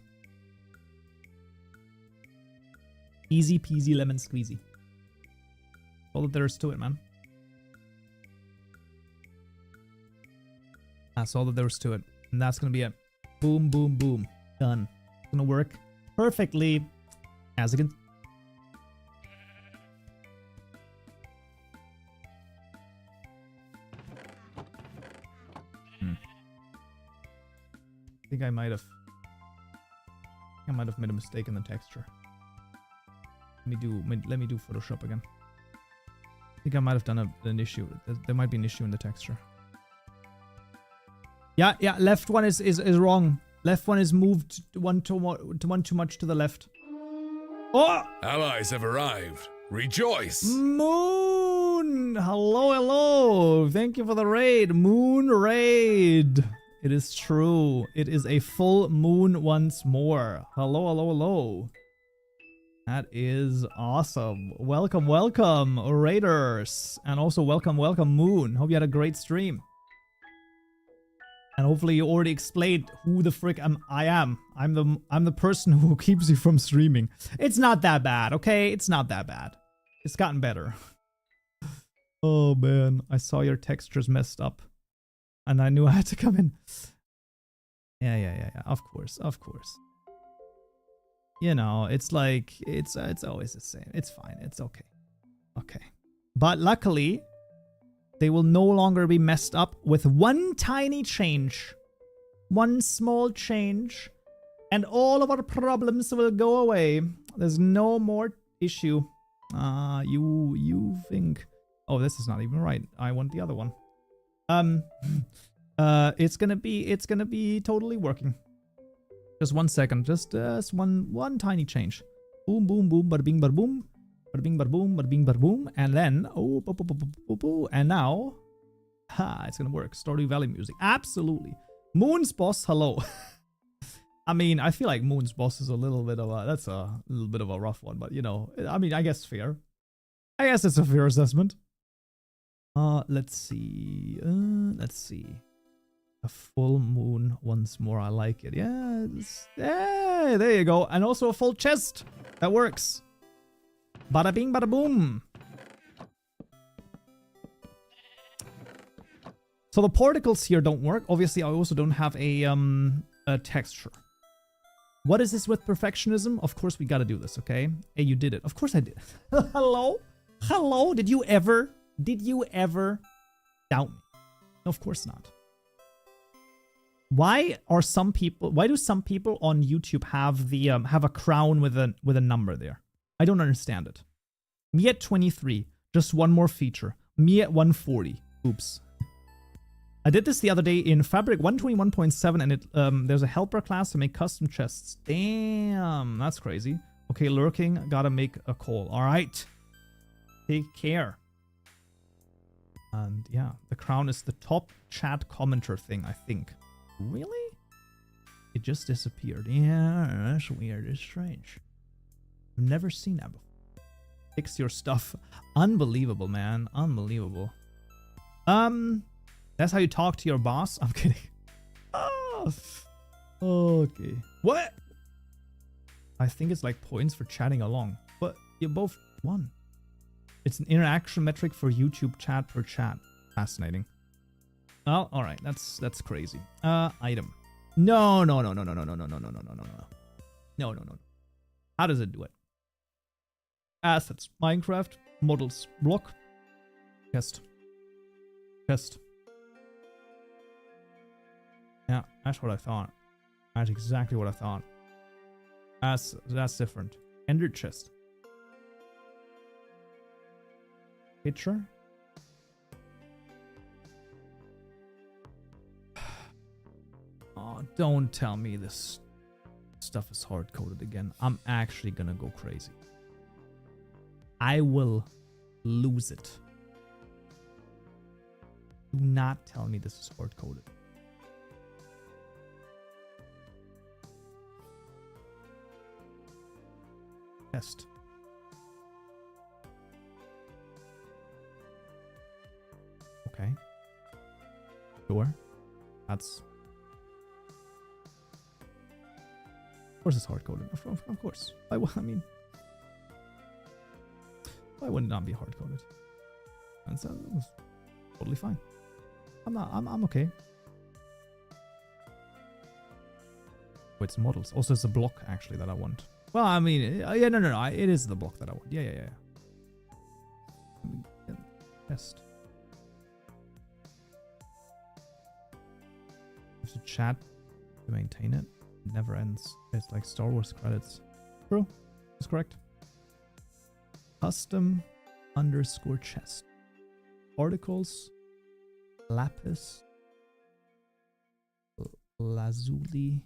Easy peasy lemon squeezy. All that there is to it, man. That's all that there is to it. And that's going to be it. Boom, boom, boom. Done. It's going to work perfectly as it can. I think I might have made a mistake in the texture. Let me do Photoshop again. I think I might have done an issue. There might be an issue in the texture. Yeah, left one is wrong. Left one is moved one too much to the left. Oh! Allies have arrived. Rejoice! Moon! Hello. Thank you for the raid. Moon raid. It is true. It is a full moon once more. Hello. That is awesome. Welcome, raiders. And also welcome, Moon. Hope you had a great stream. And hopefully you already explained who the frick I am. I'm the person who keeps you from streaming. It's not that bad, okay? It's not that bad. It's gotten better. Oh man, I saw your textures messed up. And I knew I had to come in. Yeah. Of course. You know, it's like it's always the same. It's fine. It's okay. Okay. But luckily, they will no longer be messed up with one tiny change. One small change. And all of our problems will go away. There's no more issue. You think... Oh, this is not even right. I want the other one. It's gonna be totally working. Just 1 second. Just one tiny change. Boom, boom, boom, bada bing, bada boom. Bada bing, bada boom, bada bing, bada boom. And then, oh, and now, it's gonna work. Stardew Valley music. Absolutely. Moon's boss, hello. I mean, I feel like Moon's boss is a little bit of a rough one, but you know, I mean, I guess fair. I guess it's a fair assessment. Let's see. A full moon once more. I like it. Yes. Yeah, there you go. And also a full chest. That works. Bada bing, bada boom. So the particles here don't work. Obviously, I also don't have a texture. What is this with perfectionism? Of course, we gotta do this, okay? Hey, you did it. Of course I did. Hello? Did you ever doubt me? No, of course not. Why do some people on YouTube have a crown with a number there? I don't understand it. Me at 23, just one more feature. Me at 140. Oops. I did this the other day in Fabric 121.7, and it there's a helper class to make custom chests. Damn, that's crazy. Okay, lurking, gotta make a call. All right, take care. And yeah, the crown is the top chat commenter thing, I think. Really? It just disappeared. Yeah, that's weird. It's strange. I've never seen that before. Fix your stuff. Unbelievable, man. Unbelievable. That's how you talk to your boss? I'm kidding. Oh, okay. What? I think it's like points for chatting along. But you both won. It's an interaction metric for YouTube chat per chat. Fascinating. Well, alright. That's crazy. Item. No. No. How does it do it? Assets. Minecraft. Models. Block. Test. Yeah, that's what I thought. That's exactly what I thought. That's different. Ender chest. Picture. Oh, don't tell me this stuff is hard-coded again. I'm actually gonna go crazy. I will lose it. Do not tell me this is hard-coded. Test. Okay. Sure. That's... Of course it's hard-coded. Of course. I mean... Why would it not be hard-coded? That's totally fine. I'm okay. Oh, it's models. Also, it's a block, actually, that I want. Well, I mean... yeah, no. It is the block that I want. Yeah. Test. Have to chat to maintain it. It never ends. It's like Star Wars credits. True. That's correct. Custom _ chest. Articles. Lapis. Lazuli.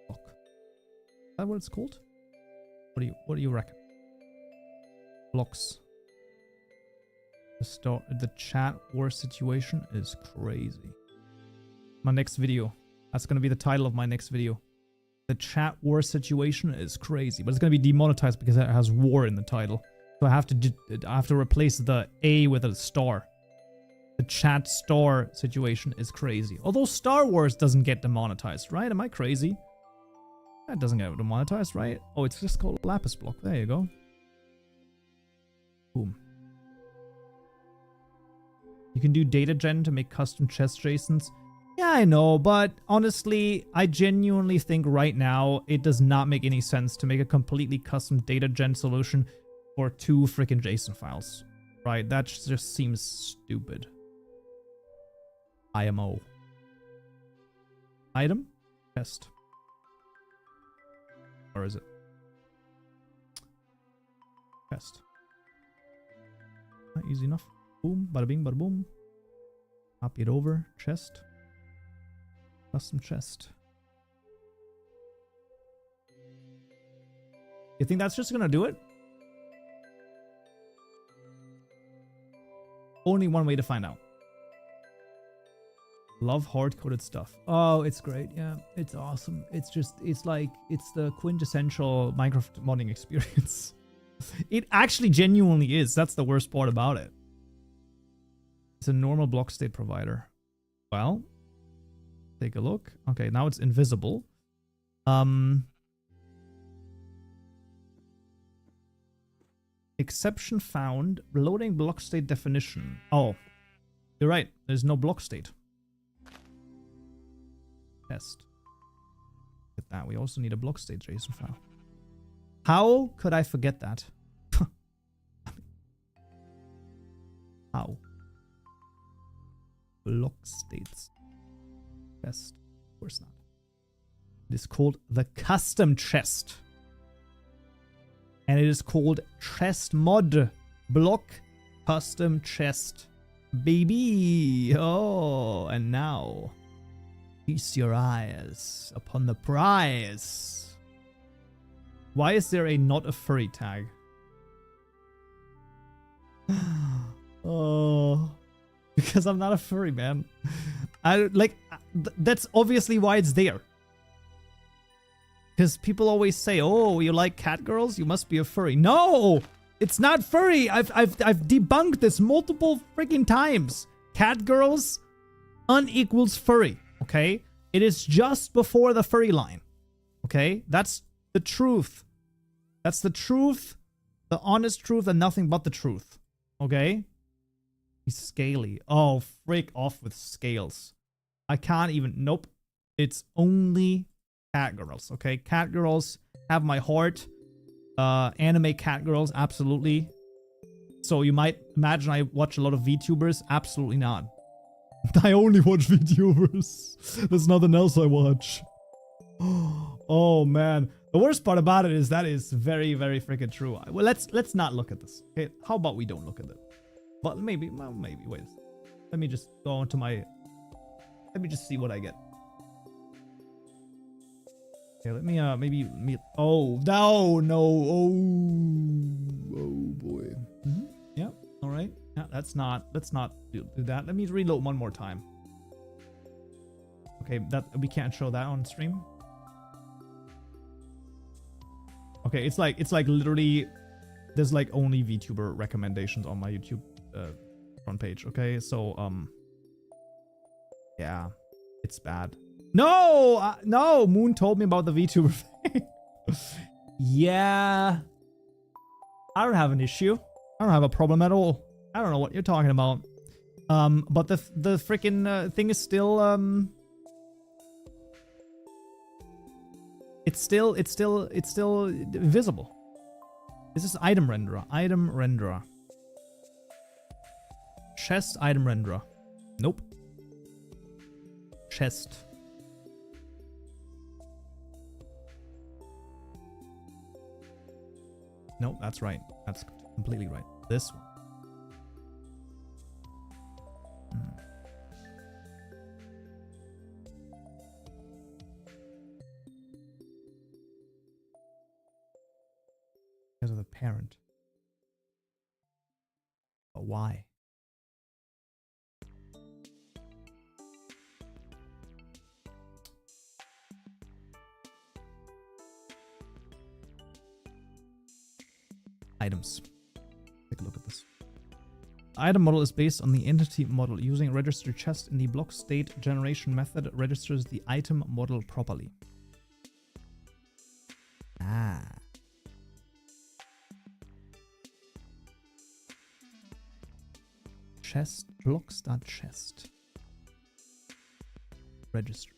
Block. Is that what it's called? What do you reckon? Blocks. The chat war situation is crazy. My next video. That's gonna be the title of my next video. The chat war situation is crazy, but it's gonna be demonetized because it has war in the title. So I have to replace the A with a star. The chat star situation is crazy. Although Star Wars doesn't get demonetized, right? Am I crazy? That doesn't get demonetized, right? Oh, it's just called Lapis block. There you go. Boom. You can do data gen to make custom chest JSONs. Yeah, I know, but honestly, I genuinely think right now it does not make any sense to make a completely custom data gen solution for 2 freaking JSON files. Right? That just seems stupid. IMO. Item? Test. Or is it? Test. Easy enough. Boom, bada bing, bada boom. Copy it over. Chest. Custom chest. You think that's just gonna do it? Only one way to find out. Love hard-coded stuff. Oh, it's great. Yeah, it's awesome. It's the quintessential Minecraft modding experience. It actually genuinely is. That's the worst part about it. It's a normal block state provider. Well, take a look. Okay, now it's invisible. Exception found. Loading block state definition. Oh, you're right. There's no block state. Test. Look at that. We also need a block state JSON file. How could I forget that? How? Block states. Chest. Of course not. It is called the custom chest. And it is called chest mod block Custom chest. Baby. Oh, and now feast your eyes upon the prize. Why is there a not a furry tag? Oh, because I'm not a furry, man. That's obviously why it's there. Because people always say, "Oh, you like cat girls? You must be a furry." No, it's not furry. I've debunked this multiple freaking times. Cat girls unequals furry. Okay, it is just before the furry line. Okay, that's the truth. That's the truth, the honest truth, and nothing but the truth. Okay. He's scaly. Oh, freak off with scales. I can't even. Nope. It's only cat girls. Okay, cat girls have my heart. Anime cat girls, absolutely. So you might imagine I watch a lot of VTubers. Absolutely not. I only watch VTubers. There's nothing else I watch. Oh man. The worst part about it is that is very, very freaking true. Well, let's not look at this. Okay, how about we don't look at it? But maybe, well, maybe. Wait. Let me just go into my. Let me just see what I get. Okay, let me maybe. Oh no. Oh boy. Yeah. All right. Yeah, let's not do that. Let me reload one more time. Okay, that we can't show that on stream. Okay, it's like literally there's like only VTuber recommendations on my YouTube front page. Okay, so yeah, it's bad. No, no, Moon told me about the VTuber thing. Yeah, I don't have an issue. I don't have a problem at all. I don't know what you're talking about. But the freaking thing is still it's still visible. This is item renderer. Item renderer. Chest item renderer. Nope. Chest. Nope, that's right. That's completely right. This one. Because of the parent. But why? Items. Take a look at this. Item model is based on the entity model. Using register chest in the block state generation method registers the item model properly. Ah. Chest blocks.chest. Register.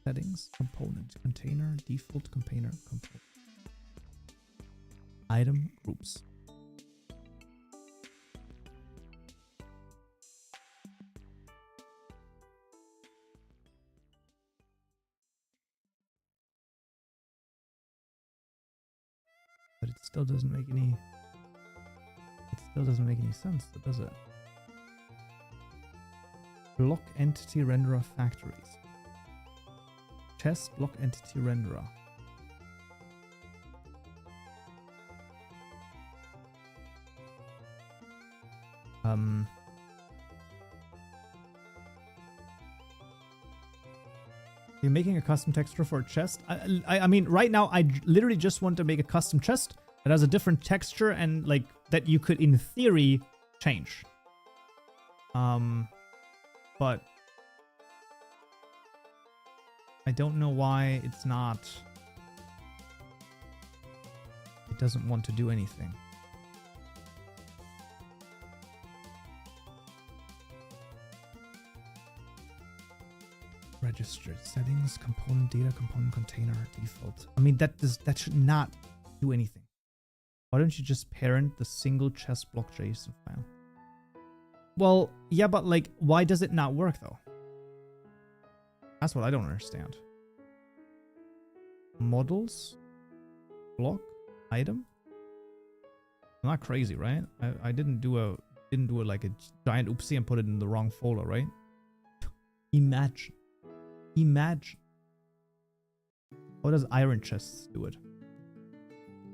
Settings. Component. Container. Default container. Component. Item groups. But it still doesn't make any. It still doesn't make any sense, does it? Block entity renderer factories. Chest block entity renderer. You're making a custom texture for a chest? I mean, right now, I literally just want to make a custom chest that has a different texture and, like, that you could, in theory, change. But I don't know why it's not. It doesn't want to do anything. Registered settings, component data, component container, default. I mean, that should not do anything. Why don't you just parent the single chest block JSON file? Well, yeah, but like, why does it not work though? That's what I don't understand. Models, block, item. I'm not crazy, right? I didn't do a didn't do it like a giant oopsie and put it in the wrong folder, right? Imagine. Imagine. How does Iron Chests do it?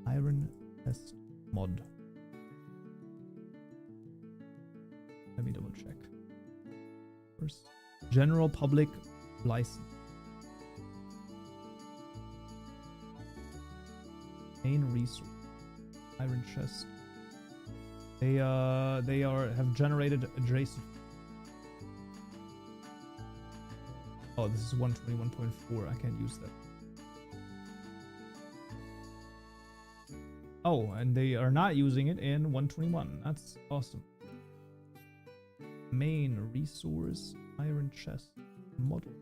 Iron Chest mod. Let me double check. First, general public license. Main resource. Iron Chest. They have generated adjacent. Oh, this is 121.4. I can't use that. Oh, and they are not using it in 121. That's awesome. Main resource, Iron Chest, model.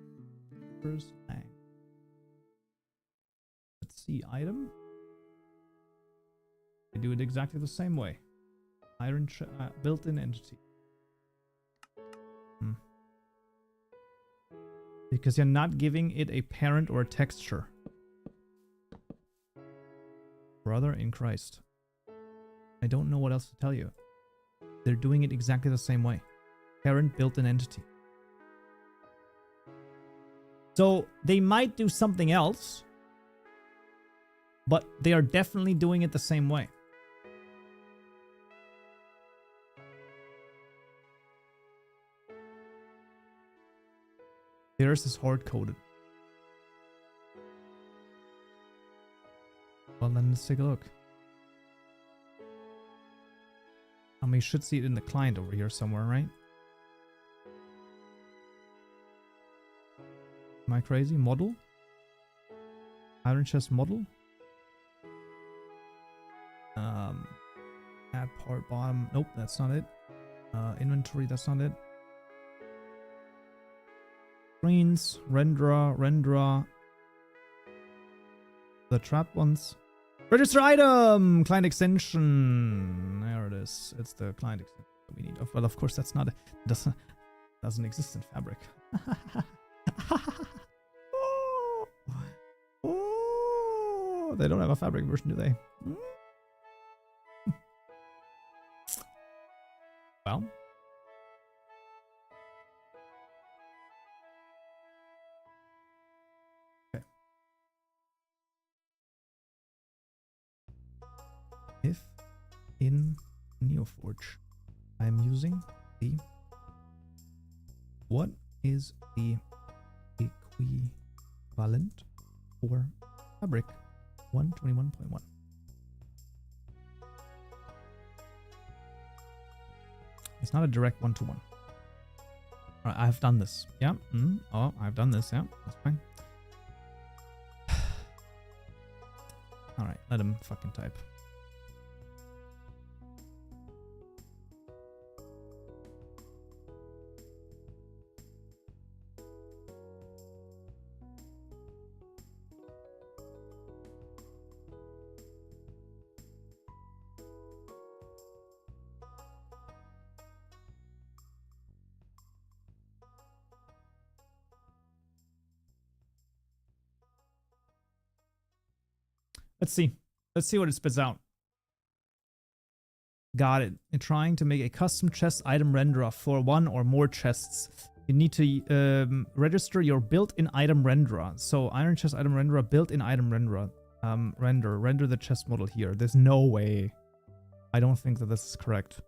First thing. Let's see, item. They do it exactly the same way. Iron built-in entity. Because you're not giving it a parent or a texture. Brother in Christ. I don't know what else to tell you. They're doing it exactly the same way. Parent built-in entity. So they might do something else, but they are definitely doing it the same way. Theirs is hard-coded. Well, then let's take a look. I mean, you should see it in the client over here somewhere, right? Am I crazy? Model? Iron Chest model? Add part bottom. Nope, that's not it. Inventory, that's not it. Screens, renderer. The trap ones. Register item! Client extension. There it is. It's the client extension that we need. Well, of course, that's not. Doesn't exist in Fabric. Oh, they don't have a Fabric version, do they? Well. Okay. If in NeoForge I'm using the what is the equivalent for Fabric 121.1? It's not a direct one-to-one. All right, I've done this. Yeah. Oh, I've done this. Yeah, that's fine. All right, let him fucking type. Let's see. Let's see what it spits out. Got it. In trying to make a custom chest item renderer for one or more chests, you need to register your built-in item renderer. So Iron Chest item renderer, built-in item renderer. Render the chest model here. There's no way. I don't think that this is correct.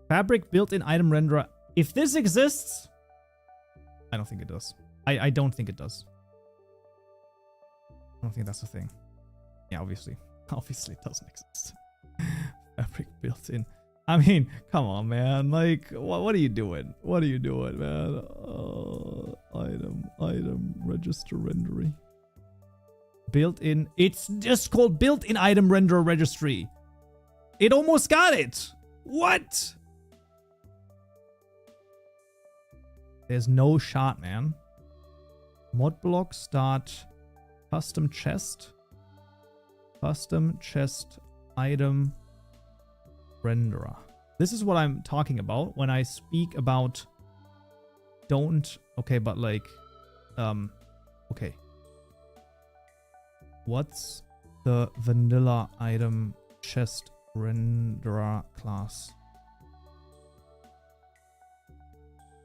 Fabric built-in item renderer. If this exists, I don't think it does. I don't think it does. I don't think that's a thing. Yeah, obviously it doesn't exist. Fabric built in. I mean, come on, man. Like, what are you doing? What are you doing, man? Item, register rendering. Built in. It's just called built-in item renderer registry. It almost got it. What? There's no shot, man. Mod block start custom chest. Custom chest item renderer. This is what I'm talking about when I speak about don't. Okay, but like, okay. What's the vanilla item chest renderer class?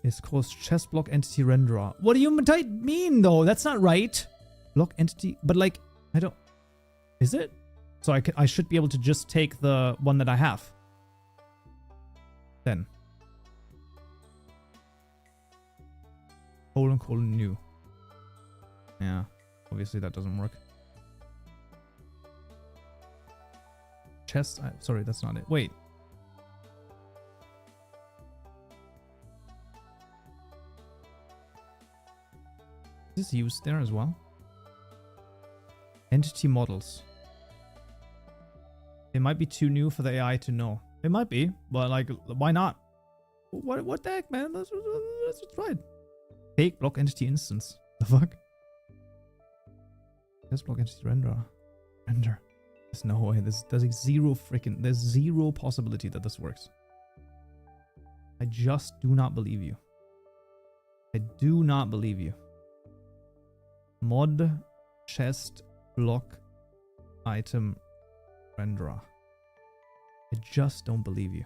is called chest block entity renderer. What do you mean though? That's not right. Block entity, but like, I don't, is it? So I should be able to just take the one that I have. Then. Colon new. Yeah, obviously that doesn't work. Chest, sorry, that's not it. Wait. Is this used there as well? Entity models. It might be too new for the AI to know. It might be, but like, why not? What the heck, man? Let's try it. Take block entity instance. The fuck? Let's block entity render. There's no way. There's zero possibility that this works. I just do not believe you. I do not believe you. Mod chest block item renderer. I just don't believe you.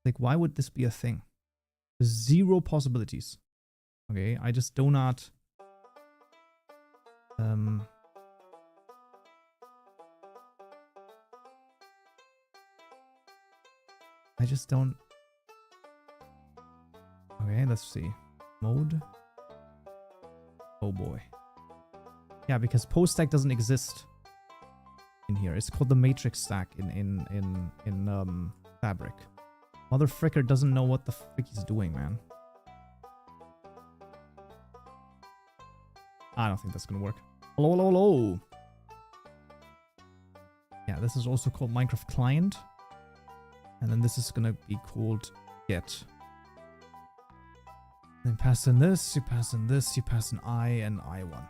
Like, why would this be a thing? There's zero possibilities. Okay, I just do not. I just don't. Okay, let's see. Mode. Oh boy. Yeah, because post stack doesn't exist in here. It's called the matrix stack in Fabric. Mother fricker doesn't know what the frick he's doing, man. I don't think that's gonna work. Hello, hello, hello. Yeah, this is also called Minecraft Client. And then this is gonna be called Get. Then pass in this, you pass in this, you pass in I and I1.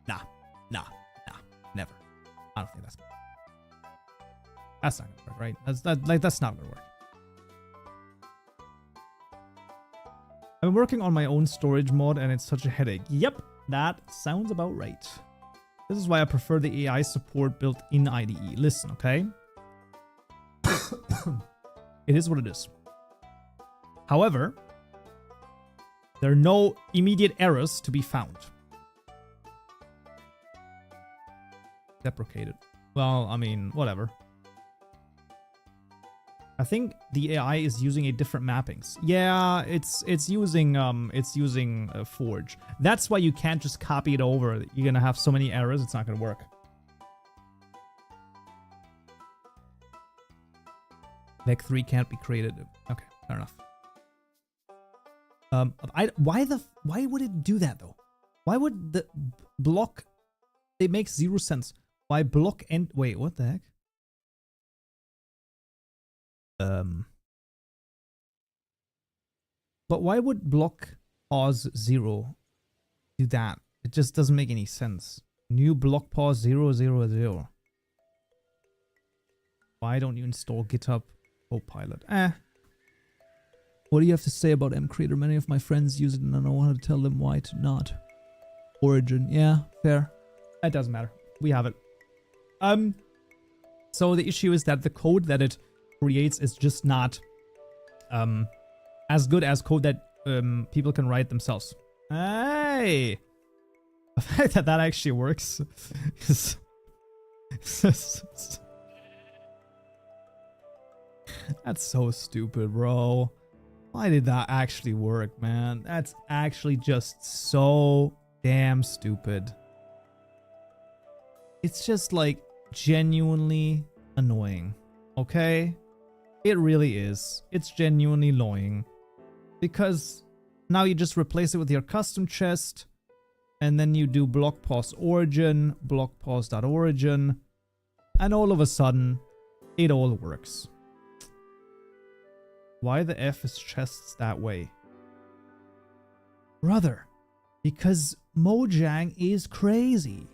Nah, never. I don't think that's gonna work. That's not gonna work, right? That's not gonna work. I've been working on my own storage mod and it's such a headache. Yep, that sounds about right. This is why I prefer the AI support built in IDE. Listen, okay? It is what it is. However, there are no immediate errors to be found. Deprecated. Well, I mean, whatever. I think the AI is using a different mappings. Yeah, it's using Forge. That's why you can't just copy it over. You're gonna have so many errors. It's not gonna work. Deck 3 can't be created. Okay, fair enough. Why would it do that though? Why would the block? It makes zero sense. Why block and wait? What the heck? But why would block pause 0 do that? It just doesn't make any sense. New block pause 000. Why don't you install GitHub Copilot? What do you have to say about mCreator? Many of my friends use it and I don't know how to tell them why to not. Origin, yeah, fair. It doesn't matter. We have it. So the issue is that the code that it creates is just not as good as code that people can write themselves. Hey! The fact that that actually works is... That's so stupid, bro. Why did that actually work, man? That's actually just so damn stupid. It's just like genuinely annoying, okay? It really is. It's genuinely annoying because now you just replace it with your custom chest and then you do block pause origin, block pause.origin, and all of a sudden it all works. Why the F is chests that way? Brother, because Mojang is crazy.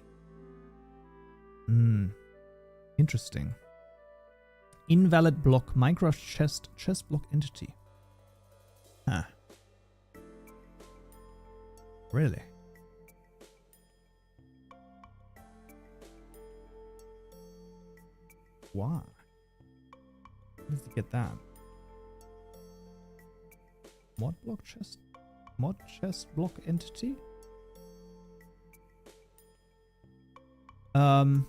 Interesting. Invalid block Minecraft chest block entity. Huh. Really? Why? Where did you get that? Mod block chest? Mod chest block entity? Oh,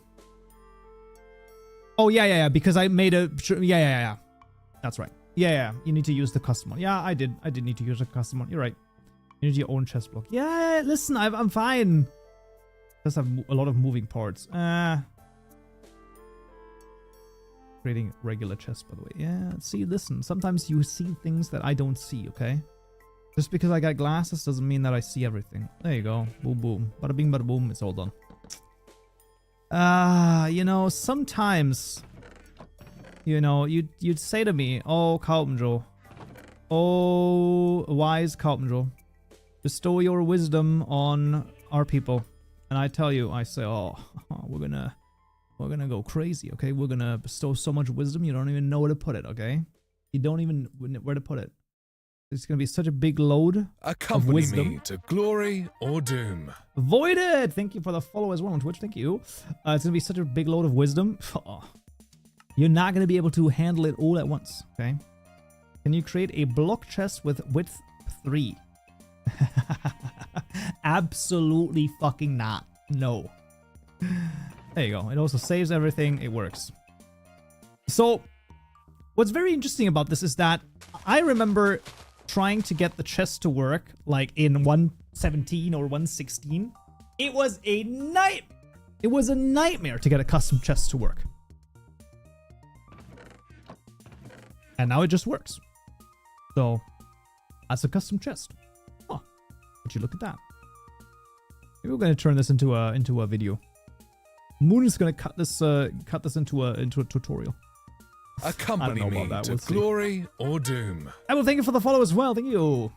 yeah. Because I made a... Yeah. That's right. Yeah. You need to use the custom one. Yeah, I did need to use a custom one. You're right. You need your own chest block. Yeah, listen, I'm fine. Just have a lot of moving parts. Creating regular chests, by the way. Yeah, see, listen. Sometimes you see things that I don't see, okay? Just because I got glasses doesn't mean that I see everything. There you go. Boom, boom. Bada bing, bada boom. It's all done. You know, sometimes, you know, you'd say to me, oh, Kaupenjoe. Oh, wise Kaupenjoe. Bestow your wisdom on our people. And I tell you, I say, oh, we're gonna go crazy, okay? We're gonna bestow so much wisdom, you don't even know where to put it, okay? You don't even where to put it. It's gonna be such a big load of wisdom. Me to glory or doom. Voided! Thank you for the follow as well on Twitch. Thank you. It's gonna be such a big load of wisdom. You're not gonna be able to handle it all at once, okay? Can you create a block chest with width 3? Absolutely fucking not. No. There you go. It also saves everything. It works. So, what's very interesting about this is that I remember trying to get the chest to work like in 1.17 or 1.16. It was a nightmare to get a custom chest to work. And now it just works. So, that's a custom chest. Huh. Would you look at that? Maybe we're going to turn this into a video. Moon is going to cut this into a tutorial. Accompany me to glory or doom. I will thank you for the follow as well. Thank you.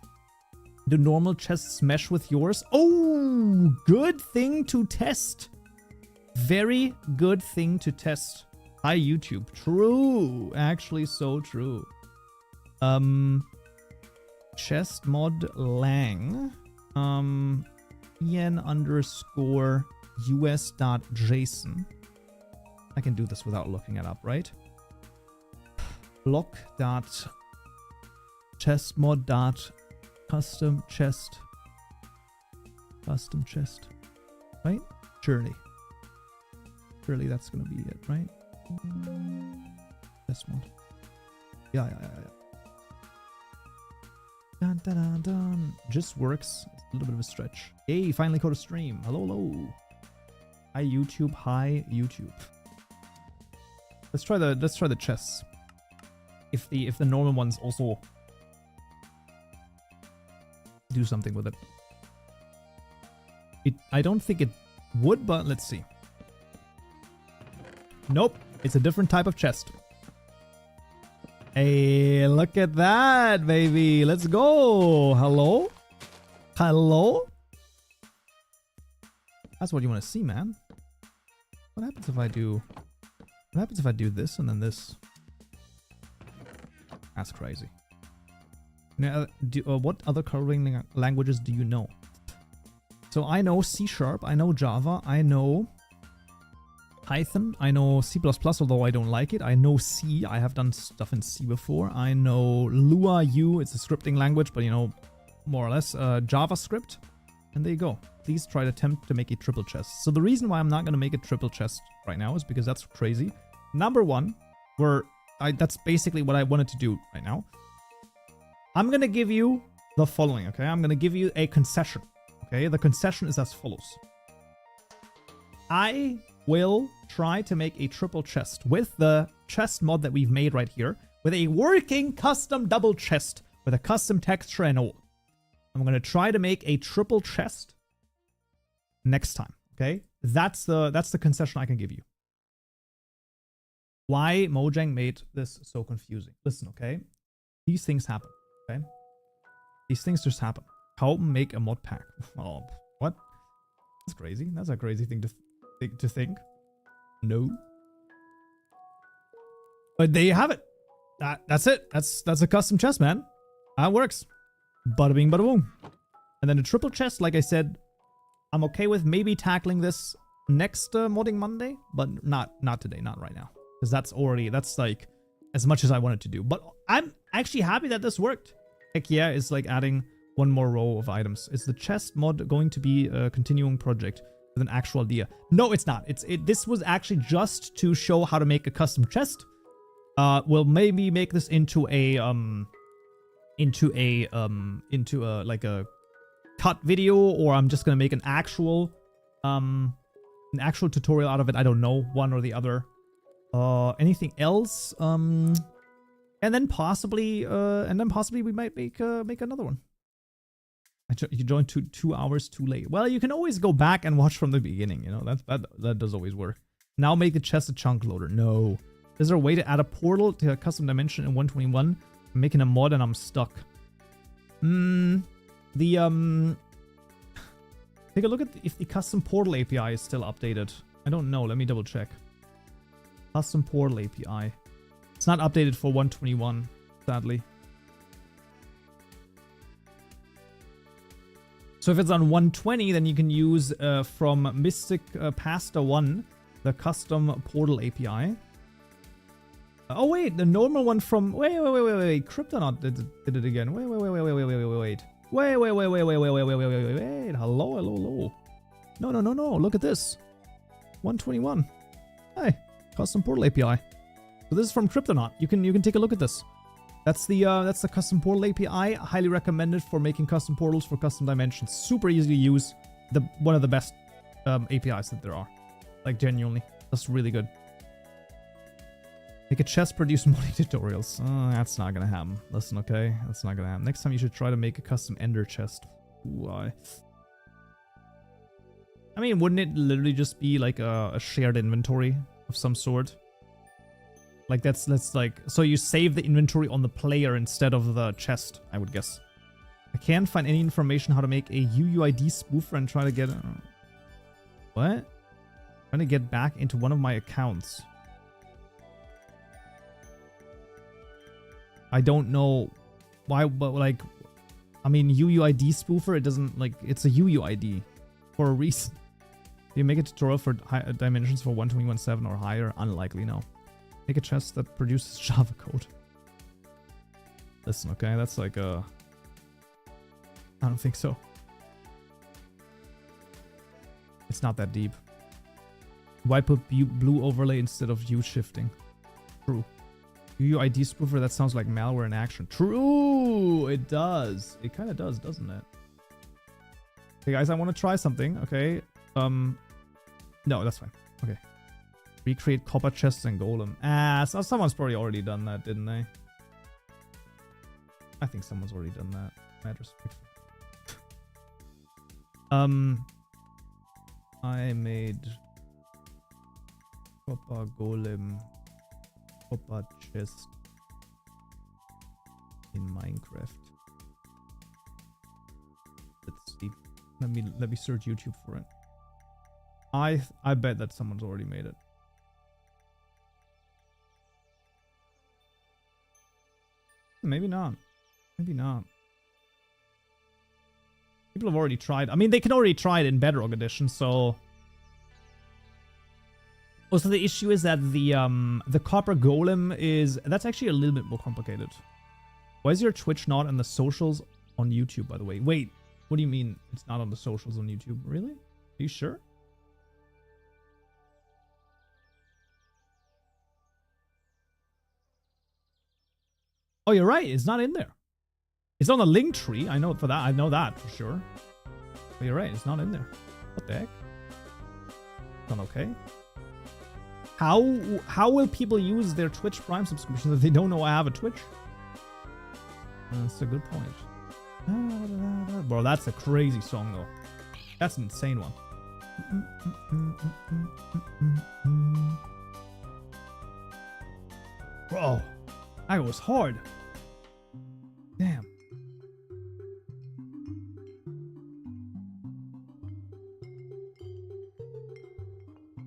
Do normal chests mesh with yours? Oh, good thing to test. Very good thing to test. Hi, YouTube. True. Actually, so true. Chest mod lang. en_us.json. I can do this without looking it up, right? block.chestmod.custom chest. Custom chest. Right? Surely that's gonna be it, right? Chest mod. Yeah. Dun, dun, dun, dun. Just works. It's a little bit of a stretch. Hey, finally caught a stream. Hello. Hi YouTube. Let's try the chests. If the normal ones also do something with it. I don't think it would, but let's see. Nope, it's a different type of chest. Hey, look at that, baby. Let's go. Hello? That's what you want to see, man. What happens if I do this and then this? That's crazy. Now, what other coloring languages do you know? So I know C#, I know Java, I know Python, I know C++, although I don't like it. I know C, I have done stuff in C before. I know Lua U, it's a scripting language, but you know, more or less, JavaScript. And there you go. Please try to attempt to make a triple chest. So the reason why I'm not going to make a triple chest right now is because that's crazy. Number one, that's basically what I wanted to do right now. I'm going to give you the following, okay? I'm going to give you a concession, okay? The concession is as follows. I will try to make a triple chest with the chest mod that we've made right here, with a working custom double chest with a custom texture and all. I'm going to try to make a triple chest next time, okay? That's the concession I can give you. Why Mojang made this so confusing. Listen, okay? These things happen, okay? These things just happen. Kaupen make a mod pack. Oh, what? That's crazy. That's a crazy thing to think. No. But there you have it. That's it. That's a custom chest, man. That works. Bada bing, bada boom. And then the triple chest, like I said, I'm okay with maybe tackling this next Modding Monday, but not today, not right now. because that's like as much as I wanted to do. But I'm actually happy that this worked. Heck yeah, it's like adding one more row of items. Is the chest mod going to be a continuing project with an actual idea? No, it's not. This was actually just to show how to make a custom chest. We'll maybe make this into a like a cut video, or I'm just gonna make an actual tutorial out of it. I don't know, one or the other. Anything else? And then possibly we might make another one. You joined 2 hours too late. Well, you can always go back and watch from the beginning. You know, that does always work. Now make the chest a chunk loader. No. Is there a way to add a portal to a custom dimension in 121? I'm making a mod and I'm stuck. Take a look at if the custom portal API is still updated. I don't know. Let me double check. Custom portal API. It's not updated for 121, sadly. So if it's on 120, then you can use from Mystic Pasta 1 the custom portal API. Oh wait, the normal one from wait. Kryptonaut did it again. Wait. Hello. No. Look at this. 121. Hey, custom portal API. So this is from Kryptonaut. You can take a look at this. That's the custom portal API. Highly recommended for making custom portals for custom dimensions. Super easy to use. One of the best APIs that there are. Like genuinely, that's really good. Make a chest produce modding tutorials. That's not gonna happen. Listen, okay, that's not gonna happen. Next time you should try to make a custom ender chest. Why? I mean, wouldn't it literally just be like a shared inventory of some sort? Like that's like, so you save the inventory on the player instead of the chest, I would guess. I can't find any information how to make a UUID spoofer and try to get what? Trying to get back into one of my accounts. I don't know why, but like, I mean, UUID spoofer, it doesn't, like, it's a UUID for a reason. Do you make a tutorial for dimensions for 121.7 or higher? Unlikely, no. Make a chest that produces Java code. Listen, okay, that's like a... I don't think so. It's not that deep. Why put blue overlay instead of hue shifting? True. UUID spoofer, that sounds like malware in action. True! It does. It kind of does, doesn't it? Okay, guys, I want to try something, okay? No, that's fine. Okay. Recreate copper chests and golem. So someone's probably already done that, didn't they? I think someone's already done that. Matters. I made copper golem copper chest in Minecraft. Let's see. Let me search YouTube for it. I bet that someone's already made it. Maybe not. Maybe not. People have already tried. I mean, they can already try it in Bedrock Edition, so... Also, the issue is that the copper golem is... That's actually a little bit more complicated. Why is your Twitch not on the socials on YouTube, by the way? Wait, what do you mean it's not on the socials on YouTube? Really? Are you sure? Oh, you're right. It's not in there. It's on the link tree. I know for that. I know that for sure. But you're right. It's not in there. What the heck? Done okay. How will people use their Twitch Prime subscription if they don't know I have a Twitch? That's a good point. Bro, that's a crazy song though. That's an insane one. Bro, that was hard. Damn.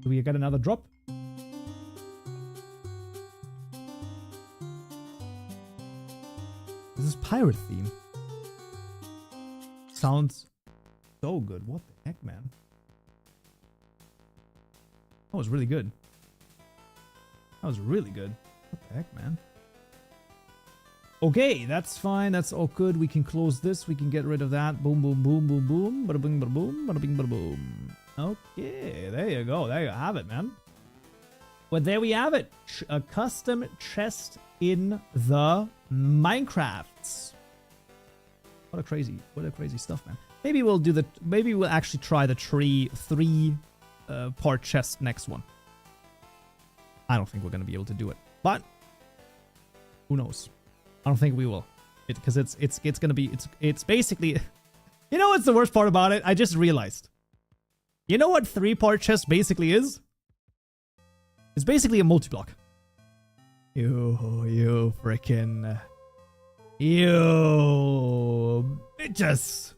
Do we get another drop? This is pirate theme. Sounds so good. What the heck, man? That was really good. That was really good. What the heck, man? Okay, that's fine. That's all good. We can close this. We can get rid of that. Boom, boom, boom, boom, boom. Bada bing, bada boom. Bada bing, bada boom. Okay, there you go. There you have it, man. Well, there we have it. A custom chest in the Minecrafts. What a crazy stuff, man. Maybe we'll do the. Maybe we'll actually try the three part chest next one. I don't think we're gonna be able to do it, but who knows? I don't think we will, because it's gonna be it's basically. You know what's the worst part about it? I just realized. You know what 3-part chest basically is? It's basically a multi-block. You freaking you bitches.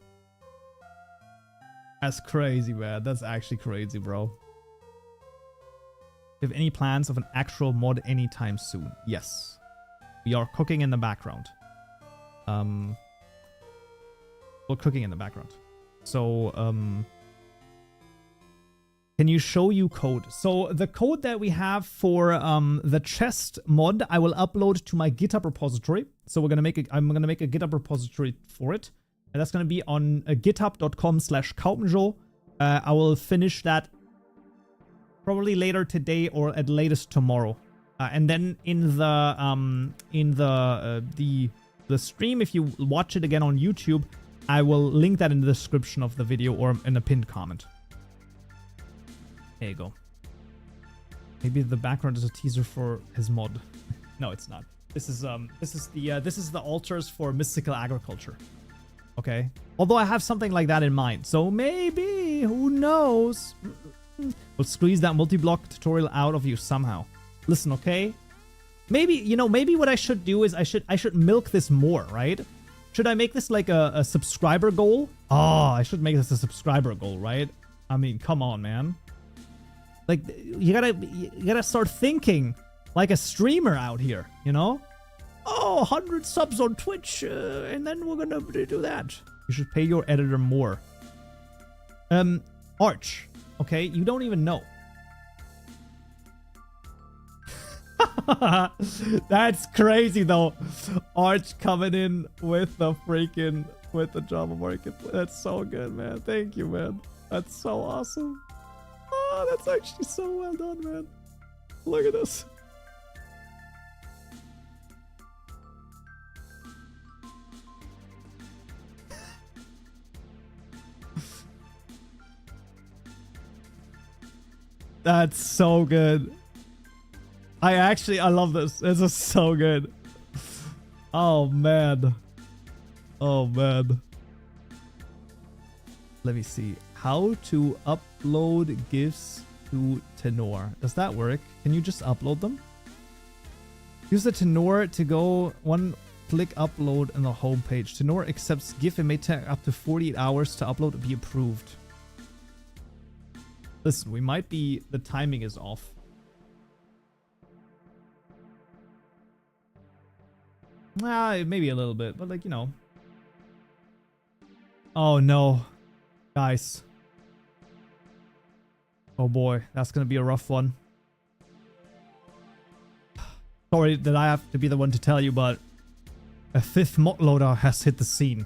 That's crazy, man. That's actually crazy, bro. Do you have any plans of an actual mod anytime soon? Yes. We are cooking in the background. We're cooking in the background. So, can you show you code? So the code that we have for the chest mod, I will upload to my GitHub repository. So I'm gonna make a GitHub repository for it, and that's gonna be on github.com/Kaupenjoe. I will finish that probably later today or at latest tomorrow. And then in the stream, if you watch it again on YouTube, I will link that in the description of the video or in a pinned comment. There you go. Maybe the background is a teaser for his mod. No, it's not. This is the altars for mystical agriculture. Okay. Although I have something like that in mind, so maybe, who knows? We'll squeeze that multi-block tutorial out of you somehow. Listen, okay? Maybe maybe what I should do is I should milk this more, right? Should I make this like a subscriber goal? Oh, I should make this a subscriber goal, right? I mean, come on, man. Like, you gotta start thinking like a streamer out here, you know? Oh, 100 subs on Twitch, and then we're gonna do that. You should pay your editor more. Arch, okay? You don't even know. That's crazy, though. Arch coming in with the Java market. That's so good, man. Thank you, man. That's so awesome. Oh, that's actually so well done, man. Look at this. That's so good. I love this. This is so good. Oh, man. Oh, man. Let me see. How to upload GIFs to Tenor. Does that work? Can you just upload them? Use the Tenor to go one-click upload on the home page. Tenor accepts GIF and may take up to 48 hours to upload and be approved. Listen, we might be... The timing is off. Maybe a little bit, but like, you know. Oh, no. Guys. Oh, boy. That's going to be a rough one. Sorry that I have to be the one to tell you, but a 5th mod loader has hit the scene.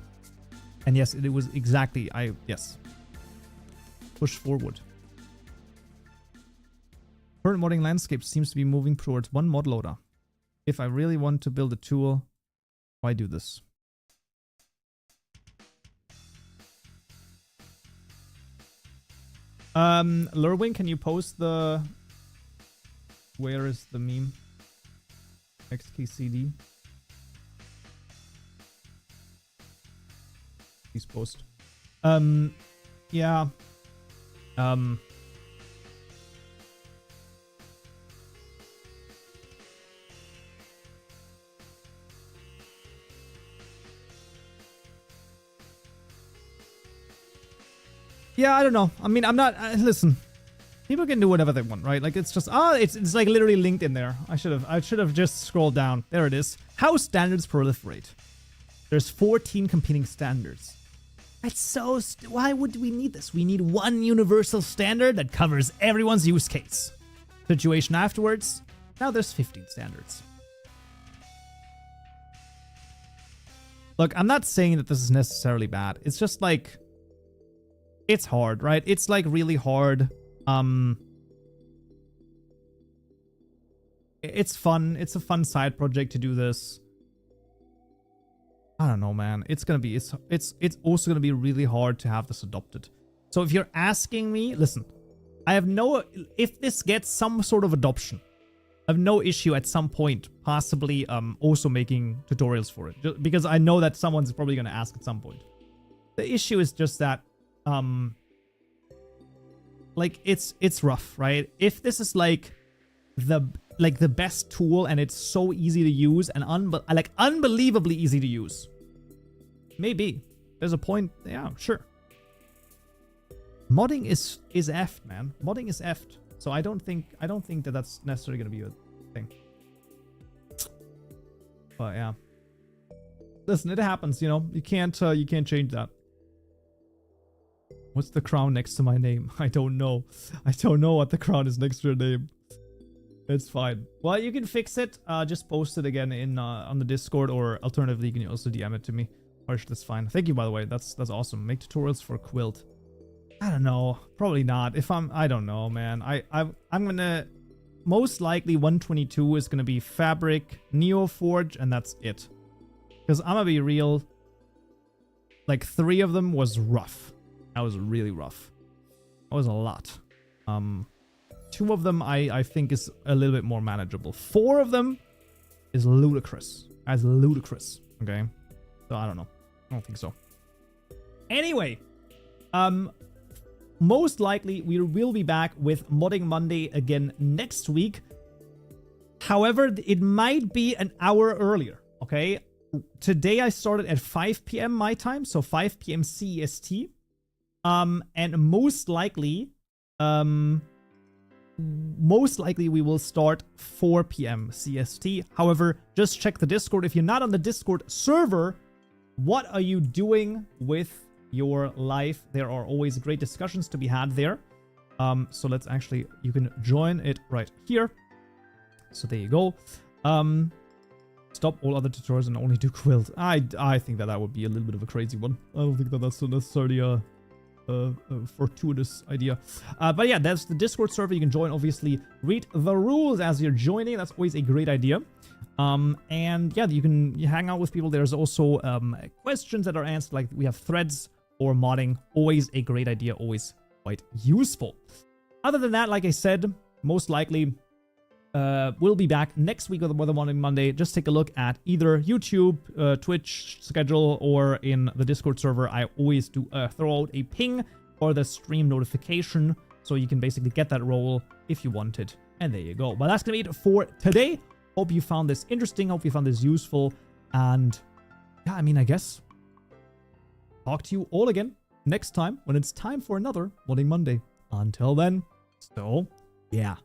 And yes, it was exactly... Yes. Push forward. Current modding landscape seems to be moving towards one mod loader. If I really want to build a tool, why do this? Lurwing, can you post the... Where is the meme? XKCD. Please post. Yeah. Yeah, I don't know. I mean, I'm not... listen. People can do whatever they want, right? Like, it's just... it's like literally linked in there. I should have just scrolled down. There it is. How standards proliferate. There's 14 competing standards. That's so... Why would we need this? We need one universal standard that covers everyone's use case. Situation afterwards? Now there's 15 standards. Look, I'm not saying that this is necessarily bad. It's just like, it's hard, right? It's like really hard. It's fun. It's a fun side project to do this. I don't know, man. It's gonna be, it's also gonna be really hard to have this adopted. So if you're asking me, listen, I have no, if this gets some sort of adoption, I have no issue at some point possibly also making tutorials for it, just because I know that someone's probably going to ask at some point. The issue is just that like it's rough, right? If this is like the best tool and it's so easy to use and unbelievably easy to use, maybe there's a point. Yeah, sure. Modding is effed, man. Modding is effed. So I don't think that that's necessarily going to be a thing. But yeah. Listen, it happens, you know. You can't change that. What's the crown next to my name? I don't know. I don't know what the crown is next to your name. It's fine. Well, you can fix it. Just post it again in on the Discord, or alternatively, you can also DM it to me. Harsh, that's fine. Thank you, by the way. That's awesome. Make tutorials for Quilt. I don't know. Probably not. I don't know, man. I'm gonna, most likely 122 is gonna be Fabric, NeoForge, and that's it. Because I'm gonna be real, like 3 of them was rough. That was really rough. That was a lot. 2 of them I think is a little bit more manageable. 4 of them is ludicrous. That's ludicrous. Okay. So I don't know. I don't think so. Anyway, most likely, we will be back with Modding Monday again next week. However, it might be an hour earlier, okay? Today, I started at 5 p.m. my time, so 5 p.m. CEST. And most likely we will start 4 p.m. CST. However, just check the Discord. If you're not on the Discord server, what are you doing with your life? There are always great discussions to be had there. So let's actually, you can join it right here. So there you go. Stop all other tutorials and only do Quilt. I think that would be a little bit of a crazy one. I don't think that that's necessarily a fortuitous idea. But yeah, that's the Discord server. You can join, obviously. Read the rules as you're joining. That's always a great idea. And yeah, you can hang out with people. There's also questions that are answered, like we have threads or modding. Always a great idea, always quite useful. Other than that, like I said, most likely we'll be back next week with the Modding Monday. Just take a look at either YouTube, Twitch schedule, or in the Discord server. I always do throw out a ping or the stream notification, so you can basically get that role if you want it. And there you go. But that's gonna be it for today. Hope you found this interesting. Hope you found this useful. And yeah, I mean, I guess talk to you all again next time when it's time for another Modding Monday. Until then, so yeah.